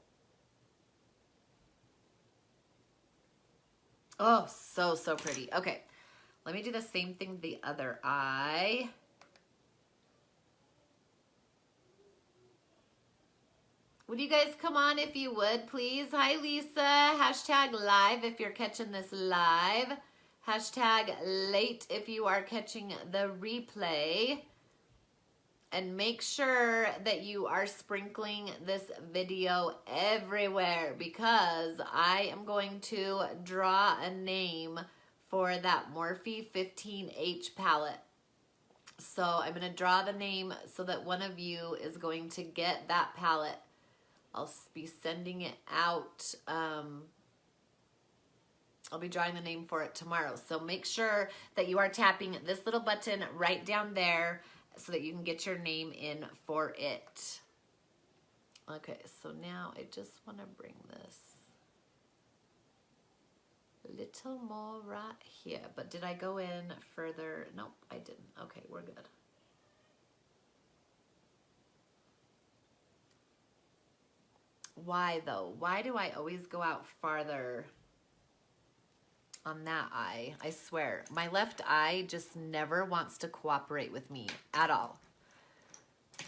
Oh, so, so pretty. Okay, let me do the same thing with the other eye. Would you guys come on if you would, please? Hi, Lisa. Hashtag live if you're catching this live. Hashtag late if you are catching the replay. And make sure that you are sprinkling this video everywhere, because I am going to draw a name for that Morphe 15H palette. So I'm going to draw the name so that one of you is going to get that palette. I'll be sending it out. I'll be drawing the name for it tomorrow. So make sure that you are tapping this little button right down there so that you can get your name in for it. Okay, so now I just want to bring this a little more right here. But did I go in further? Nope, I didn't. Okay, we're good. Why though? Why do I always go out farther on that eye? I swear, my left eye just never wants to cooperate with me at all.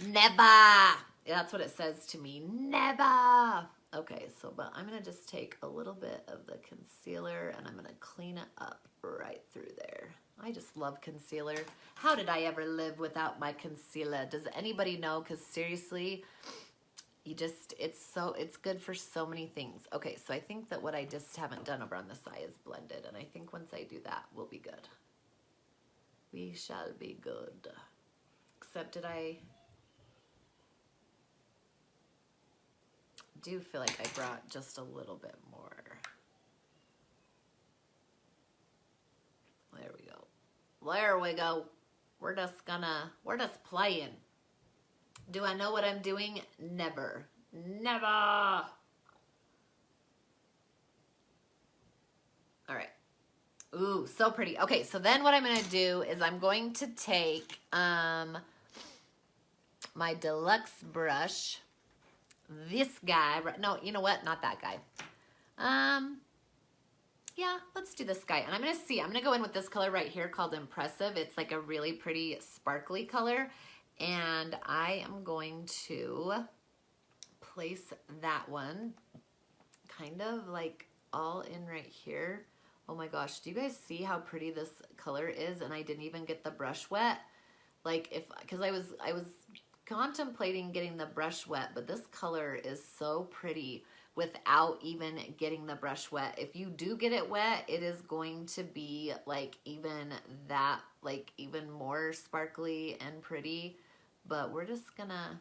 Never. That's what it says to me. Never. Okay, so but I'm gonna just take a little bit of the concealer and I'm gonna clean it up right through there. I just love concealer. How did I ever live without my concealer? Does anybody know? Because seriously, it's good for so many things. Okay, so I think that what I just haven't done over on this side is blended, and I think once I do that, we'll be good. We shall be good. Except I do feel like I brought just a little bit more. There we go. There we go. We're just playing. Do I know what I'm doing? Never. Never. All right. Ooh, so pretty. Okay, so then what I'm going to do is I'm going to take my deluxe brush. This guy. No, you know what? Not that guy. Yeah, let's do this guy. And I'm going to go in with this color right here called Impressive. It's like a really pretty sparkly color. And I am going to place that one kind of like all in right here. Oh my gosh, do you guys see how pretty this color is? And I didn't even get the brush wet. Like because I was contemplating getting the brush wet, but this color is so pretty without even getting the brush wet. If you do get it wet, it is going to be like even more sparkly and pretty. But we're just gonna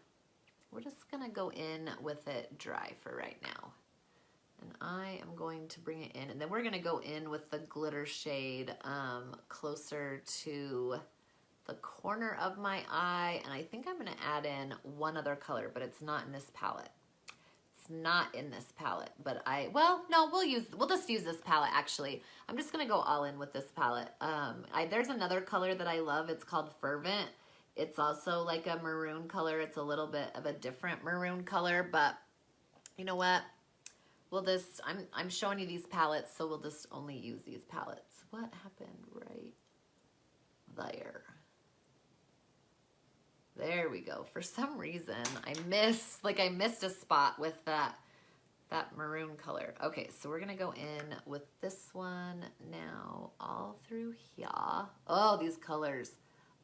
go in with it dry for right now. And I am going to bring it in, and then we're gonna go in with the glitter shade closer to the corner of my eye. And I think I'm gonna add in one other color, but it's not in this palette. It's not in this palette, but we'll just use this palette actually. I'm just gonna go all in with this palette. There's another color that I love. It's called Fervent. It's also like a maroon color. It's a little bit of a different maroon color, but you know what? I'm showing you these palettes, so we'll just only use these palettes. What happened right there. There we go. For some reason, I missed a spot with that maroon color. Okay, so we're gonna go in with this one now all through here. Oh, these colors,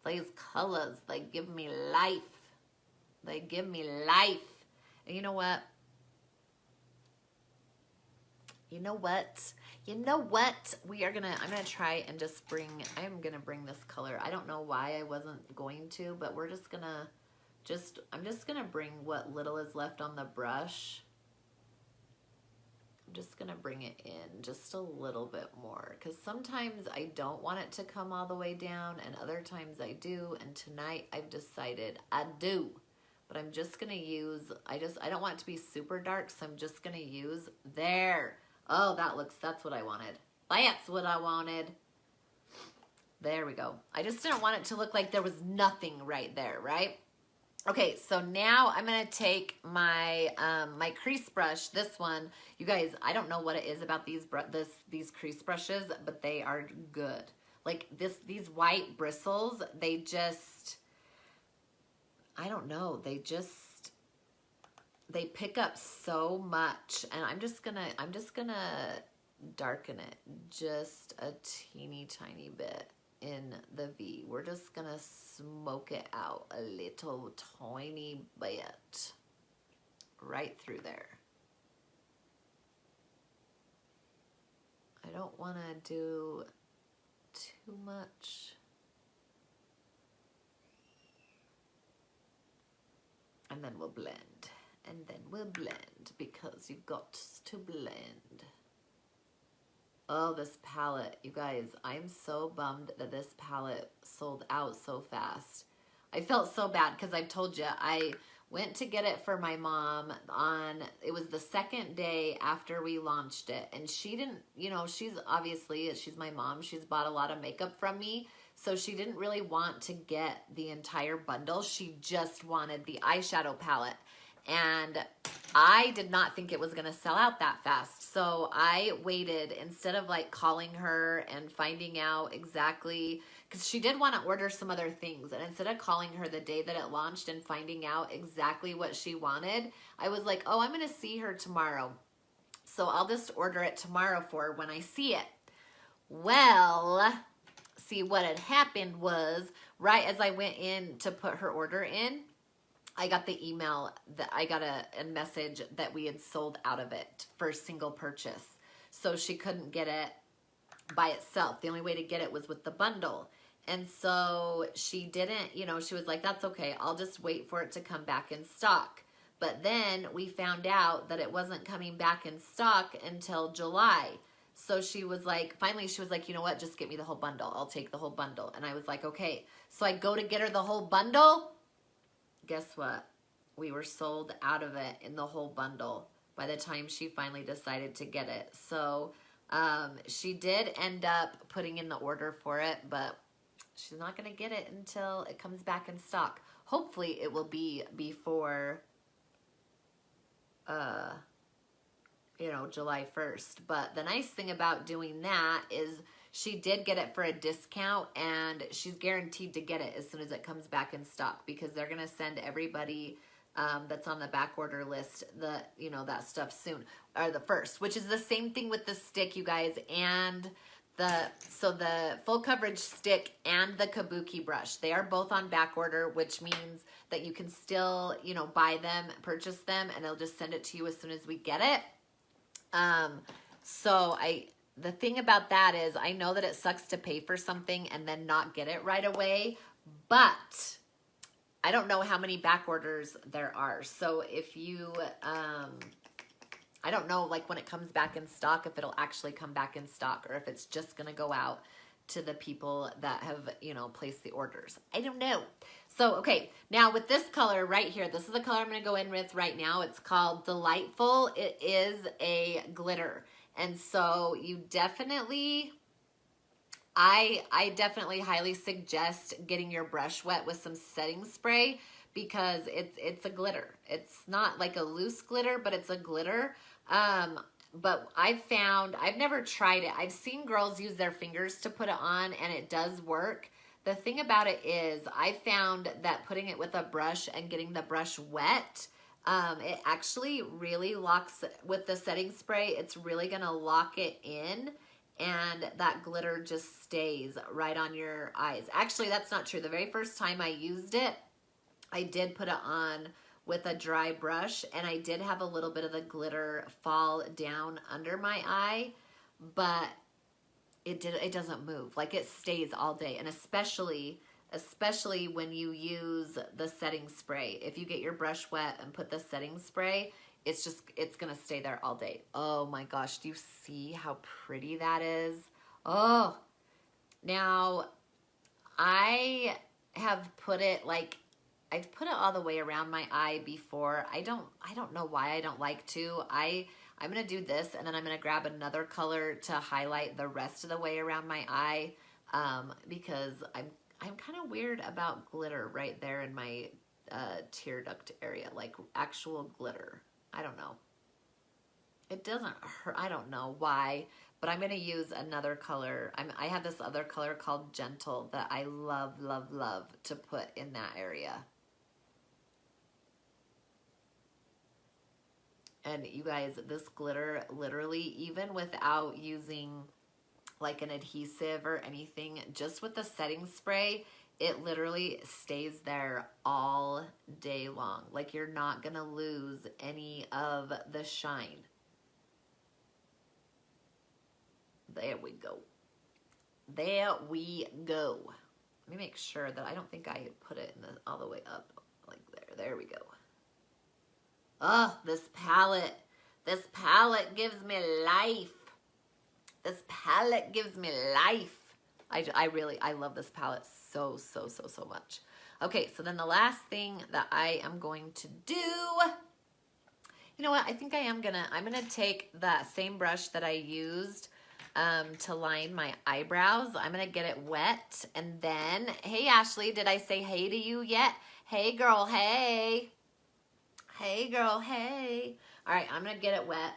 they give me life. They give me life. And you know what? You know what? I'm gonna try and just I'm gonna bring this color. I don't know why I wasn't going to, but we're just gonna, I'm just gonna bring what little is left on the brush. I'm just gonna bring it in just a little bit more, because sometimes I don't want it to come all the way down and other times I do, and tonight I've decided I do. But I'm just gonna use, I don't want it to be super dark, so I'm just gonna use there. Oh, that's what I wanted. That's what I wanted. There we go. I just didn't want it to look like there was nothing right there, right? Okay, so now I'm gonna take my my crease brush, this one. You guys, I don't know what it is about these crease brushes, but they are good. Like these white bristles, they just, I don't know, they pick up so much, and I'm just gonna darken it just a teeny tiny bit in the V. We're just gonna smoke it out a little tiny bit right through there. I don't want to do too much. And then we'll blend. And then we'll blend, because you've got to blend. Oh, this palette, you guys, I'm so bummed that this palette sold out so fast. I felt so bad because I've told you, I went to get it for my mom it was the second day after we launched it. And she didn't, she's my mom. She's bought a lot of makeup from me. So she didn't really want to get the entire bundle. She just wanted the eyeshadow palette. And I did not think it was going to sell out that fast. So I waited, instead of like calling her and finding out exactly, because she did want to order some other things. And instead of calling her the day that it launched and finding out exactly what she wanted, I was like, oh, I'm going to see her tomorrow. So I'll just order it tomorrow for her when I see it. Well, see, what had happened was, right as I went in to put her order in, I got the email that I got a message that we had sold out of it for single purchase. So she couldn't get it by itself. The only way to get it was with the bundle. And so she didn't, she was like, that's okay. I'll just wait for it to come back in stock. But then we found out that it wasn't coming back in stock until July. So she was like, finally she was like, you know what? Just get me the whole bundle. I'll take the whole bundle. And I was like, okay. So I go to get her the whole bundle. Guess what? We were sold out of it in the whole bundle by the time she finally decided to get it. So she did end up putting in the order for it, but she's not going to get it until it comes back in stock. Hopefully it will be before, July 1st. But the nice thing about doing that is she did get it for a discount, and she's guaranteed to get it as soon as it comes back in stock, because they're going to send everybody that's on the back order list that stuff soon, or the first, which is the same thing with the stick, you guys, and the full coverage stick and the kabuki brush. They are both on back order, which means that you can still, buy them, purchase them, and they'll just send it to you as soon as we get it. The thing about that is, I know that it sucks to pay for something and then not get it right away, but I don't know how many back orders there are. So if you, I don't know, like when it comes back in stock, if it'll actually come back in stock, or if it's just going to go out to the people that have, placed the orders. I don't know. So, okay, now with this color right here, this is the color I'm going to go in with right now. It's called Delightful. It is a glitter. And so you definitely, I definitely highly suggest getting your brush wet with some setting spray, because it's a glitter. It's not like a loose glitter, but it's a glitter. But I've never tried it. I've seen girls use their fingers to put it on, and it does work. The thing about it is I found that putting it with a brush and getting the brush wet, it actually really locks, with the setting spray, it's really gonna lock it in, and that glitter just stays right on your eyes. Actually, that's not true. The very first time I used it, I did put it on with a dry brush, and I did have a little bit of the glitter fall down under my eye, but it doesn't move. Like, it stays all day. And especially when you use the setting spray, if you get your brush wet and put the setting spray, it's gonna stay there all day. Oh my gosh, do you see how pretty that is? Oh, now I have put it, like, I've put it all the way around my eye before. I don't know why I don't like to. I'm gonna do this, and then I'm gonna grab another color to highlight the rest of the way around my eye, because I'm kind of weird about glitter right there in my tear duct area, like actual glitter. I don't know. It doesn't hurt. I don't know why, but I'm gonna use another color. I have this other color called Gentle that I love, love, love to put in that area. And you guys, this glitter, literally, even without using like an adhesive or anything, just with the setting spray, it literally stays there all day long. Like, you're not gonna lose any of the shine. There we go. There we go. Let me make sure that I don't think I put it in all the way up like there. There we go. Oh, this palette gives me life. This palette gives me life. I love this palette so much. Okay, so then the last thing that I am going to do, you know what? I think I'm gonna take that same brush that I used to line my eyebrows. I'm gonna get it wet, and then, hey Ashley, did I say hey to you yet? Hey girl, hey. Hey girl, hey. All right, I'm gonna get it wet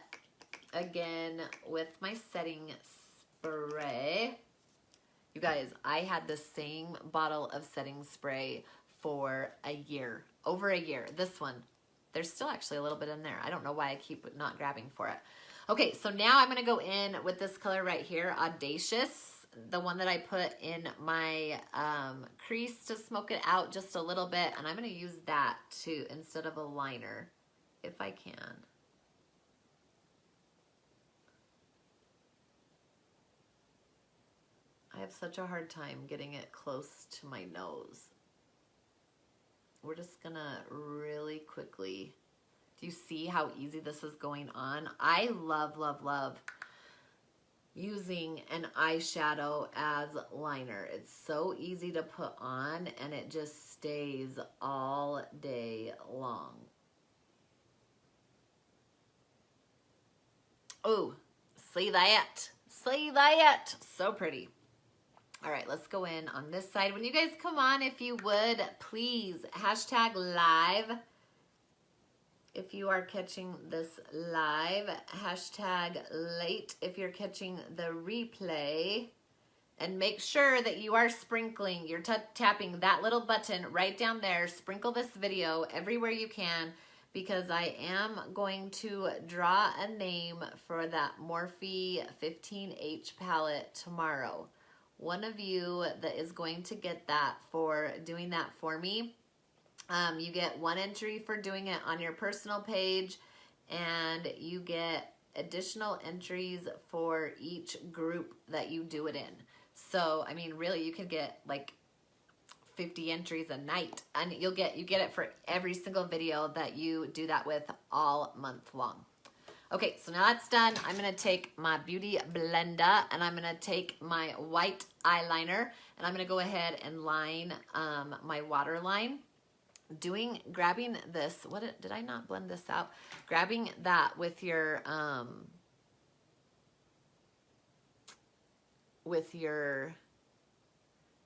again with my setting spray. You guys, I had the same bottle of setting spray for a year, over a year. This one, there's still actually a little bit in there. I don't know why I keep not grabbing for it. Okay, so now I'm gonna go in with this color right here, Audacious, the one that I put in my crease to smoke it out just a little bit, and I'm gonna use that too instead of a liner, if I can. I have such a hard time getting it close to my nose. We're just gonna really quickly, do you see how easy this is going on? I love, love, love using an eyeshadow as liner. It's so easy to put on, and it just stays all day long. Oh, see that? See that? So pretty. All right, let's go in on this side. When you guys come on, if you would, please, hashtag live. If you are catching this live, hashtag late if you're catching the replay. And make sure that you are sprinkling, you're tapping that little button right down there. Sprinkle this video everywhere you can, because I am going to draw a name for that Morphe 15H palette tomorrow. One of you that is going to get that for doing that for me. You get one entry for doing it on your personal page, and you get additional entries for each group that you do it in. So, I mean, really, you could get like 50 entries a night, and you get it for every single video that you do that with all month long. Okay, so now that's done. I'm gonna take my beauty blender, and I'm gonna take my white eyeliner, and I'm gonna go ahead and line my waterline. Grabbing this, did I not blend this out? Grabbing that with your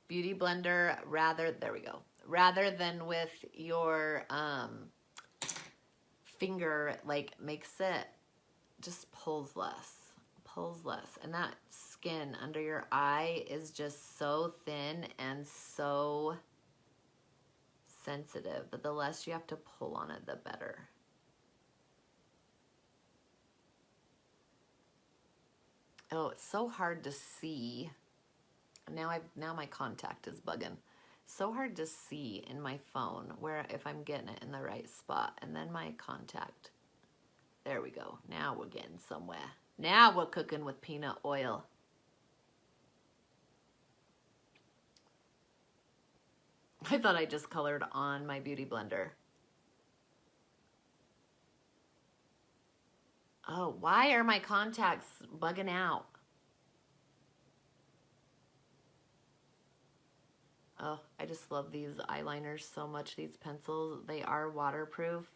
beauty blender there we go, rather than with your finger, like, makes it just pulls less, and that's skin under your eye is just so thin and so sensitive that the less you have to pull on it, the better. Oh, it's so hard to see. Now my contact is bugging. So hard to see in my phone where if I'm getting it in the right spot. And then my contact. There we go. Now we're getting somewhere. Now we're cooking with peanut oil. I thought I just colored on my beauty blender. Oh, why are my contacts bugging out? Oh, I just love these eyeliners so much, these pencils. They are waterproof,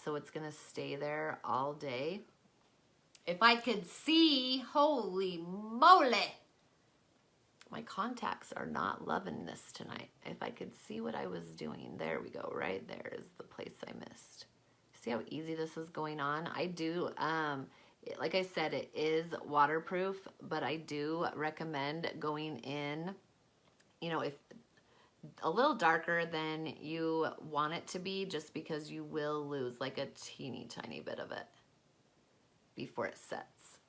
so it's gonna stay there all day. If I could see, holy moly. My contacts are not loving this tonight. If I could see what I was doing. There we go, right there is the place I missed. See how easy this is going on? I do, like I said, it is waterproof, but I do recommend going in, you know, if a little darker than you want it to be, just because you will lose like a teeny tiny bit of it before it sets.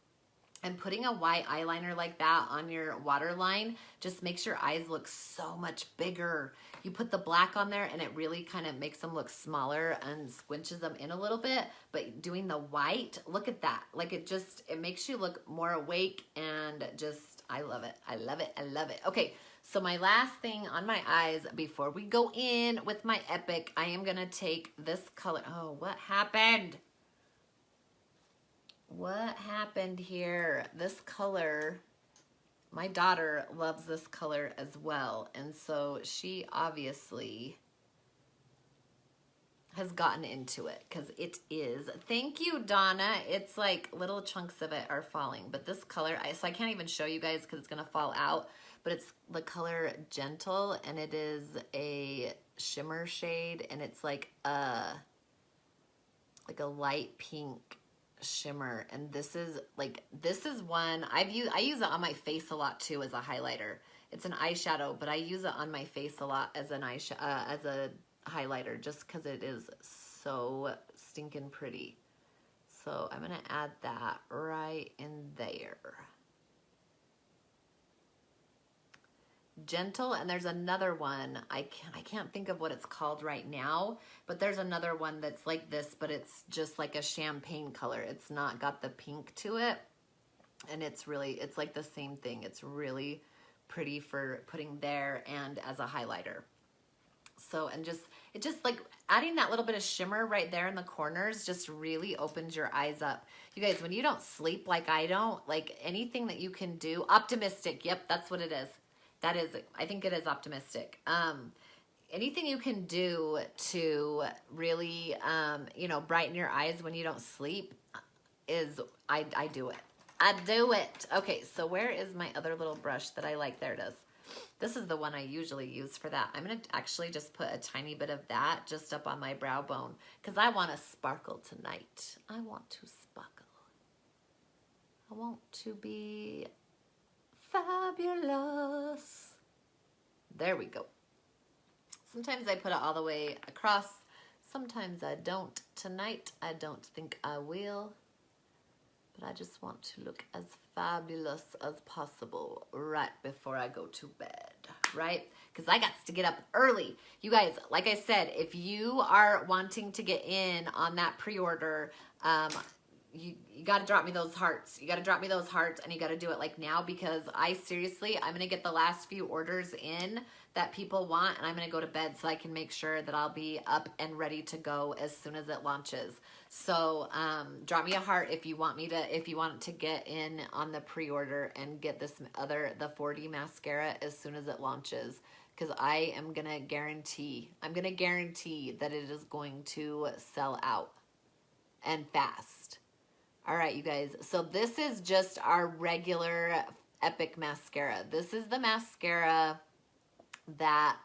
And putting a white eyeliner like that on your waterline just makes your eyes look so much bigger. You put the black on there and it really kind of makes them look smaller and squinches them in a little bit. But doing the white, look at that. Like it makes you look more awake and just, I love it. I love it. I love it. Okay, so my last thing on my eyes before we go in with my Epic, I am going to take this color. Oh, what happened? What happened here? This color, my daughter loves this color as well. And so she obviously has gotten into it because it is. Thank you, Donna. It's like little chunks of it are falling. But this color, so I can't even show you guys because it's going to fall out. But it's the color Gentle, and it is a shimmer shade. And it's like a light pink shimmer, and this is one I use it on my face a lot too as a highlighter. It's an eyeshadow, but I use it on my face a lot as an as a highlighter just because it is so stinking pretty. So I'm gonna add that right in there. Gentle, and there's another one, I can't think of what it's called right now, but there's another one that's like this, but it's just like a champagne color. It's not got the pink to it, and it's like the same thing. It's really pretty for putting there and as a highlighter. So, and it just like adding that little bit of shimmer right there in the corners just really opens your eyes up. You guys, when you don't sleep like I don't, like anything that you can do, optimistic, yep, that's what it is. That is, I think it is optimistic. Anything you can do to really, you know, brighten your eyes when you don't sleep is, I do it. I do it. Okay, so where is my other little brush that I like? There it is. This is the one I usually use for that. I'm going to actually just put a tiny bit of that just up on my brow bone because I want to sparkle tonight. I want to sparkle. I want to be fabulous. There we go. Sometimes I put it all the way across. Sometimes I don't. Tonight, I don't think I will. But I just want to look as fabulous as possible right before I go to bed, right? Because I got to get up early. You guys, like I said, if you are wanting to get in on that pre-order, you got to drop me those hearts. You got to drop me those hearts, and you got to do it like now, because I'm going to get the last few orders in that people want, and I'm going to go to bed so I can make sure that I'll be up and ready to go as soon as it launches. So drop me a heart if you want to get in on the pre-order and get the 4D mascara as soon as it launches, because I am going to guarantee that it is going to sell out and fast. All right, you guys. So this is just our regular Epic mascara. This is the mascara that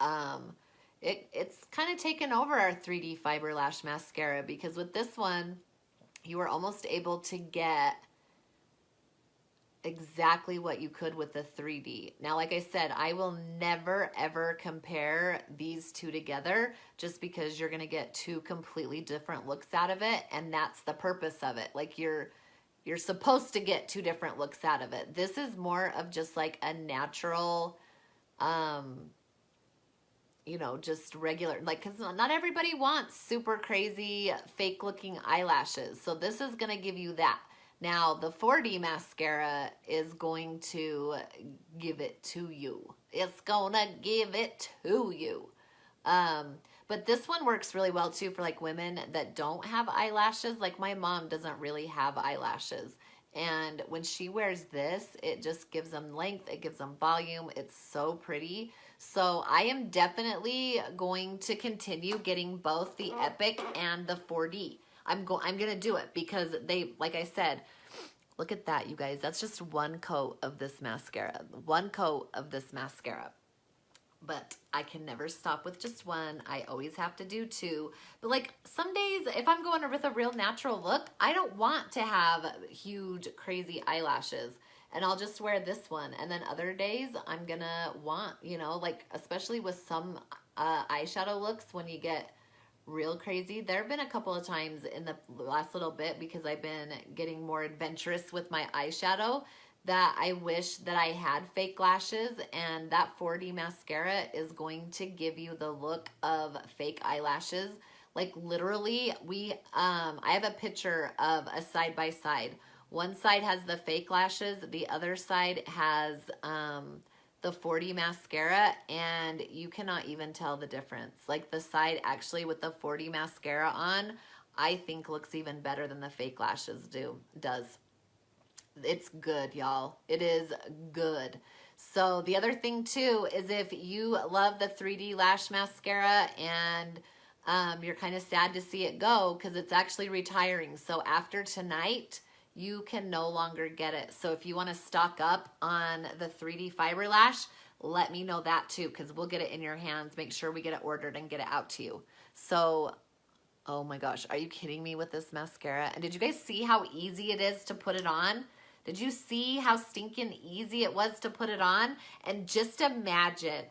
it's kind of taken over our 3D Fiber Lash Mascara, because with this one, you are almost able to get exactly what you could with the 3D. Now, like I said, I will never ever compare these two together just because you're going to get two completely different looks out of it, and that's the purpose of it. Like you're supposed to get two different looks out of it. This is more of just like a natural you know, just regular, like, because not everybody wants super crazy fake looking eyelashes. So this is going to give you that. Now, the 4D mascara is going to give it to you. It's going to give it to you. But this one works really well, too, for, like, women that don't have eyelashes. Like, my mom doesn't really have eyelashes. And when she wears this, it just gives them length. It gives them volume. It's so pretty. So I am definitely going to continue getting both the Epic and the 4D. I'm going to do it because they, like I said, look at that, you guys. That's just one coat of this mascara. One coat of this mascara. But I can never stop with just one. I always have to do two. But like some days, if I'm going with a real natural look, I don't want to have huge, crazy eyelashes. And I'll just wear this one. And then other days, I'm going to want, you know, like especially with some eyeshadow looks when you get real crazy. There have been a couple of times in the last little bit because I've been getting more adventurous with my eyeshadow that I wish that I had fake lashes, and that 4D mascara is going to give you the look of fake eyelashes. Like literally, I have a picture of a side by side. One side has the fake lashes, the other side has the 4D mascara, and you cannot even tell the difference. Like the side actually with the 4D mascara on, I think looks even better than the fake lashes does. It's good, y'all. It is good. So the other thing too is if you love the 3D lash mascara and you're kind of sad to see it go because it's actually retiring. So after tonight, you can no longer get it. So if you want to stock up on the 3D fiber lash, let me know that too because we'll get it in your hands. Make sure we get it ordered and get it out to you. So, oh my gosh, are you kidding me with this mascara? And did you guys see how easy it is to put it on? Did you see how stinking easy it was to put it on? And just imagine,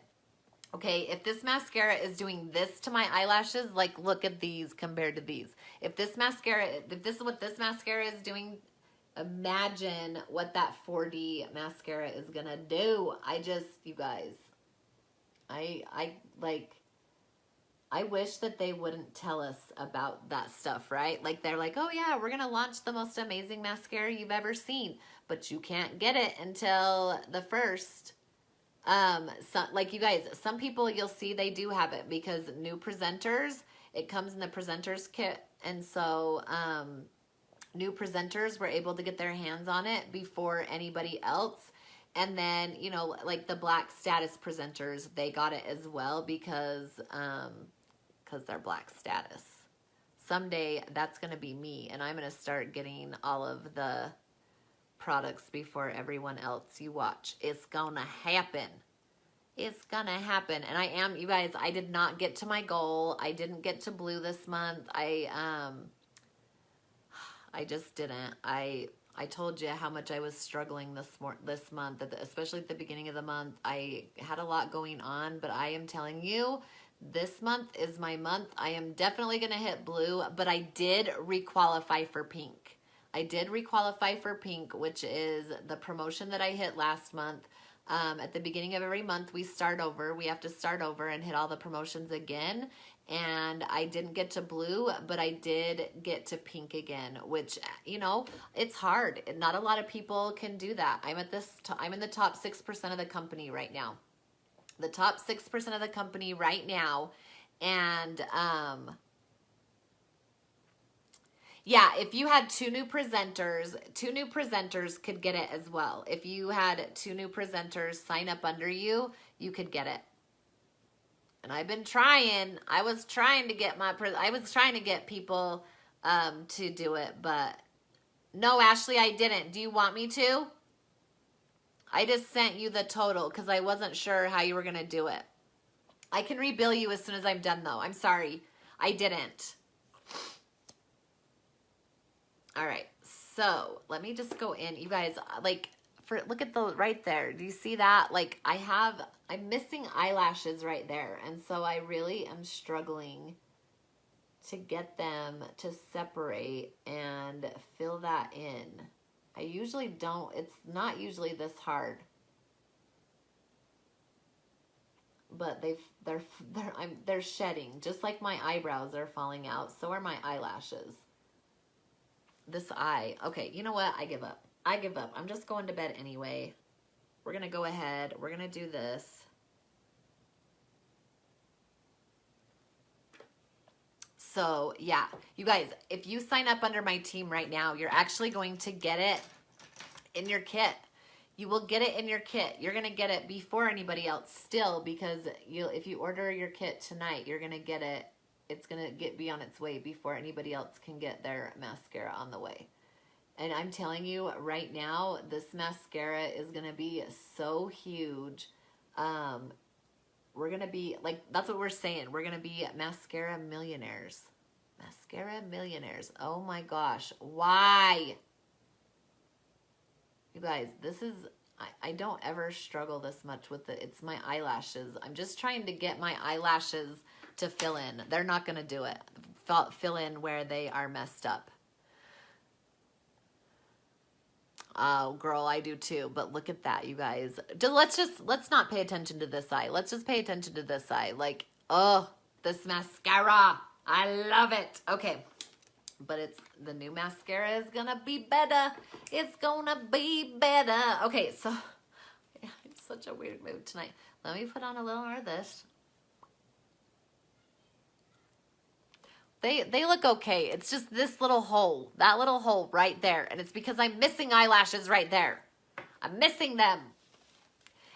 okay, if this mascara is doing this to my eyelashes, like look at these compared to these. If this is what this mascara is doing, imagine what that 4D mascara is gonna do. You guys, I wish that they wouldn't tell us about that stuff, right? Like they're like, oh yeah, we're gonna launch the most amazing mascara you've ever seen, but you can't get it until the first. Like you guys, some people you'll see they do have it because new presenters, it comes in the presenters kit, and so new presenters were able to get their hands on it before anybody else. And then, you know, like the Black status presenters, they got it as well because they're Black status. Someday that's going to be me, and I'm going to start getting all of the products before everyone else. You watch. It's going to happen. It's going to happen. And you guys, I did not get to my goal. I didn't get to blue this month. I just didn't. I told you how much I was struggling this month, especially at the beginning of the month. I had a lot going on, but I am telling you, this month is my month. I am definitely going to hit blue, but I did requalify for pink. I did requalify for pink, which is the promotion that I hit last month. At the beginning of every month, we start over. We have to start over and hit all the promotions again. And I didn't get to blue, but I did get to pink again, which, you know, it's hard. Not a lot of people can do that. I'm in the top 6% of the company right now. The top 6% of the company right now. And, yeah, if you had two new presenters could get it as well. If you had two new presenters sign up under you, you could get it. And I've been trying. I was trying to get people to do it, but no, Ashley, I didn't. Do you want me to? I just sent you the total because I wasn't sure how you were going to do it. I can rebill you as soon as I'm done, though. I'm sorry. I didn't. All right. So let me just go in. You guys, like, look at those right there. Do you see that? Like I'm missing eyelashes right there. And so I really am struggling to get them to separate and fill that in. I usually don't, it's not usually this hard. But they're shedding, just like my eyebrows are falling out. So are my eyelashes. This eye. Okay, you know what? I give up. I give up. I'm just going to bed anyway. We're going to go ahead. We're going to do this. So, yeah. You guys, if you sign up under my team right now, you're actually going to get it in your kit. You will get it in your kit. You're going to get it before anybody else still, because if you order your kit tonight, you're going to get it. It's going to be on its way before anybody else can get their mascara on the way. And I'm telling you right now, this mascara is going to be so huge. We're going to be, like, that's what we're saying. We're going to be mascara millionaires. Mascara millionaires. Oh my gosh. Why? You guys, this is, I don't ever struggle this much with it. It's my eyelashes. I'm just trying to get my eyelashes to fill in. They're not going to do it. Fill in where they are messed up. Oh, girl, I do too. But look at that, you guys. Let's not pay attention to this eye. Let's just pay attention to this eye. Like, oh, this mascara. I love it. Okay. But the new mascara is gonna be better. It's gonna be better. Okay, so yeah, I'm such a weird mood tonight. Let me put on a little more of this. They look okay. It's just this little hole, that little hole right there, and it's because I'm missing eyelashes right there. I'm missing them.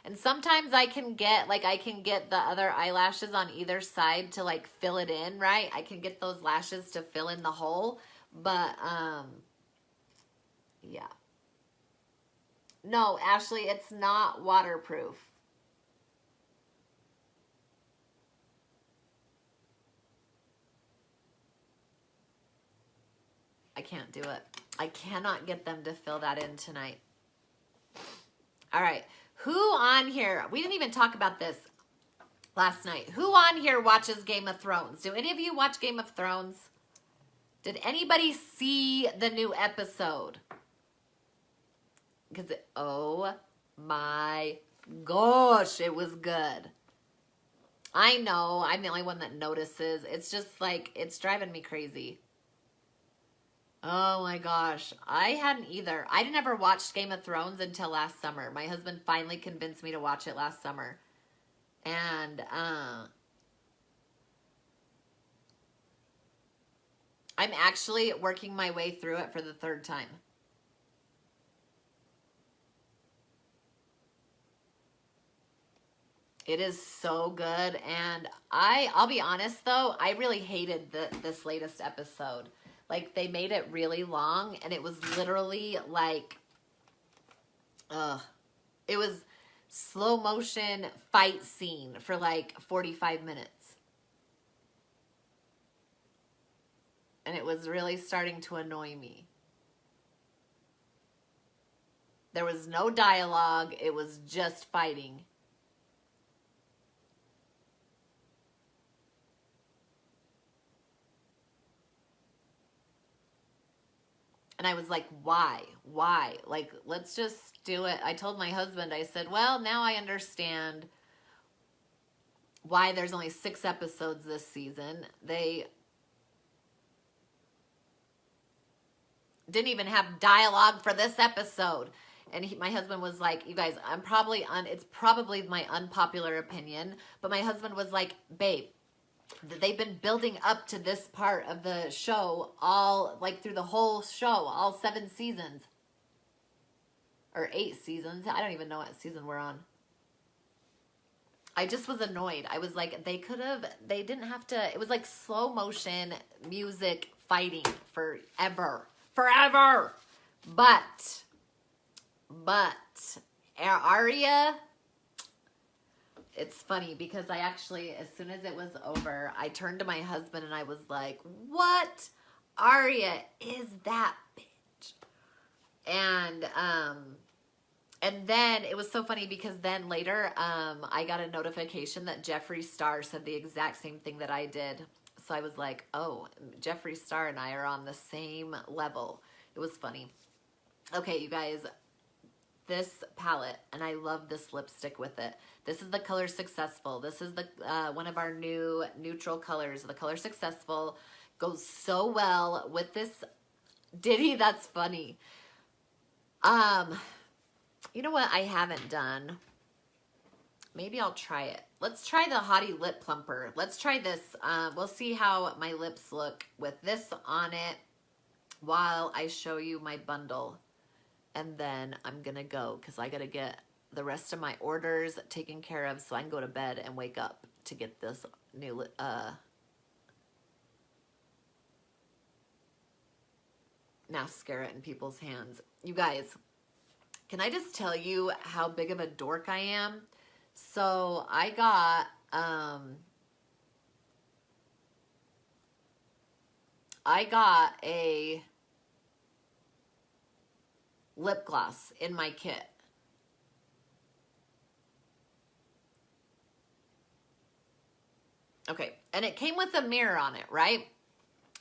And sometimes I can get the other eyelashes on either side to like fill it in, right? I can get those lashes to fill in the hole, but yeah. No, Ashley, it's not waterproof. I can't do it. I cannot get them to fill that in tonight. All right. Who on here, we didn't even talk about this last night. Who on here watches Game of Thrones? Do any of you watch Game of Thrones? Did anybody see the new episode? Because, oh my gosh, it was good. I know, I'm the only one that notices. It's just like, it's driving me crazy. Oh my gosh. I hadn't either. I never watched Game of Thrones until last summer. My husband finally convinced me to watch it last summer. And I'm actually working my way through it for the third time. It is so good. And I'll be honest though, I really hated this latest episode. Like, they made it really long, and it was literally like, it was slow motion fight scene for like 45 minutes. And it was really starting to annoy me. There was no dialogue. It was just fighting. And I was like, why? Why? Like, let's just do it. I told my husband, I said, well, now I understand why there's only 6 episodes this season. They didn't even have dialogue for this episode. And my husband was like, you guys, it's probably my unpopular opinion, but my husband was like, babe, they've been building up to this part of the show all, like, through the whole show, all 7 seasons. Or 8 seasons. I don't even know what season we're on. I just was annoyed. I was like, they didn't have to, it was like slow motion music fighting forever. Forever! But, Arya, it's funny because I actually, as soon as it was over, I turned to my husband and I was like, what Arya is that bitch? And And then it was so funny because then later I got a notification that Jeffree Star said the exact same thing that I did. So I was like, oh, Jeffree Star and I are on the same level. It was funny. Okay, you guys, this palette, and I love this lipstick with it. This is the color Successful. This is the one of our new neutral colors. The color Successful goes so well with this ditty. That's funny. You know what I haven't done? Maybe I'll try it. Let's try the Hottie Lip Plumper. Let's try this. We'll see how my lips look with this on it while I show you my bundle. And then I'm going to go because I got to get the rest of my orders taken care of so I can go to bed and wake up to get this new mascara in people's hands. You guys, can I just tell you how big of a dork I am? So I got a lip gloss in my kit. Okay, and it came with a mirror on it, right?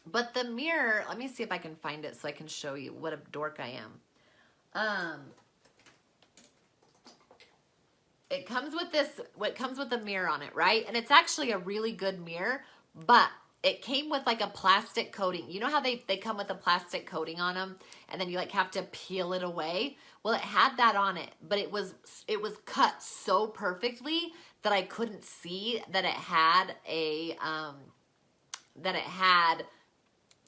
But the mirror, let me see if I can find it so I can show you what a dork I am. It comes with this, what comes with a mirror on it, right? And it's actually a really good mirror, but it came with like a plastic coating. You know how they come with a plastic coating on them and then you like have to peel it away? Well, it had that on it, but it was cut so perfectly that I couldn't see that it had a,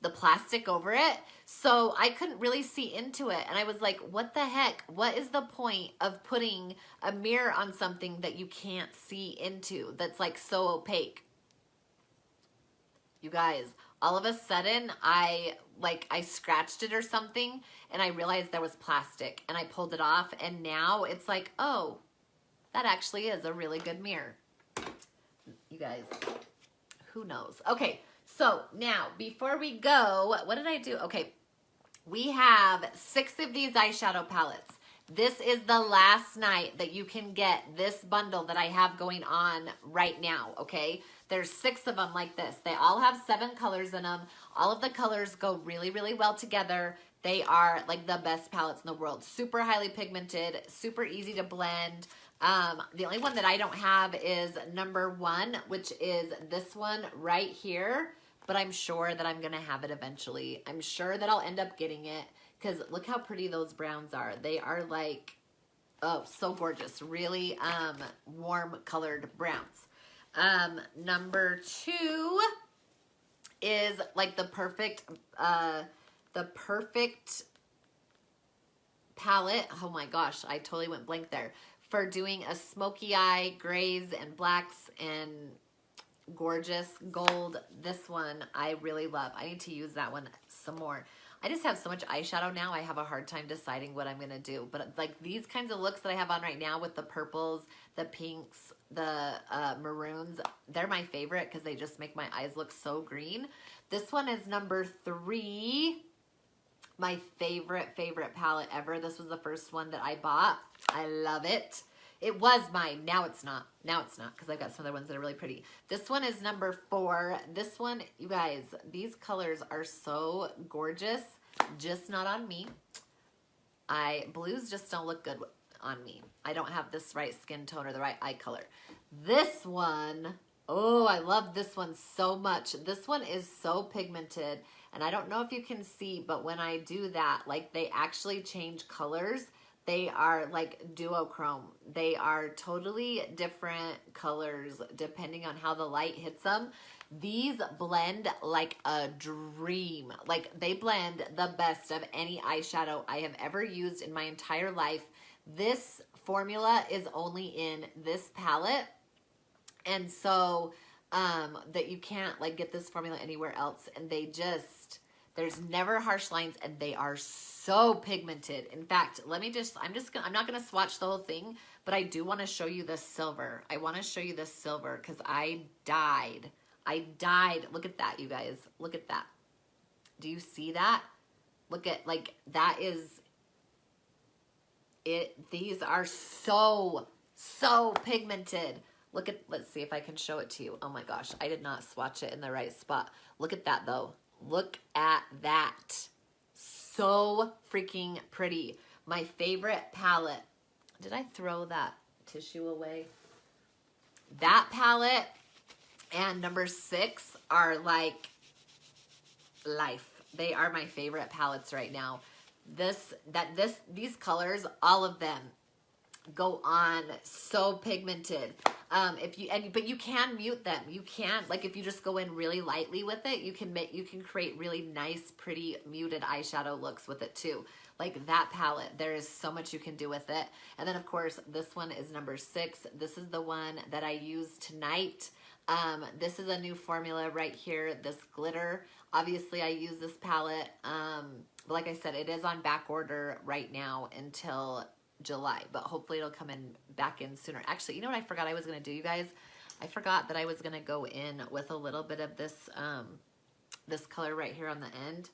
the plastic over it. So I couldn't really see into it. And I was like, what the heck? What is the point of putting a mirror on something that you can't see into that's like so opaque? You guys, all of a sudden I scratched it or something and I realized there was plastic and I pulled it off and now it's like, oh, that actually is a really good mirror. You guys, who knows? Okay. So now, before we go, what did I do? Okay, we have 6 of these eyeshadow palettes. This is the last night that you can get this bundle that I have going on right now, okay? There's 6 of them like this. They all have 7 colors in them. All of the colors go really, really well together. They are like the best palettes in the world. Super highly pigmented, super easy to blend. The only one that I don't have is number 1, which is this one right here. But I'm sure that I'm going to have it eventually. I'm sure that I'll end up getting it because look how pretty those browns are. They are like, oh, so gorgeous. Really warm colored browns. Number 2 is like the perfect palette. Oh my gosh, I totally went blank there. For doing a smoky eye, grays and blacks and gorgeous gold. This one I really love. I need to use that one some more. I just have so much eyeshadow now. I have a hard time deciding what I'm going to do. But like these kinds of looks that I have on right now with the purples, the pinks, the maroons, they're my favorite because they just make my eyes look so green. This one is number 3. My favorite palette ever. This was the first one that I bought. I love it. It was mine. Now it's not. Now it's not because I've got some other ones that are really pretty. This one is number 4. This one, you guys, these colors are so gorgeous. Just not on me. Blues just don't look good on me. I don't have this right skin tone or the right eye color. This one, oh, I love this one so much. This one is so pigmented. And I don't know if you can see, but when I do that, like they actually change colors. They are like duochrome. They are totally different colors depending on how the light hits them. These blend like a dream. Like they blend the best of any eyeshadow I have ever used in my entire life. This formula is only in this palette. And so that you can't like get this formula anywhere else. And they just, there's never harsh lines and they are so pigmented. In fact, I'm not going to swatch the whole thing, but I do want to show you the silver. I want to show you the silver because I died. Look at that, you guys. Look at that. Do you see that? Look at, like, that is These are so pigmented. Let's see if I can show it to you. Oh my gosh, I did not swatch it in the right spot. Look at that though. Look at that. So freaking pretty. My favorite palette. Did I throw that tissue away? That palette and number 6 are like life. They are my favorite palettes right now. These colors, all of them go on so pigmented. But you can mute them. You can, like, if you just go in really lightly with it, you can create really nice, pretty muted eyeshadow looks with it too. Like that palette, there is so much you can do with it. And then of course, this one is number 6. This is the one that I use tonight. This is a new formula right here, this glitter. Obviously I use this palette. But like I said, it is on back order right now until July, but hopefully it'll come in back in sooner. Actually, you know what I forgot I was going to do, you guys? I forgot that I was going to go in with a little bit of this, this color right here on the end.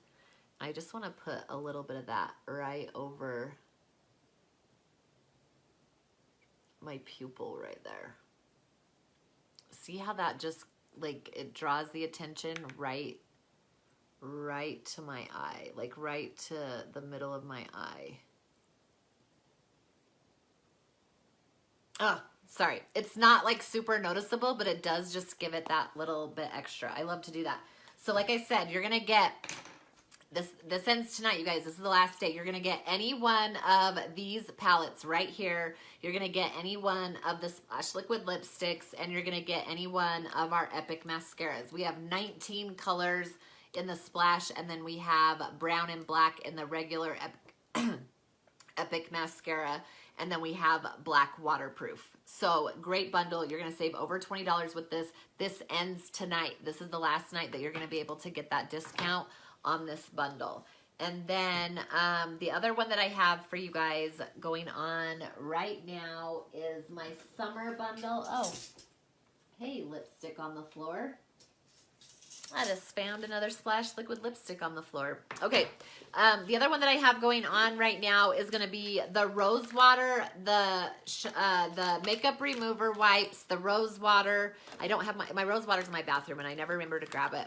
I just want to put a little bit of that right over my pupil right there. See how that just, like, it draws the attention right to my eye, like right to the middle of my eye. Oh, sorry. It's not like super noticeable, but it does just give it that little bit extra. I love to do that. So like I said, you're going to get this ends tonight, you guys. This is the last day. You're going to get any one of these palettes right here. You're going to get any one of the Splash Liquid lipsticks, and you're going to get any one of our Epic mascaras. We have 19 colors in the Splash, and then we have brown and black in the regular Epic mascara, and then we have black waterproof. So great bundle. You're going to save over $20 with this. This ends tonight. This is the last night that you're going to be able to get that discount on this bundle. And then the other one that I have for you guys going on right now is my summer bundle. Oh, hey, lipstick on the floor. I just found another Splash Liquid lipstick on the floor. Okay, the other one that I have going on right now is going to be the Rose Water, the makeup remover wipes, the Rose Water. I don't have my Rose Water's in my bathroom, and I never remember to grab it.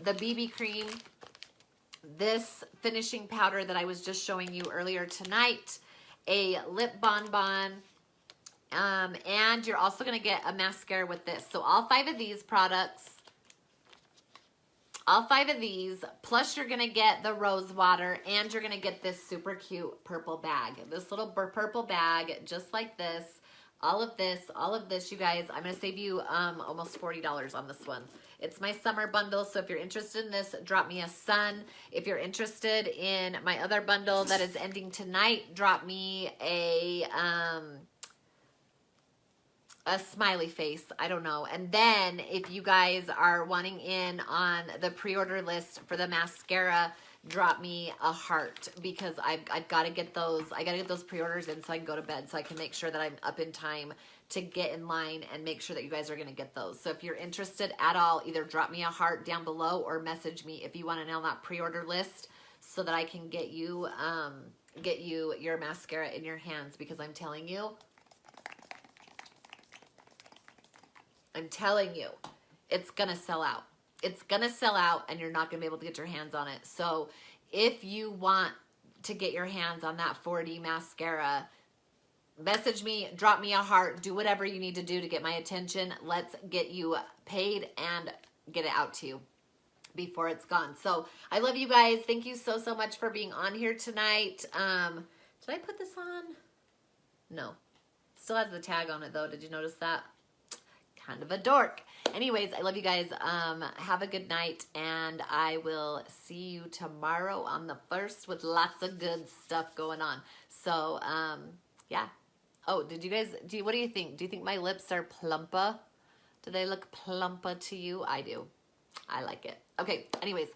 The BB cream, this finishing powder that I was just showing you earlier tonight, a lip bonbon, and you're also going to get a mascara with this. So all 5 of these products, all 5 of these, plus you're going to get the Rose Water, and you're going to get this super cute purple bag. This little purple bag, just like this. All of this, you guys, I'm going to save you almost $40 on this one. It's my summer bundle, so if you're interested in this, drop me a sun. If you're interested in my other bundle that is ending tonight, drop me a smiley face. I don't know. And then if you guys are wanting in on the pre-order list for the mascara, drop me a heart, because I've got to get those. I got to get those pre-orders in so I can go to bed, so I can make sure that I'm up in time to get in line and make sure that you guys are going to get those. So if you're interested at all, either drop me a heart down below or message me if you want to know on that pre-order list, so that I can get you your mascara in your hands, because I'm telling you, it's going to sell out. It's going to sell out, and you're not going to be able to get your hands on it. So if you want to get your hands on that 4D mascara, message me, drop me a heart, do whatever you need to do to get my attention. Let's get you paid and get it out to you before it's gone. So I love you guys. Thank you so much for being on here tonight. Did I put this on? No. Still has the tag on it though. Did you notice that? Kind of a dork. Anyways, I love you guys. Have a good night, and I will see you tomorrow on the 1st with lots of good stuff going on. So, yeah. Oh, what do you think? Do you think my lips are plumper? Do they look plumper to you? I do. I like it. Okay, anyways,